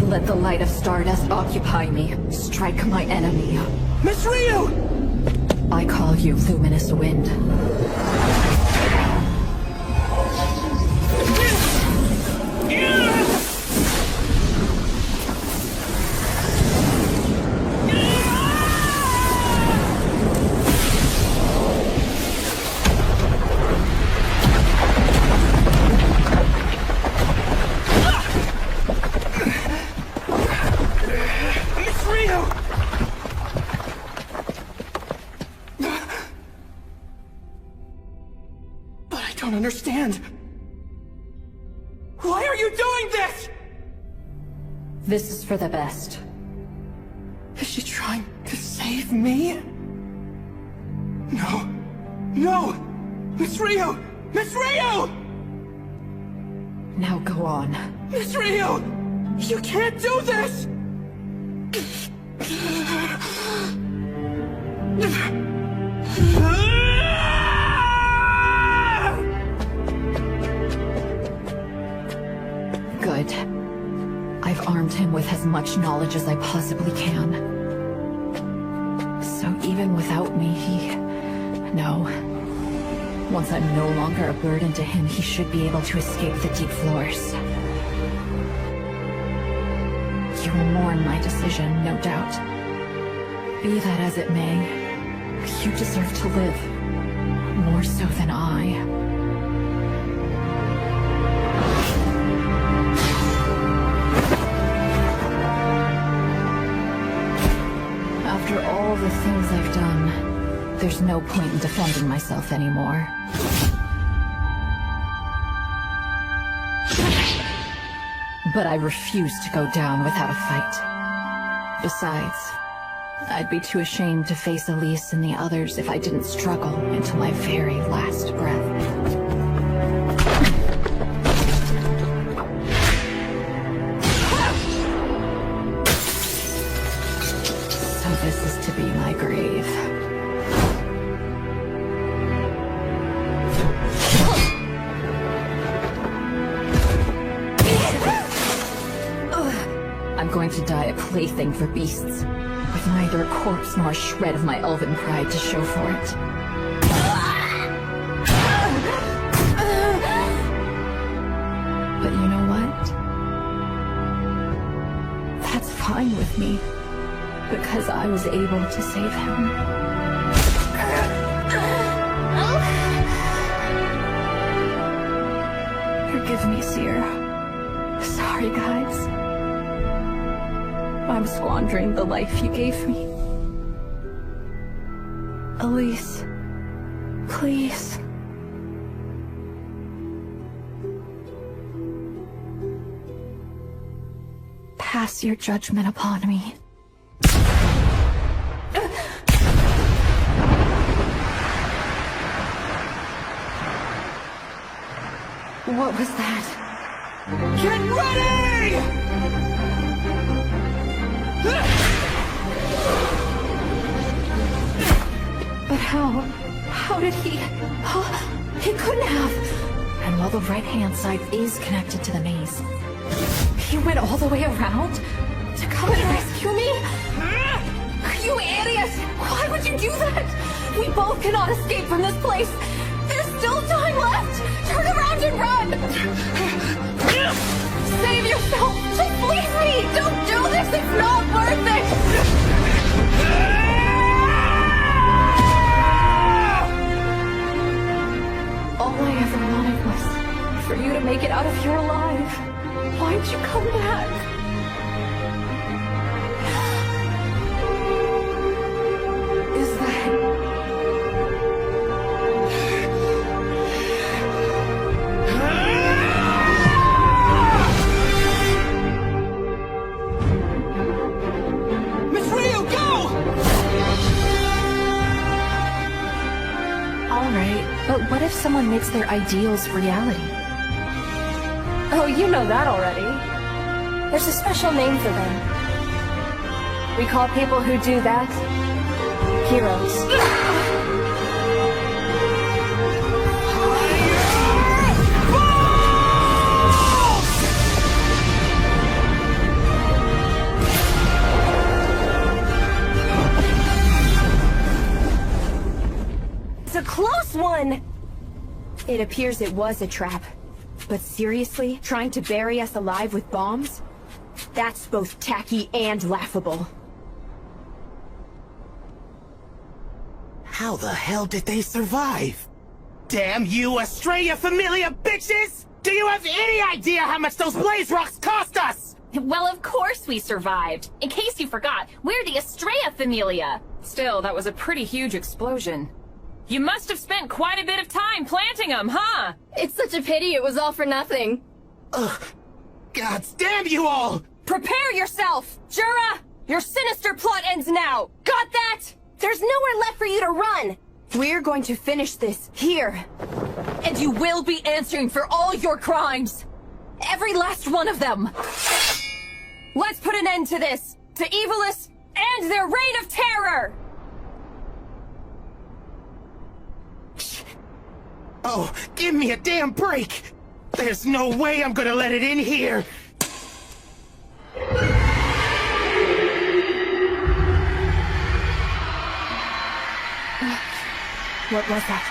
Let the light of Stardust occupy me. Strike my enemy. Miss Ryu! I call you Luminous Wind. Why are you doing this? This is for the best. Is she trying to save me? No. No! Miss Rio! Miss Rio! Now go on. Miss Rio! You can't do this! Good. I've armed him with as much knowledge as I possibly can. So even without me, No. Once I'm no longer a burden to him, he should be able to escape the deep floors. You will mourn my decision, no doubt. Be that as it may, you deserve to live. More so than I. After all the things I've done, there's no point in defending myself anymore. But I refuse to go down without a fight. Besides, I'd be too ashamed to face Elise and the others if I didn't struggle until my very last breath. So this is to be my grave. I'm going to die a plaything for beasts, with neither a corpse nor a shred of my elven pride to show for it. But you know what? That's fine with me, because I was able to save him. Forgive me, Seer. Sorry, guys. I'm squandering the life you gave me. Elise, please. Pass your judgment upon me. What was that? Get ready! But how did he... he couldn't have. And while the right-hand side is connected to the maze, he went all the way around to come and rescue me? You idiot! Why would you do that? We both cannot escape from this place. There's still time left. Turn around and run. Save yourself. Just leave me. Don't do this. It's not worth it. All I ever wanted was for you to make it out of here alive. Why'd you come back? Is that... Miss Rio, go! All right, but what if someone makes their ideals reality? Oh, you know that already. There's a special name for them. We call people who do that heroes. It's a close one! It appears it was a trap. But seriously, trying to bury us alive with bombs? That's both tacky and laughable. How the hell did they survive? Damn you, Estrella Familia bitches! Do you have any idea how much those blaze rocks cost us? Well, of course we survived. In case you forgot, we're the Estrella Familia. Still, that was a pretty huge explosion. You must have spent quite a bit of time planting them, huh? It's such a pity it was all for nothing. Ugh. God damn you all! Prepare yourself! Jura! Your sinister plot ends now! Got that? There's nowhere left for you to run! We're going to finish this here. And you will be answering for all your crimes! Every last one of them! Let's put an end to this! To Evilis and their reign of terror! Oh, give me a damn break! There's no way I'm gonna let it in here! What was that?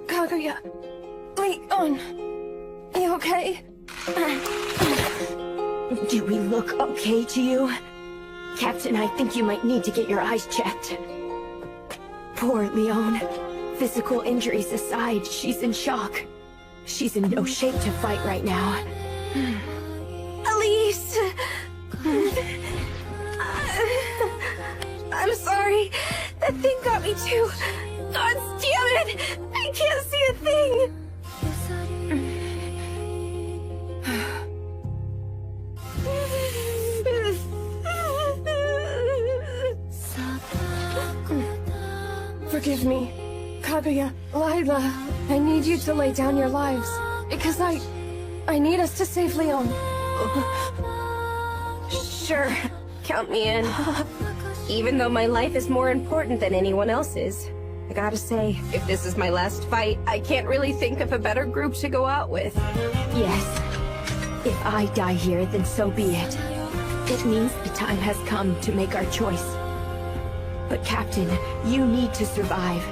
Kaguya, Leon, you okay? Do we look okay to you? Captain, I think you might need to get your eyes checked. Poor Leon. Physical injuries aside, she's in shock. She's in no shape to fight right now. Elise! I'm sorry. That thing got me too. God damn it! I can't see a thing! Forgive me. Kaguya, Lila, I need you to lay down your lives. Because I need us to save Leon. Sure, count me in. Even though my life is more important than anyone else's. I gotta say, if this is my last fight, I can't really think of a better group to go out with. Yes. If I die here, then so be it. It means the time has come to make our choice. But Captain, you need to survive.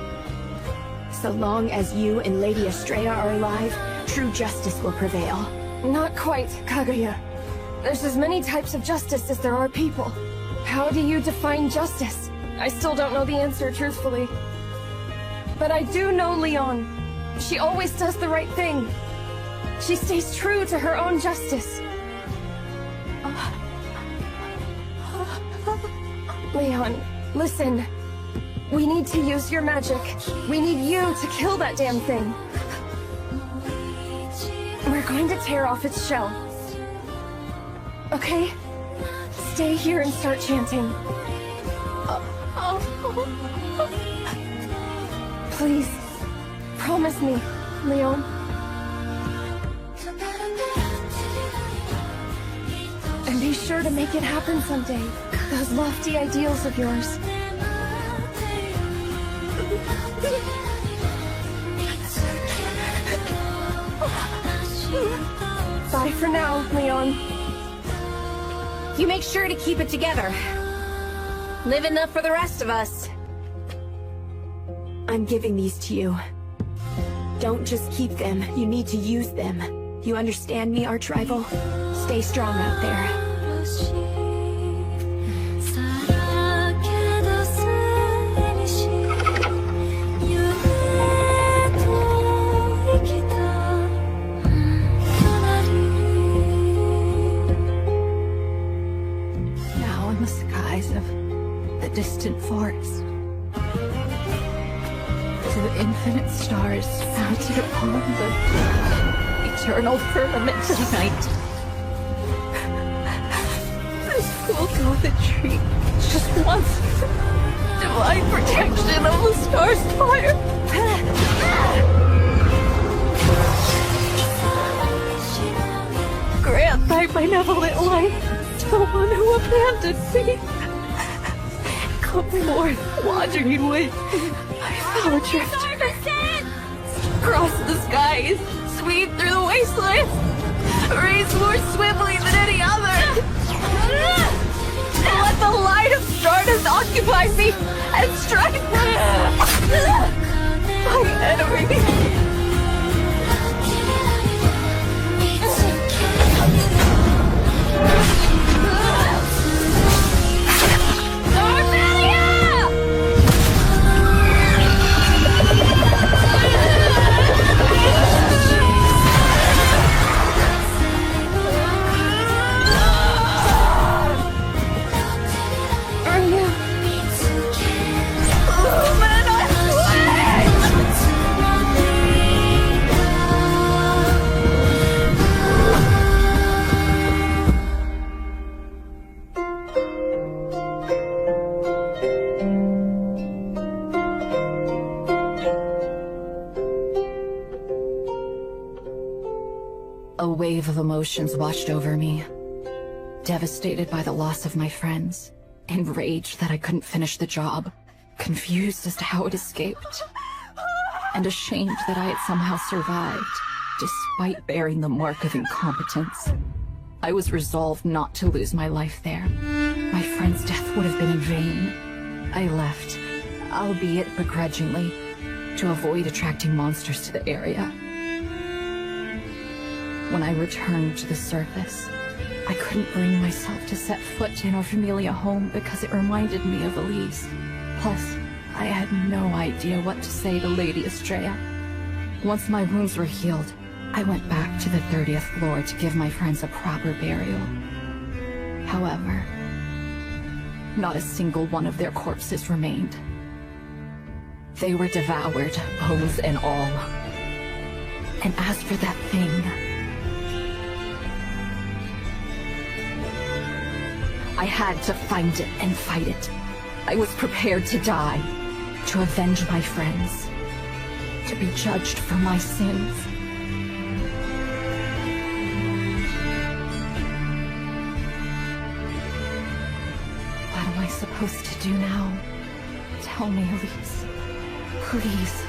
So long as you and Lady Estrella are alive, true justice will prevail. Not quite, Kaguya. There's as many types of justice as there are people. How do you define justice? I still don't know the answer, truthfully. But I do know Leon. She always does the right thing. She stays true to her own justice. Leon, listen. We need to use your magic. We need you to kill that damn thing. We're going to tear off its shell. Okay? Stay here and start chanting. Please, promise me, Leon. And be sure to make it happen someday. Those lofty ideals of yours. Bye for now, Leon. You make sure to keep it together. Live enough for the rest of us. I'm giving these to you. Don't just keep them, you need to use them. You understand me, arch rival? Stay strong out there. Now in the skies of the distant forest, to the infinite stars mounted upon the eternal firmament tonight. This fool got the tree just once. Divine protection of the star's fire. Grant thy benevolent life to one who abandoned me. Come forth, wandering wind. Fellow drifter, cross the skies, sweep through the wastelands, race more swiftly than any other. Let the light of stardust occupy me and strike my enemy. A wave of emotions washed over me. Devastated by the loss of my friends, enraged that I couldn't finish the job, confused as to how it escaped, and ashamed that I had somehow survived, despite bearing the mark of incompetence. I was resolved not to lose my life there. My friend's death would have been in vain. I left, albeit begrudgingly, to avoid attracting monsters to the area. When I returned to the surface, I couldn't bring myself to set foot in our familia home because it reminded me of Elise. Plus, I had no idea what to say to Lady Estrella. Once my wounds were healed, I went back to the 30th floor to give my friends a proper burial. However, not a single one of their corpses remained. They were devoured, bones and all. And as for that thing, I had to find it and fight it. I was prepared to die, to avenge my friends, to be judged for my sins. What am I supposed to do now? Tell me, Elise. Please.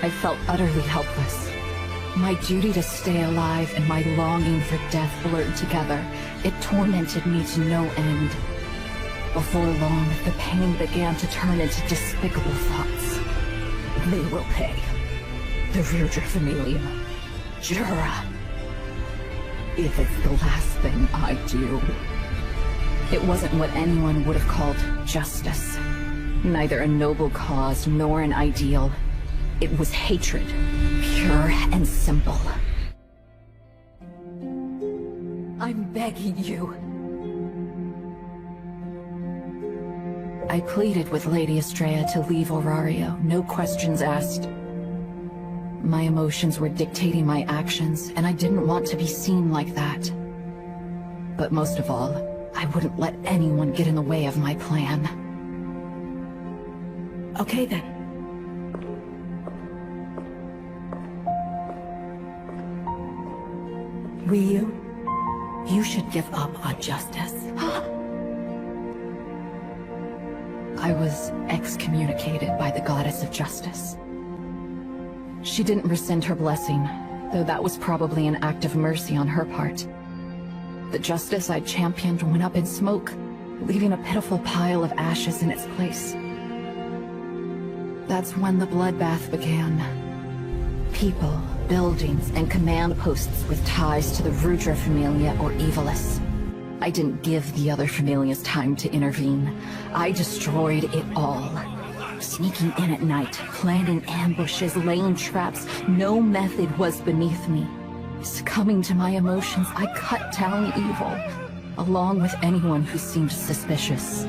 I felt utterly helpless. My duty to stay alive and my longing for death blurred together. It tormented me to no end. Before long, the pain began to turn into despicable thoughts. They will pay. The Rudra Familia. Jura. If it's the last thing I do. It wasn't what anyone would have called justice. Neither a noble cause nor an ideal. It was hatred. Pure and simple. I'm begging you. I pleaded with Lady Estrella to leave Orario, no questions asked. My emotions were dictating my actions, and I didn't want to be seen like that. But most of all, I wouldn't let anyone get in the way of my plan. Okay then. Ryu, you should give up on justice. I was excommunicated by the goddess of justice. She didn't rescind her blessing, though that was probably an act of mercy on her part. The justice I championed went up in smoke, leaving a pitiful pile of ashes in its place. That's when the bloodbath began. People, buildings, and command posts with ties to the Rudra Familia or Evilis. I didn't give the other familias time to intervene. I destroyed it all. Sneaking in at night, planting ambushes, laying traps, no method was beneath me. Succumbing to my emotions, I cut down evil, along with anyone who seemed suspicious.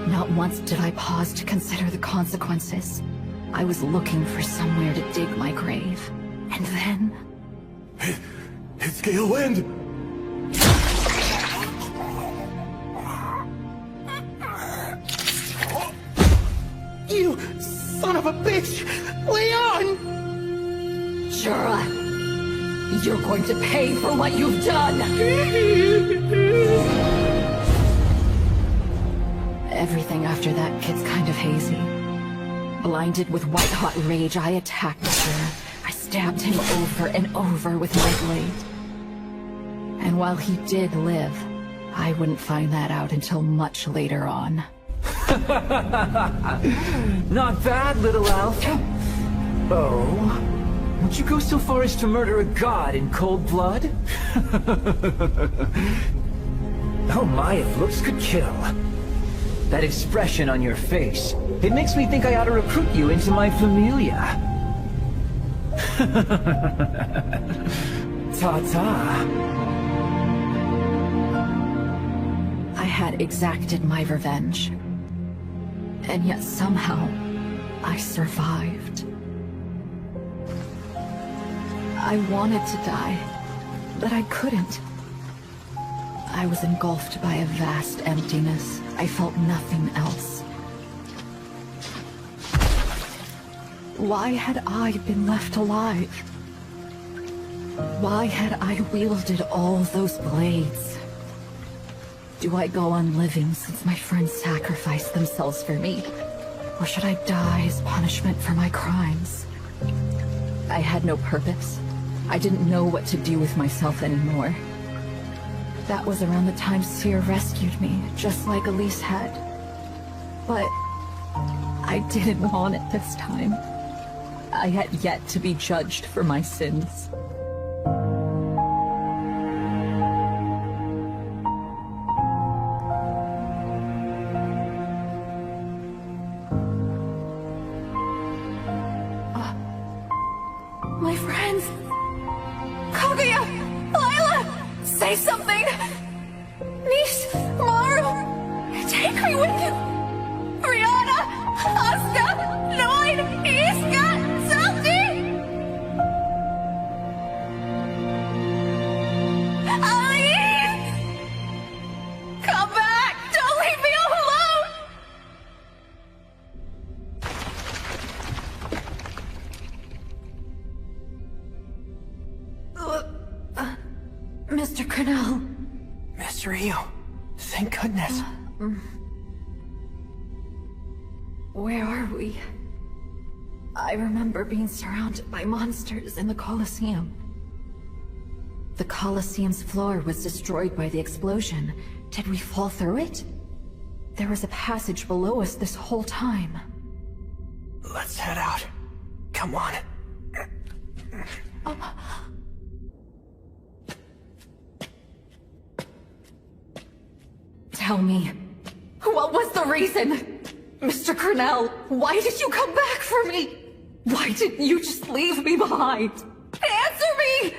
Not once did I pause to consider the consequences. I was looking for somewhere to dig my grave. And then... It's Gale Wind! You son of a bitch! Leon! Jura, you're going to pay for what you've done! Everything after that gets kind of hazy. Blinded with white-hot rage, I attacked Jura. I stabbed him over and over with my blade. And while he did live, I wouldn't find that out until much later on. Not bad, little elf. Oh, would you go so far as to murder a god in cold blood? Oh my, if looks could kill. That expression on your face, it makes me think I ought to recruit you into my familia. Ta-ta. I had exacted my revenge. And yet somehow, I survived. I wanted to die, but I couldn't. I was engulfed by a vast emptiness. I felt nothing else. Why had I been left alive? Why had I wielded all those blades? Do I go on living since my friends sacrificed themselves for me? Or should I die as punishment for my crimes? I had no purpose. I didn't know what to do with myself anymore. That was around the time Seer rescued me, just like Elise had. But I didn't want it this time. I had yet to be judged for my sins. My friends! Kaguya! Lila! Say something! Niece! Maru! Take me with you! Rihanna! Asuka! Noid! Iska! Zelda! Alice! Come back! Don't leave me all alone! Mr. Cornell. Mr. Ryu, thank goodness. Where are we? I remember being surrounded by monsters in the Colosseum. The Colosseum's floor was destroyed by the explosion. Did we fall through it? There was a passage below us this whole time. Let's head out. Come on. Tell me, what was the reason? Mr. Cornell, why did you come back for me? Why didn't you just leave me behind? Answer me!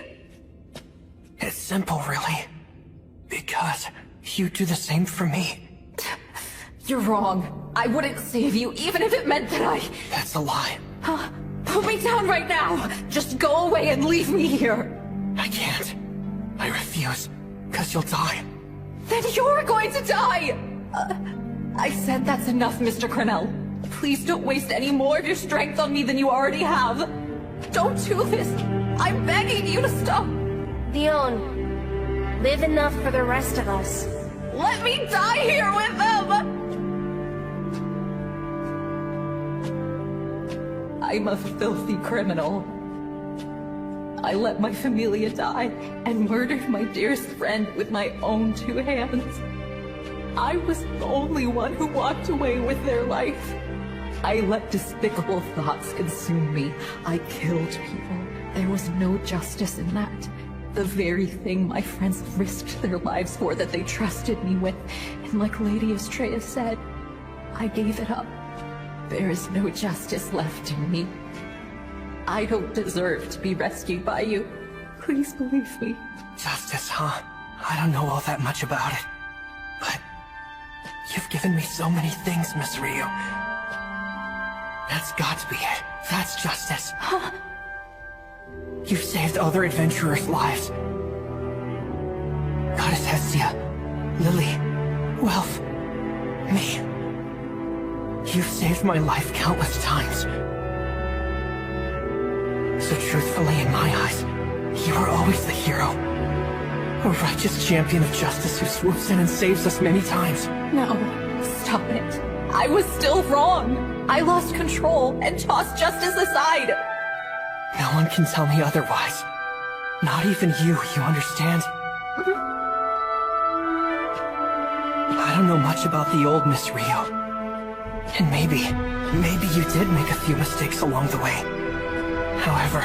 It's simple, really. Because you do the same for me. You're wrong. I wouldn't save you, even if it meant that I... That's a lie. Put me down right now! Just go away and leave me here! I can't. I refuse. 'Cause you'll die. Then you're going to die! I said that's enough, Mr. Cornell. Please don't waste any more of your strength on me than you already have. Don't do this. I'm begging you to stop. Leon, live enough for the rest of us. Let me die here with them! I'm a filthy criminal. I let my familia die and murdered my dearest friend with my own 2 hands. I was the only one who walked away with their life. I let despicable thoughts consume me. I killed people. There was no justice in that. The very thing my friends risked their lives for that they trusted me with. And like Lady Estrella said, I gave it up. There is no justice left in me. I don't deserve to be rescued by you. Please believe me. Justice, huh? I don't know all that much about it. But you've given me so many things, Miss Ryu. That's got to be it. That's justice. Huh? You've saved other adventurers' lives. Goddess Hestia, Lily, Welf, me. You've saved my life countless times. So truthfully, in my eyes, you are always the hero. A righteous champion of justice who swoops in and saves us many times. No, stop it. I was still wrong. I lost control and tossed justice aside. No one can tell me otherwise. Not even you understand? I don't know much about the old Miss Rio. And maybe you did make a few mistakes along the way. However,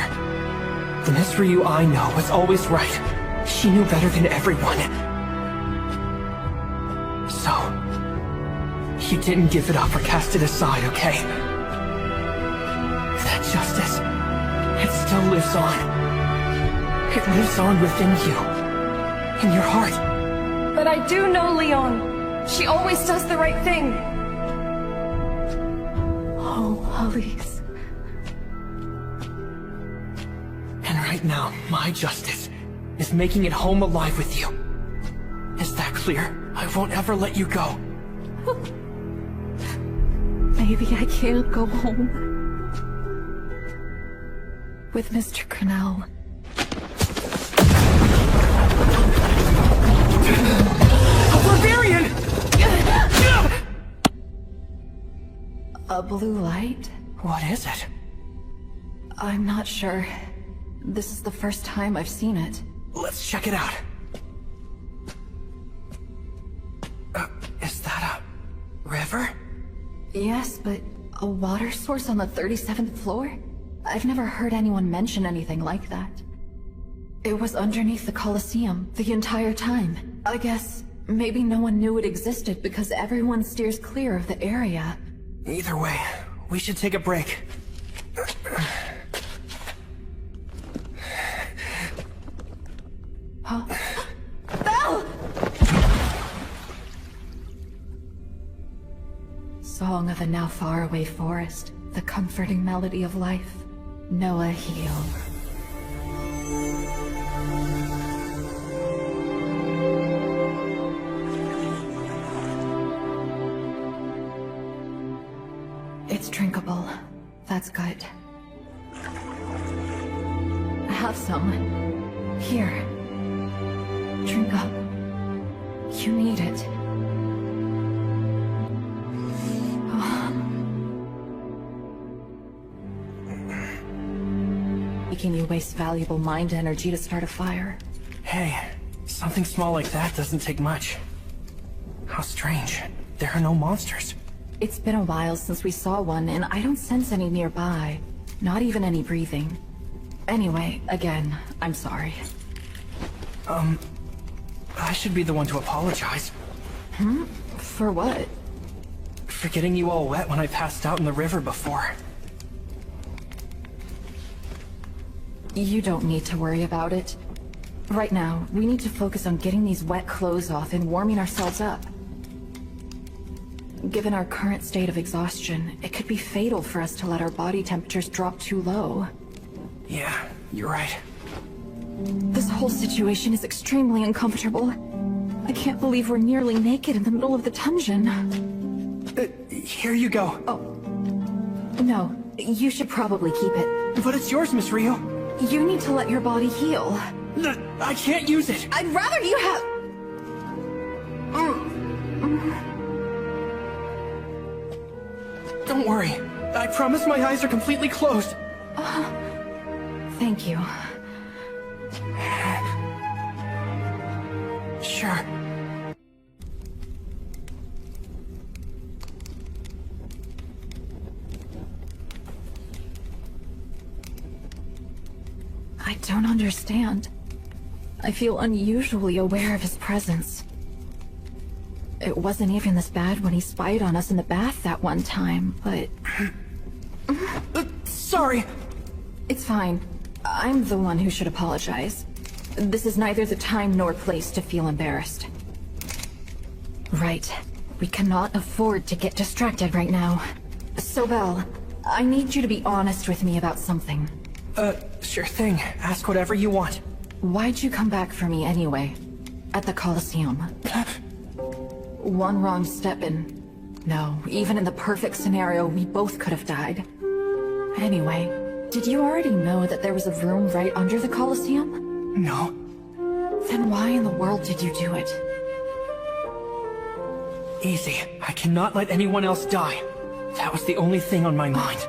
the Miss Ryu I know was always right. She knew better than everyone. So, you didn't give it up or cast it aside, okay? That justice, it still lives on. It lives on within you. In your heart. But I do know Leon. She always does the right thing. Oh, Elise. And right now, my justice is making it home alive with you. Is that clear? I won't ever let you go. Maybe I can't go home. With Mr. Cornell. A barbarian! A blue light? What is it? I'm not sure. This is the first time I've seen it. Let's check it out. Is that a river? Yes, but a water source on the 37th floor? I've never heard anyone mention anything like that. It was underneath the Colosseum the entire time. I guess maybe no one knew it existed because everyone steers clear of the area. Either way, we should take a break. Huh? Belle! Song of a now faraway forest, the comforting melody of life. Noah heal. It's drinkable. That's good. Have some. Here. Drink up. You need it. Making you waste valuable mind energy to start a fire. Hey, something small like that doesn't take much. How strange. there are no monsters. It's been a while since we saw one, and I don't sense any nearby. Not even any breathing. Anyway, again, I'm sorry. I should be the one to apologize. For what? For getting you all wet when I passed out in the river before. You don't need to worry about it. Right now, we need to focus on getting these wet clothes off and warming ourselves up. Given our current state of exhaustion, it could be fatal for us to let our body temperatures drop too low. Yeah, you're right. This whole situation is extremely uncomfortable. I can't believe we're nearly naked in the middle of the dungeon. Here you go. Oh. No, you should probably keep it. But it's yours, Miss Rio. You need to let your body heal. I can't use it. I'd rather you have... Don't worry. I promise my eyes are completely closed. Thank you. Sure. I don't understand. I feel unusually aware of his presence. It wasn't even this bad when he spied on us in the bath that one time, but... Sorry. It's fine. I'm the one who should apologize. This is neither the time nor place to feel embarrassed. Right. We cannot afford to get distracted right now. So, Belle, I need you to be honest with me about something. Sure thing. Ask whatever you want. Why'd you come back for me anyway? At the Colosseum? One wrong step and... No, even in the perfect scenario, we both could have died. Anyway, did you already know that there was a room right under the Colosseum? No. Then why in the world did you do it? Easy. I cannot let anyone else die. That was the only thing on my mind.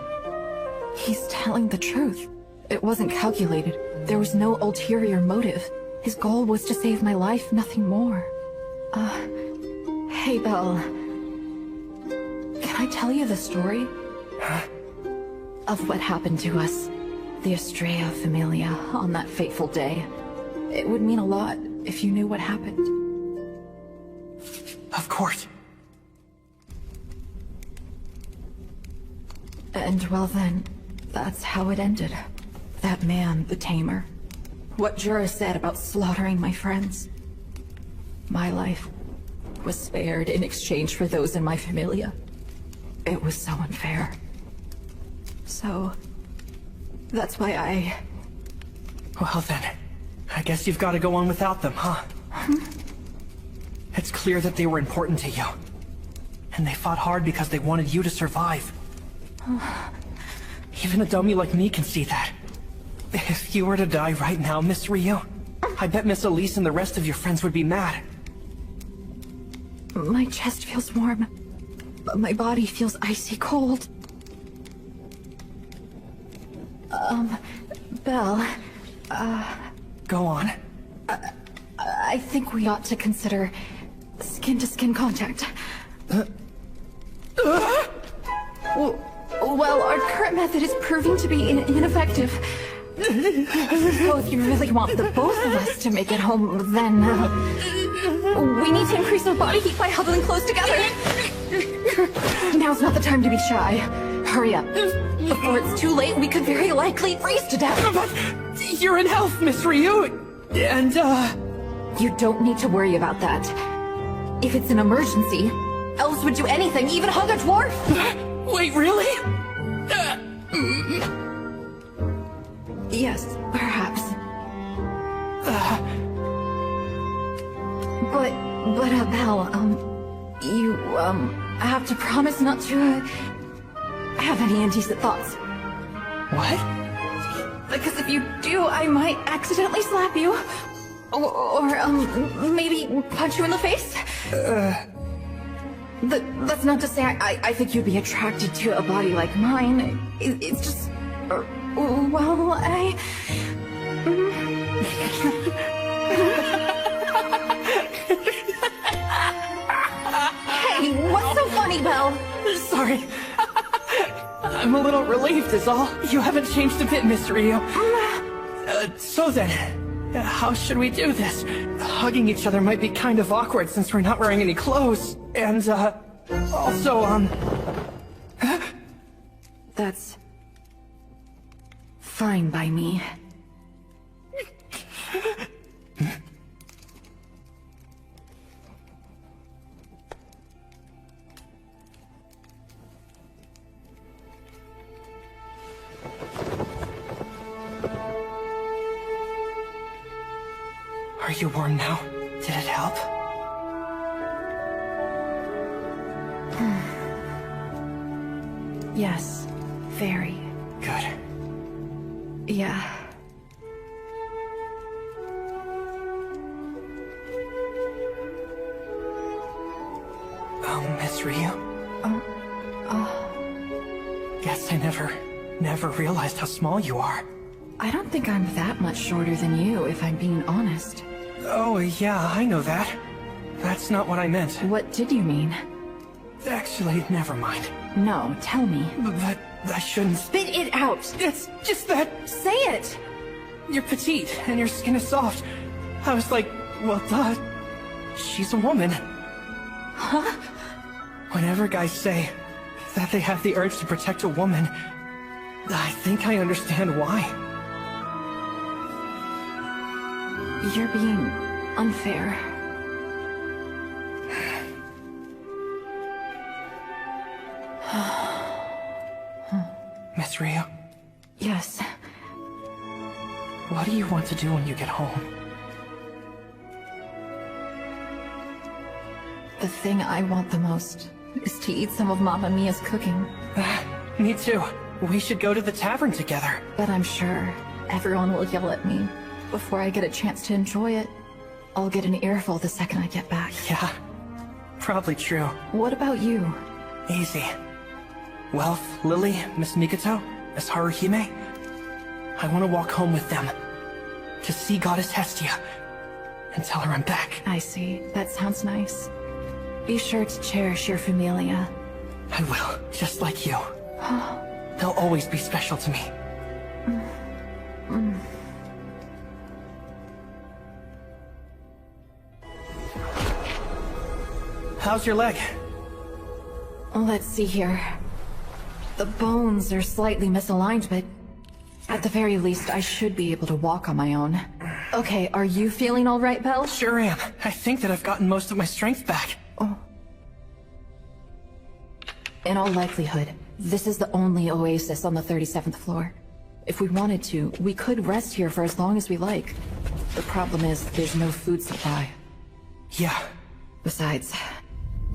He's telling the truth. It wasn't calculated. There was no ulterior motive. His goal was to save my life, nothing more. Hey, Belle. Can I tell you the story? Huh? Of what happened to us. The Estrella Familia on that fateful day. It would mean a lot if you knew what happened. Of course. And well then, that's how it ended. That man, the Tamer. What Jura said about slaughtering my friends. My life was spared in exchange for those in my familia. It was so unfair. So... that's why I... Well then, I guess you've got to go on without them, huh? It's clear that they were important to you. And they fought hard because they wanted you to survive. Even a dummy like me can see that. If you were to die right now, Miss Rio, I bet Miss Elise and the rest of your friends would be mad. My chest feels warm, but my body feels icy cold. Belle, Go on. I think we ought to consider skin-to-skin contact. Well, our current method is proving to be ineffective. So if you really want the both of us to make it home, then we need to increase our body heat by huddling close together. Now's not the time to be shy. Hurry up. Before it's too late, we could very likely freeze to death. But you're in health, Miss Ryu, and You don't need to worry about that. If it's an emergency, elves would do anything, even hug a dwarf. Wait, really? Yes, perhaps. But Belle, you, have to promise not to, have any indecent thoughts. What? Because if you do, I might accidentally slap you. Or maybe punch you in the face. That's not to say I think you'd be attracted to a body like mine. It's just... well, Hey, what's Sorry. I'm a little relieved is all. You haven't changed a bit, Miss Ryu. So then, how should we do this? Hugging each other might be kind of awkward since we're not wearing any clothes. And, also, That's... fine by me. Are you warm now? Did it help? Yes, very. Good. Yeah. Oh, Miss Ryu? Guess I never realized how small you are. I don't think I'm that much shorter than you, if I'm being honest. Oh, yeah, I know that. That's not what I meant. What did you mean? Actually, never mind. No, tell me. But I shouldn't... Spit it out! It's just that... Say it! You're petite, and your skin is soft. I was like, well, duh. She's a woman. Huh? Whenever guys say that they have the urge to protect a woman, I think I understand why. You're being unfair. Miss Ryu? Yes. What do you want to do when you get home? The thing I want the most is to eat some of Mamma Mia's cooking. Me too. We should go to the tavern together. But I'm sure everyone will yell at me before I get a chance to enjoy it. I'll get an earful the second I get back. Yeah, probably true. What about you? Easy. Well, Lily, Miss Mikoto, Miss Haruhime, I want to walk home with them. To see Goddess Hestia. And tell her I'm back. I see. That sounds nice. Be sure to cherish your familia. I will, just like you. They'll always be special to me. How's your leg? Let's see here. The bones are slightly misaligned, but at the very least, I should be able to walk on my own. Okay, are you feeling all right, Belle? Sure am. I think that I've gotten most of my strength back. Oh. In all likelihood, this is the only oasis on the 37th floor. If we wanted to, we could rest here for as long as we like. The problem is, there's no food supply. Yeah. Besides,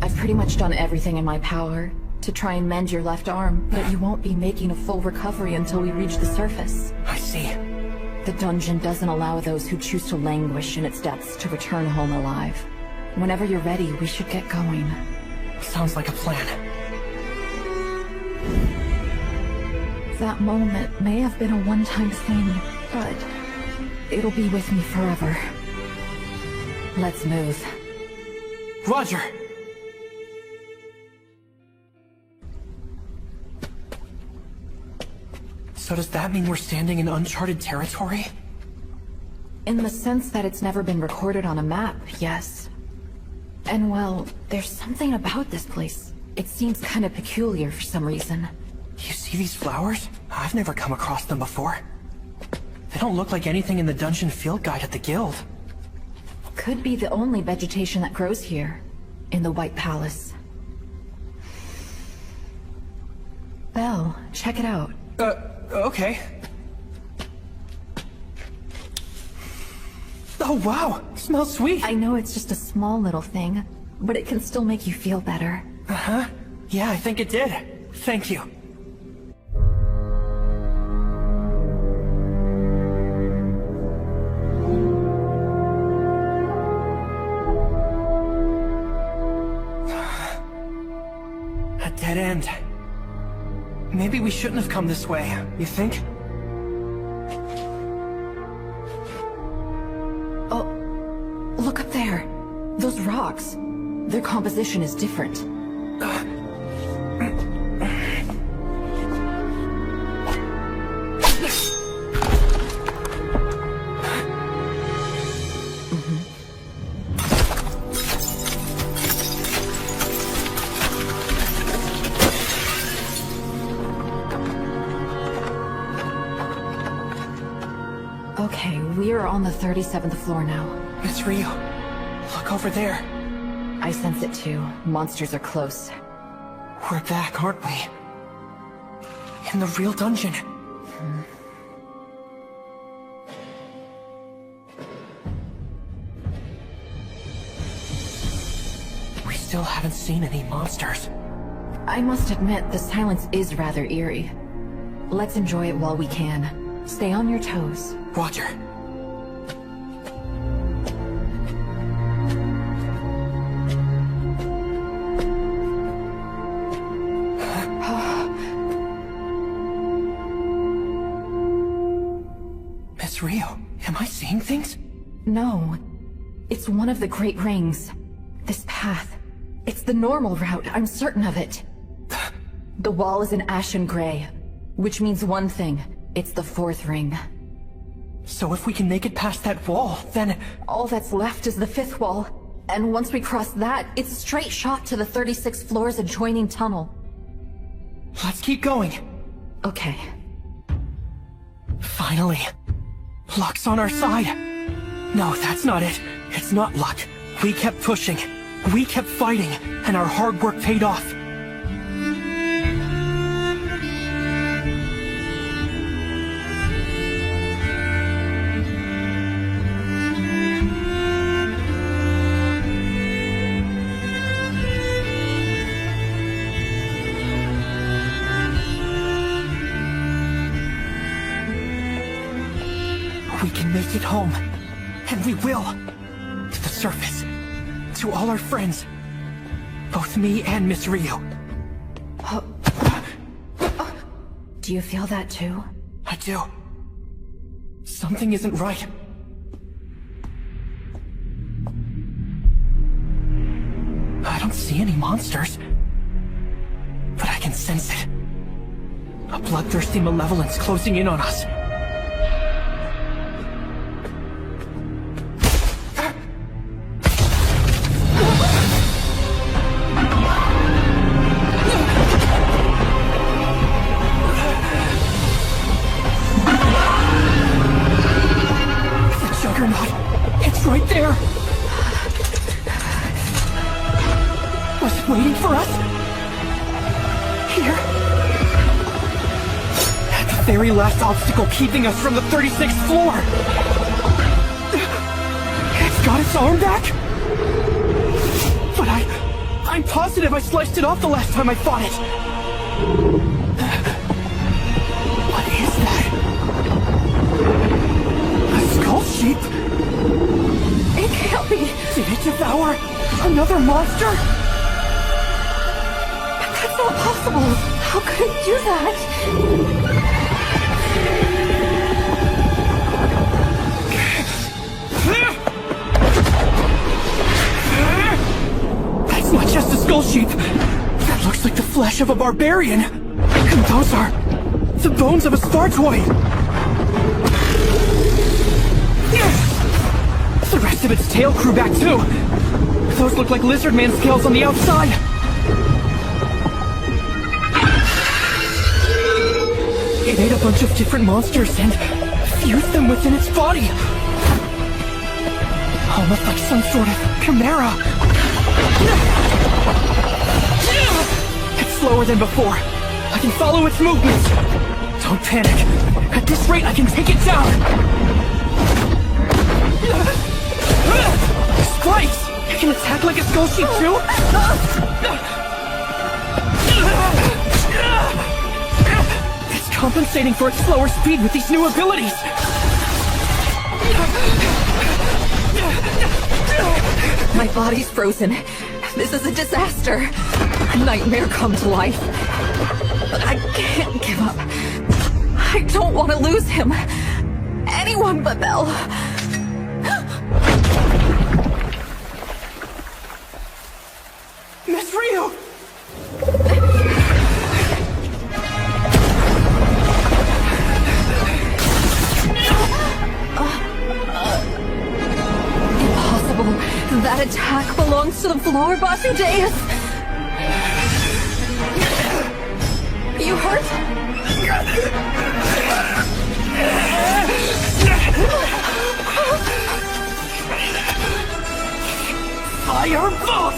I've pretty much done everything in my power to try and mend your left arm, but you won't be making a full recovery until we reach the surface. I see. The dungeon doesn't allow those who choose to languish in its depths to return home alive. Whenever you're ready, we should get going. Sounds like a plan. That moment may have been a one-time thing, but it'll be with me forever. Let's move. Roger! So does that mean we're standing in uncharted territory? In the sense that it's never been recorded on a map, yes. And well, there's something about this place. It seems kind of peculiar for some reason. You see these flowers? I've never come across them before. They don't look like anything in the dungeon field guide at the guild. Could be the only vegetation that grows here, in the White Palace. Belle, check it out. Okay. Oh, wow! Smells sweet! I know it's just a small little thing, but it can still make you feel better. Uh-huh. Yeah, I think it did. Thank you. A dead end. Maybe we shouldn't have come this way, you think? Oh, look up there. Those rocks. Their composition is different. Okay, we are on the 37th floor now. Miss Ryu, look over there. I sense it too. Monsters are close. We're back, aren't we? In the real dungeon. We still haven't seen any monsters. I must admit, the silence is rather eerie. Let's enjoy it while we can. Stay on your toes. Roger. Miss Ryu, am I seeing things? No. It's one of the Great Rings. This path. It's the normal route, I'm certain of it. The wall is an ashen gray, which means one thing. It's the 4th ring. So if we can make it past that wall, then... All that's left is the 5th wall. And once we cross that, it's a straight shot to the 36 floor's adjoining tunnel. Let's keep going. Okay. Finally. Luck's on our side. No, that's not it. It's not luck. We kept pushing. We kept fighting, and our hard work paid off. We can make it home. And we will. To the surface. To all our friends. Both me and Miss Ryu. Do you feel that too? I do. Something isn't right. I don't see any monsters. But I can sense it. A bloodthirsty malevolence closing in on us. Right there! Was it waiting for us? Here? At the very last obstacle keeping us from the 36th floor! It's got its arm back? But I'm positive I sliced it off the last time I fought it! What is that? A skull shape? It can't be! Did it devour another monster? That's not possible! How could it do that? That's not just a skull shape! That looks like the flesh of a barbarian! And those are... the bones of a Spartoid! The rest of its tail grew back too! Those look like lizard man scales on the outside! It ate a bunch of different monsters and fused them within its body! Almost like some sort of chimera! It's slower than before. I can follow its movements! Don't panic! At this rate, I can take it down! Spikes! It can attack like a skull sheep too? It's compensating for its slower speed with these new abilities! My body's frozen. This is a disaster. A nightmare come to life. But I can't give up. I don't want to lose him. Anyone but Belle. Miss Ryu! Impossible. That attack belongs to the floor, Basudeus. You hurt? Firebolt!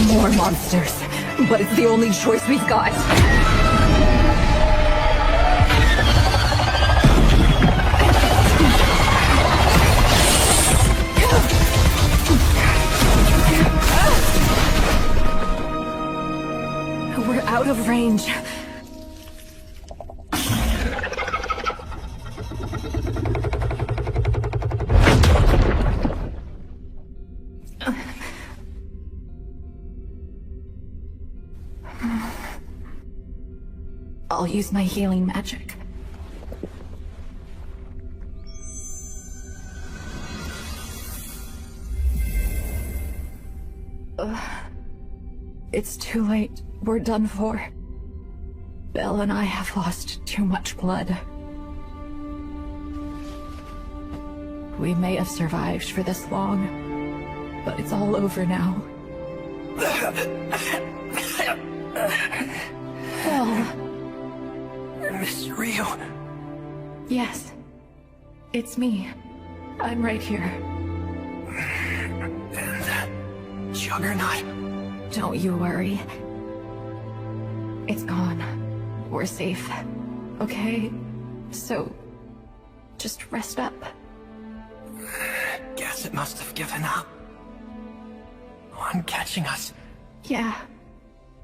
More monsters, but it's the only choice we've got. We're out of range. I'll use my healing magic. It's too late. We're done for. Belle and I have lost too much blood. We may have survived for this long, but it's all over now. Belle. Miss Rio. Yes. It's me. I'm right here. And that juggernaut. Don't you worry. It's gone. We're safe. Okay? So, just rest up. Guess it must have given up on catching us. Yeah.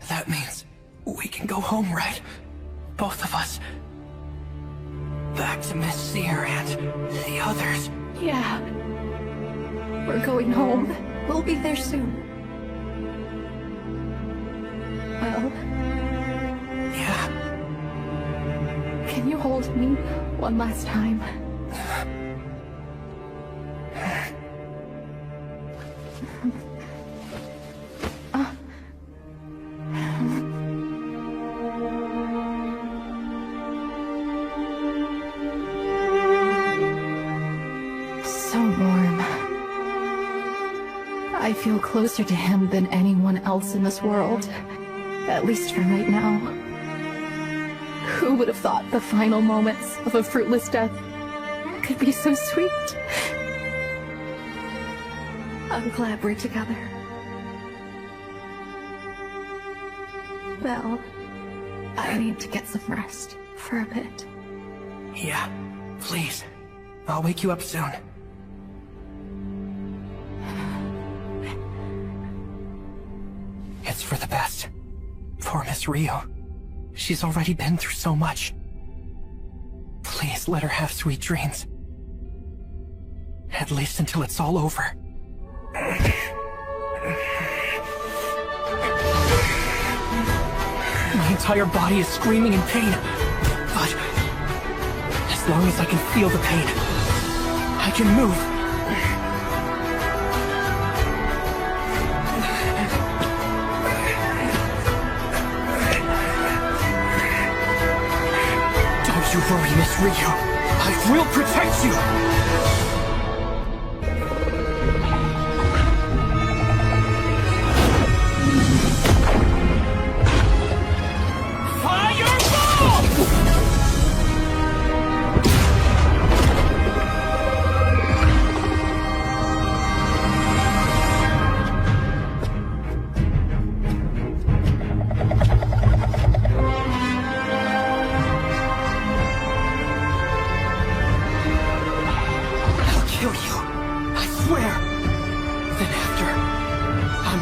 That means we can go home, right? Both of us. Back to Miss Seer and the others. Yeah. We're going home. We'll be there soon. Well... Yeah. Can you hold me one last time? So warm. I feel closer to him than anyone else in this world. At least for right now. Who would have thought the final moments of a fruitless death could be so sweet? I'm glad we're together. Well, I need to get some rest for a bit. Yeah, please. I'll wake you up soon. It's for the best. Poor Miss Rio. She's already been through so much. Please let her have sweet dreams. At least until it's all over. My entire body is screaming in pain. But as long as I can feel the pain, I can move. Don't you worry, Miss Rio. I will protect you!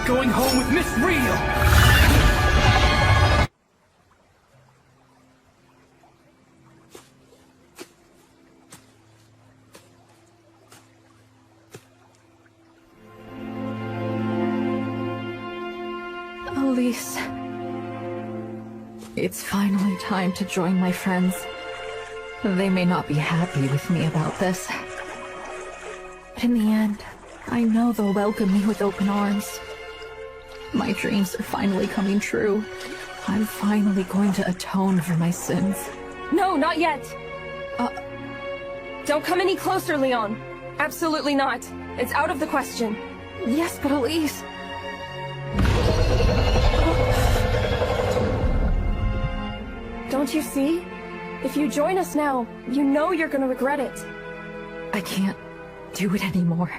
Going home with Miss Rio! Elise. It's finally time to join my friends. They may not be happy with me about this. But in the end, I know they'll welcome me with open arms. My dreams are finally coming true. I'm finally going to atone for my sins. No, not yet. Don't come any closer, Leon. Absolutely not. It's out of the question. Yes, but Elise... Don't you see? If you join us now, you know you're gonna regret it. I can't do it anymore.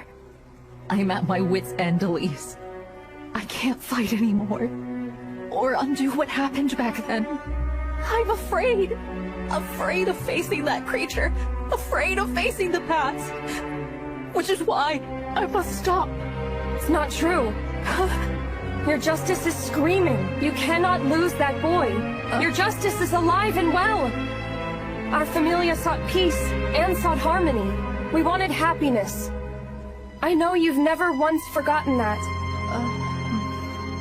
I'm at my wit's end, Elise. I can't fight anymore. Or undo what happened back then. I'm afraid. Afraid of facing that creature. Afraid of facing the past. Which is why I must stop. It's not true. Your justice is screaming. You cannot lose that boy. Your justice is alive and well. Our familia sought peace and sought harmony. We wanted happiness. I know you've never once forgotten that.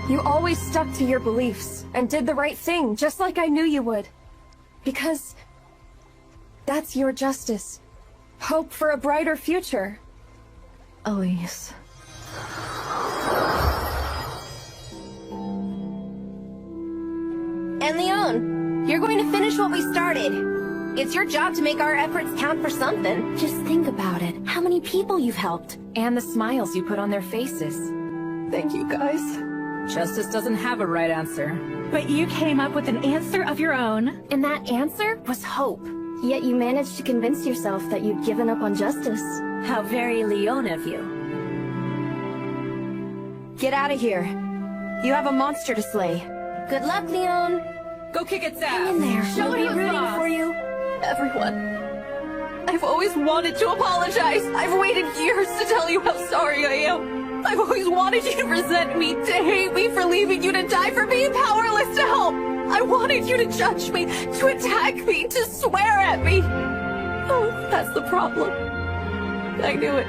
You always stuck to your beliefs and did the right thing, just like I knew you would. Because that's your justice. Hope for a brighter future. Elise. And Leon, you're going to finish what we started. It's your job to make our efforts count for something. Just think about it. How many people you've helped. And the smiles you put on their faces. Thank you, guys. Justice doesn't have a right answer. But you came up with an answer of your own. And that answer was hope. Yet you managed to convince yourself that you'd given up on justice. How very Leon of you. Get out of here. You have a monster to slay. Good luck, Leon. Go kick its ass. Hang in there. Show We'll be rooting boss. for you. Everyone. I've always wanted to apologize. I've waited years to tell you how sorry I am. I've always wanted you to resent me, to hate me for leaving you, to die for being powerless to help. I wanted you to judge me, to attack me, to swear at me. Oh, that's the problem. I knew it.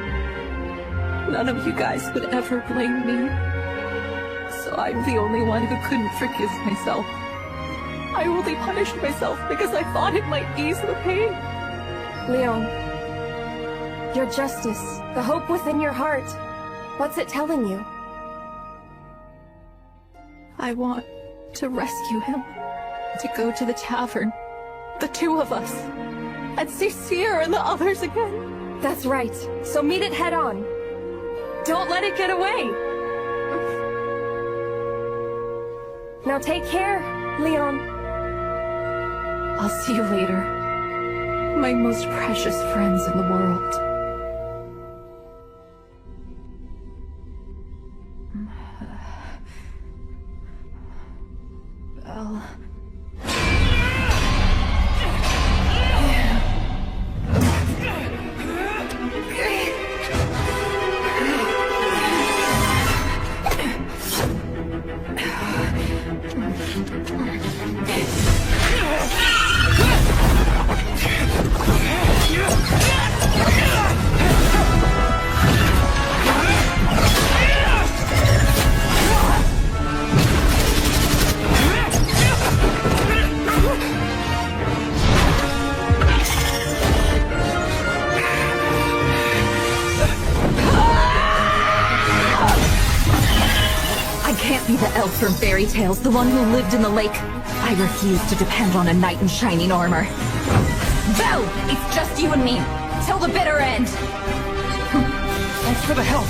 None of you guys would ever blame me. So I'm the only one who couldn't forgive myself. I only punished myself because I thought it might ease the pain. Leon, your justice, the hope within your heart, what's it telling you? I want to rescue him, to go to the tavern, the two of us, and see Sierra and the others again. That's right, so meet it head on. Don't let it get away. Now take care, Leon. I'll see you later. My most precious friends in the world. Belle. The elf from fairy tales, the one who lived in the lake. I refuse to depend on a knight in shining armor. Belle! It's just you and me, till the bitter end! Thanks for the help.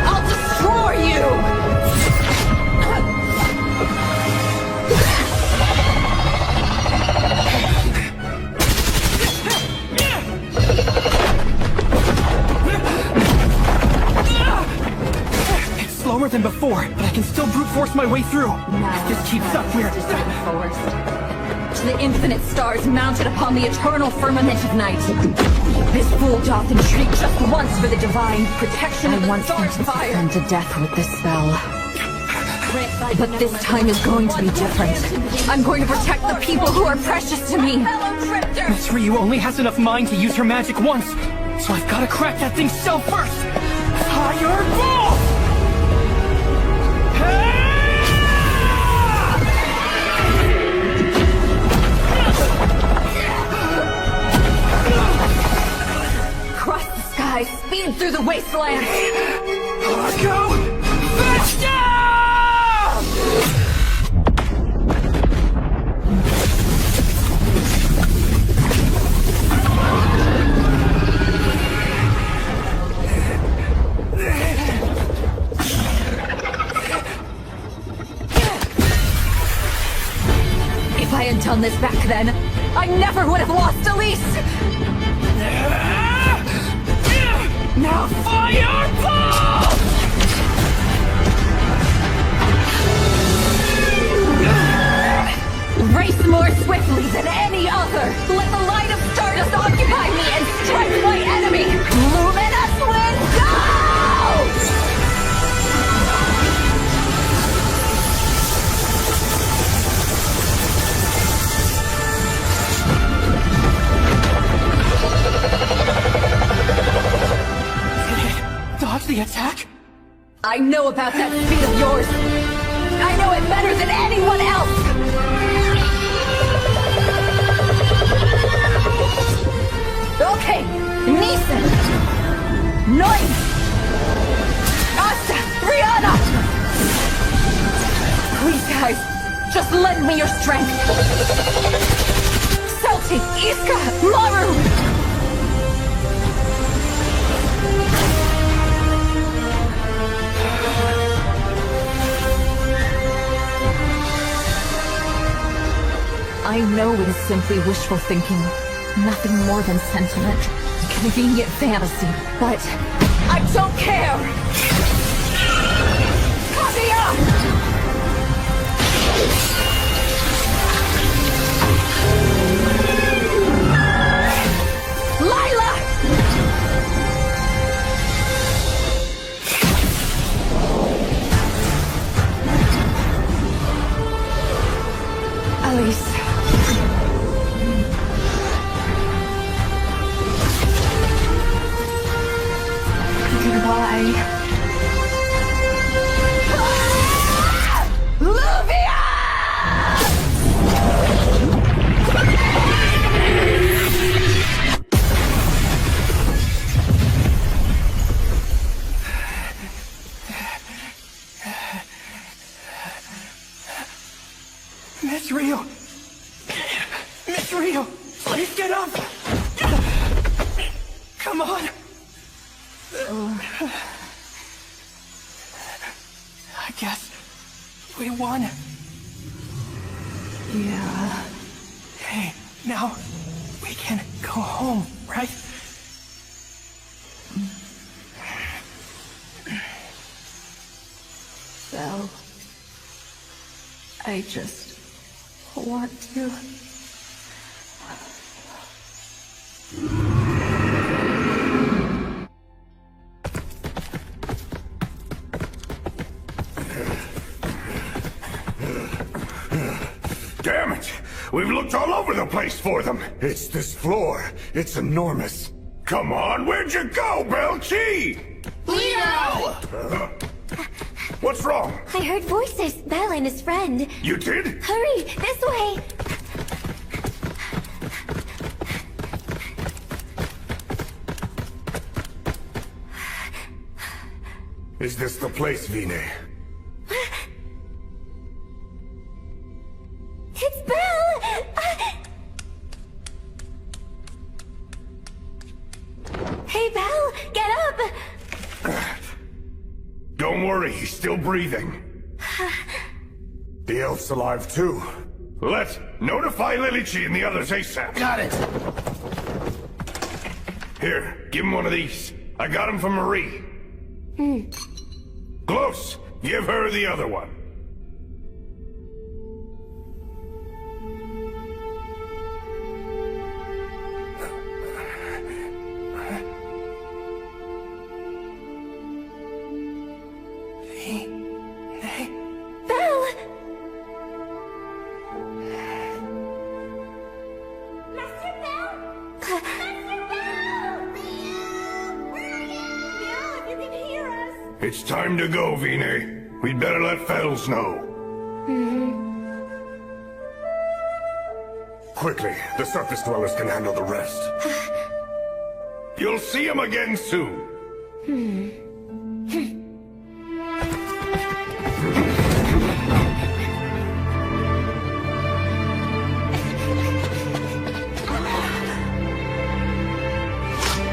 I'll destroy you! Slower than before, but I can still brute force my way through. If this keeps up, we're... To the infinite stars mounted upon the eternal firmament of night. This fool doth entreat just once for the divine protection of the Tsar's fire. I once to death with this spell. But this time is going to be different. I'm going to protect the people who are precious to me. Miss Ryu only has enough mind to use her magic once, so I've got to crack that thing's shell first. Fireball! guys, speed through the wasteland! Go! Vista! If I had done this back then, I never would have lost Elise! Now fireball! Race more swiftly than any other! Let the light of Stardust occupy me and strike my enemy! Luminous wind, go! Dodge the attack? I know about that speed of yours! I know it better than anyone else! Okay, Neeson! Noise! Asta! Rihanna! Please, guys, just lend me your strength! Celtic, Iska, Maru! I know it is simply wishful thinking, nothing more than sentiment, convenient fantasy, but I don't care! Kaguya! Lila! Elise. Goodbye. Luvia! Miss Rio! Miss Rio! Please get up! Come on! I guess we won. Yeah. Hey, now we can go home, right? Belle, I just want to... Damn it! We've looked all over the place for them. It's this floor. It's enormous. Come on, where'd you go, Belchi? Leo! What's wrong? I heard voices. Belle and his friend. You did? Hurry, this way! Is this the place, Vine? It's Belle! Hey, Belle, get up! Don't worry, he's still breathing. The elf's alive too. Let's notify Lilichi and the others ASAP. Got it! Here, give him one of these. I got him from Marie. Close, give her the other one. It's time to go, Vine. We'd better let Fels know. Quickly, the surface dwellers can handle the rest. You'll see him again soon.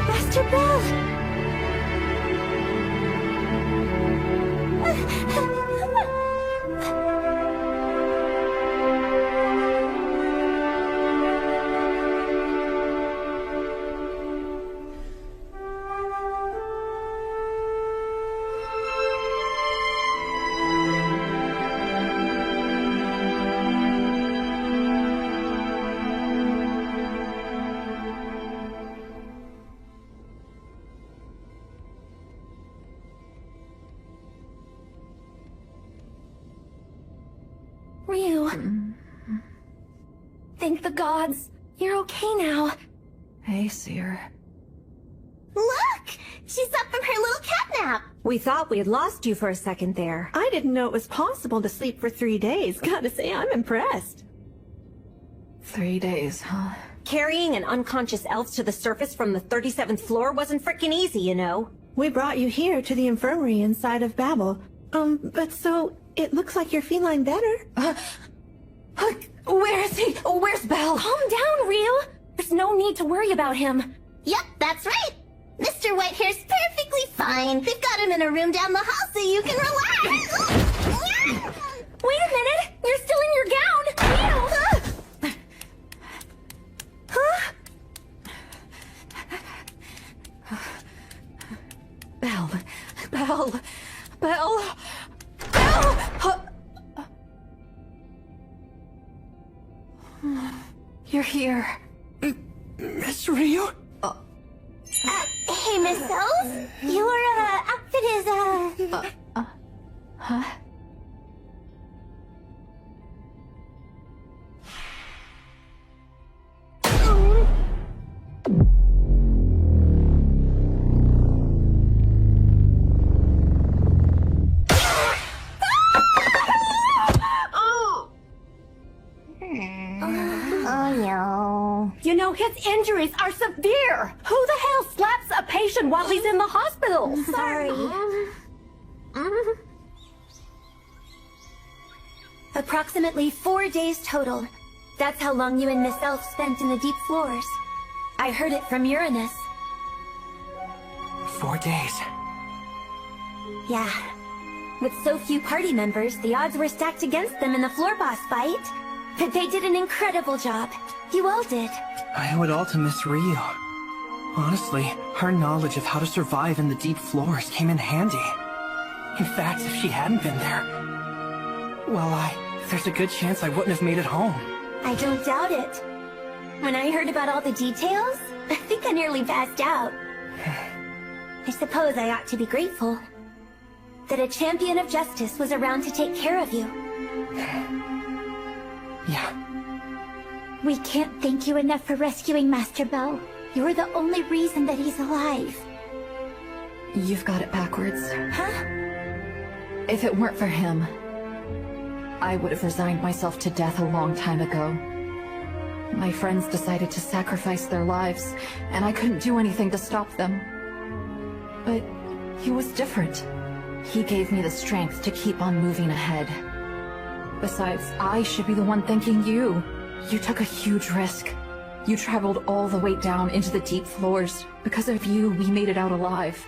Master Bell! Ryu. Thank the gods. You're okay now. Hey, Seer. Look! She's up from her little catnap! We thought we had lost you for a second there. I didn't know it was possible to sleep for 3 days. Gotta say, I'm impressed. 3 days, huh? Carrying an unconscious elf to the surface from the 37th floor wasn't frickin' easy, you know. We brought you here to the infirmary inside of Babel. But so, it looks like you're feline better. Where is he? Where's Belle? Calm down, Ryu. There's no need to worry about him. Yep, that's right. Mr. Whitehair's perfectly fine. They've got him in a room down the hall so you can relax. Wait a minute! You're still in your gown! Ryu! Huh? Belle. Belle. Belle. Belle! You're here. Miss Ryu? Hey, Miss Elf? Your, outfit is, Huh? Oh, no. You know, his injuries are severe. Who the hell slaps a patient while he's in the hospital? Sorry. Approximately 4 days total. That's how long you and Miss Elf spent in the deep floors. I heard it from Uranus. 4 days. Yeah. With so few party members, the odds were stacked against them in the floor boss fight. But they did an incredible job. You all did. I owe it all to Miss Ryu. Honestly, her knowledge of how to survive in the deep floors came in handy. In fact, if she hadn't been there, well, there's a good chance I wouldn't have made it home. I don't doubt it. When I heard about all the details, I think I nearly passed out. I suppose I ought to be grateful that a champion of justice was around to take care of you. Yeah. We can't thank you enough for rescuing Master Bell. You're the only reason that he's alive. You've got it backwards. Huh? If it weren't for him, I would have resigned myself to death a long time ago. My friends decided to sacrifice their lives, and I couldn't do anything to stop them. But he was different. He gave me the strength to keep on moving ahead. Besides, I should be the one thanking you. You took a huge risk. You traveled all the way down into the deep floors. Because of you, we made it out alive.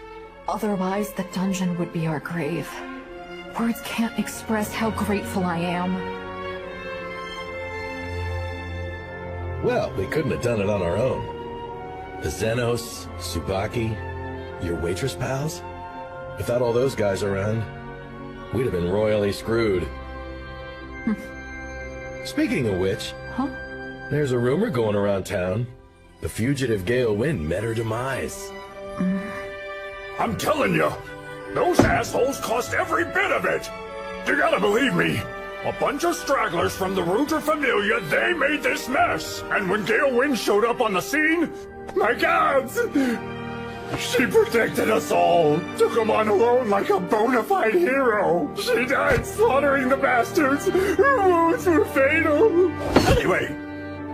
Otherwise, the dungeon would be our grave. Words can't express how grateful I am. Well, we couldn't have done it on our own. The Xenos, Tsubaki, your waitress pals? Without all those guys around, we'd have been royally screwed. Speaking of which, there's a rumor going around town. The fugitive Gale Wind met her demise. I'm telling you, those assholes caused every bit of it. You gotta believe me. A bunch of stragglers from the Ruger Familia, they made this mess. And when Gale Wind showed up on the scene, my gods, she protected us all. Took them on alone like a bona fide hero. She died slaughtering the bastards. Her wounds were fatal. Anyway,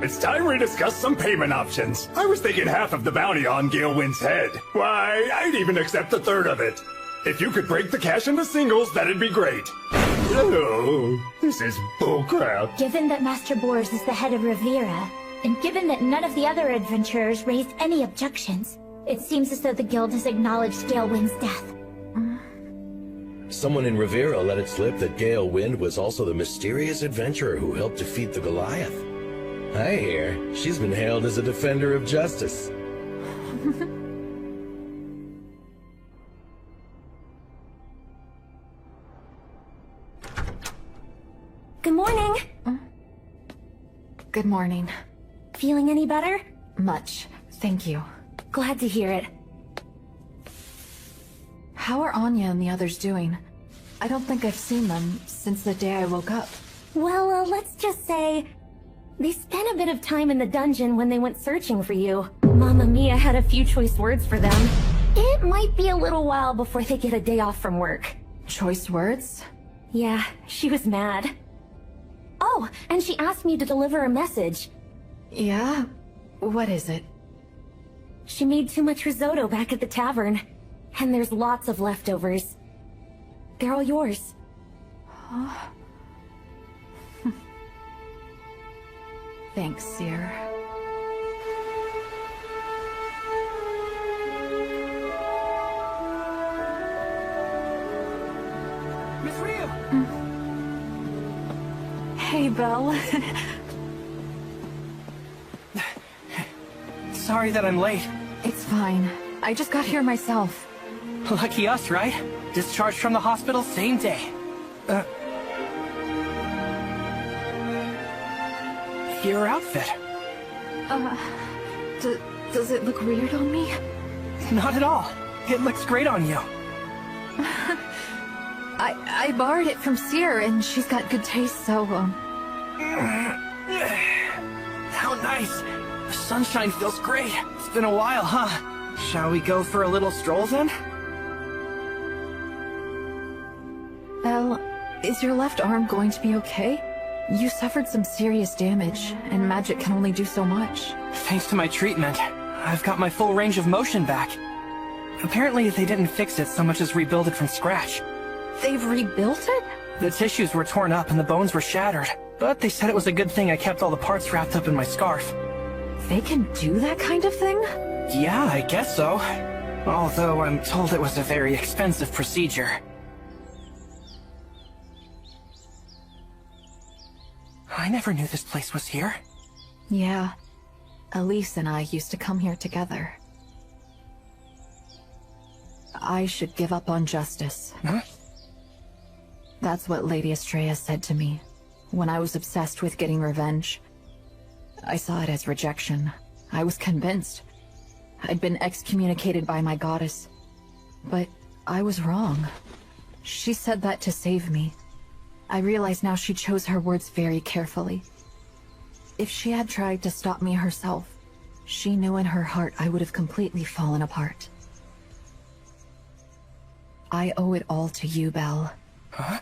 It's time we discuss some payment options. I was thinking half of the bounty on Galewind's head. Why, I'd even accept a third of it. If you could break the cash into singles, that'd be great. Oh, this is bullcrap. Given that Master Bors is the head of Rivera, and given that none of the other adventurers raised any objections, it seems as though the guild has acknowledged Galewind's death. Someone in Rivera let it slip that Galewind was also the mysterious adventurer who helped defeat the Goliath. I hear she's been hailed as a defender of justice. Good morning. Good morning. Feeling any better? Much. Thank you. Glad to hear it. How are Anya and the others doing? I don't think I've seen them since the day I woke up. Well, let's just say they spent a bit of time in the dungeon when they went searching for you. Mamma Mia had a few choice words for them. It might be a little while before they get a day off from work. Choice words? Yeah, she was mad. Oh, and she asked me to deliver a message. Yeah? What is it? She made too much risotto back at the tavern, and there's lots of leftovers. They're all yours. Huh? Thanks, Seer. Miss Ryu! Hey, Belle. Sorry that I'm late. It's fine. I just got here myself. Lucky us, right? Discharged from the hospital same day. Your outfit. Does it look weird on me? Not at all. It looks great on you. I borrowed it from Seer, and she's got good taste, so, How nice. The sunshine feels great. It's been a while, huh? Shall we go for a little stroll then? Belle, is your left arm going to be okay? You suffered some serious damage, and magic can only do so much. Thanks to my treatment, I've got my full range of motion back. Apparently they didn't fix it so much as rebuild it from scratch. They've rebuilt it? The tissues were torn up and the bones were shattered, but they said it was a good thing I kept all the parts wrapped up in my scarf. They can do that kind of thing? Yeah, I guess so. Although I'm told it was a very expensive procedure. I never knew this place was here. Yeah. Elise and I used to come here together. I should give up on justice. Huh? That's what Lady Estrella said to me, when I was obsessed with getting revenge. I saw it as rejection. I was convinced. I'd been excommunicated by my goddess. But I was wrong. She said that to save me. I realize now she chose her words very carefully. If she had tried to stop me herself, she knew in her heart I would have completely fallen apart. I owe it all to you, Belle. Huh?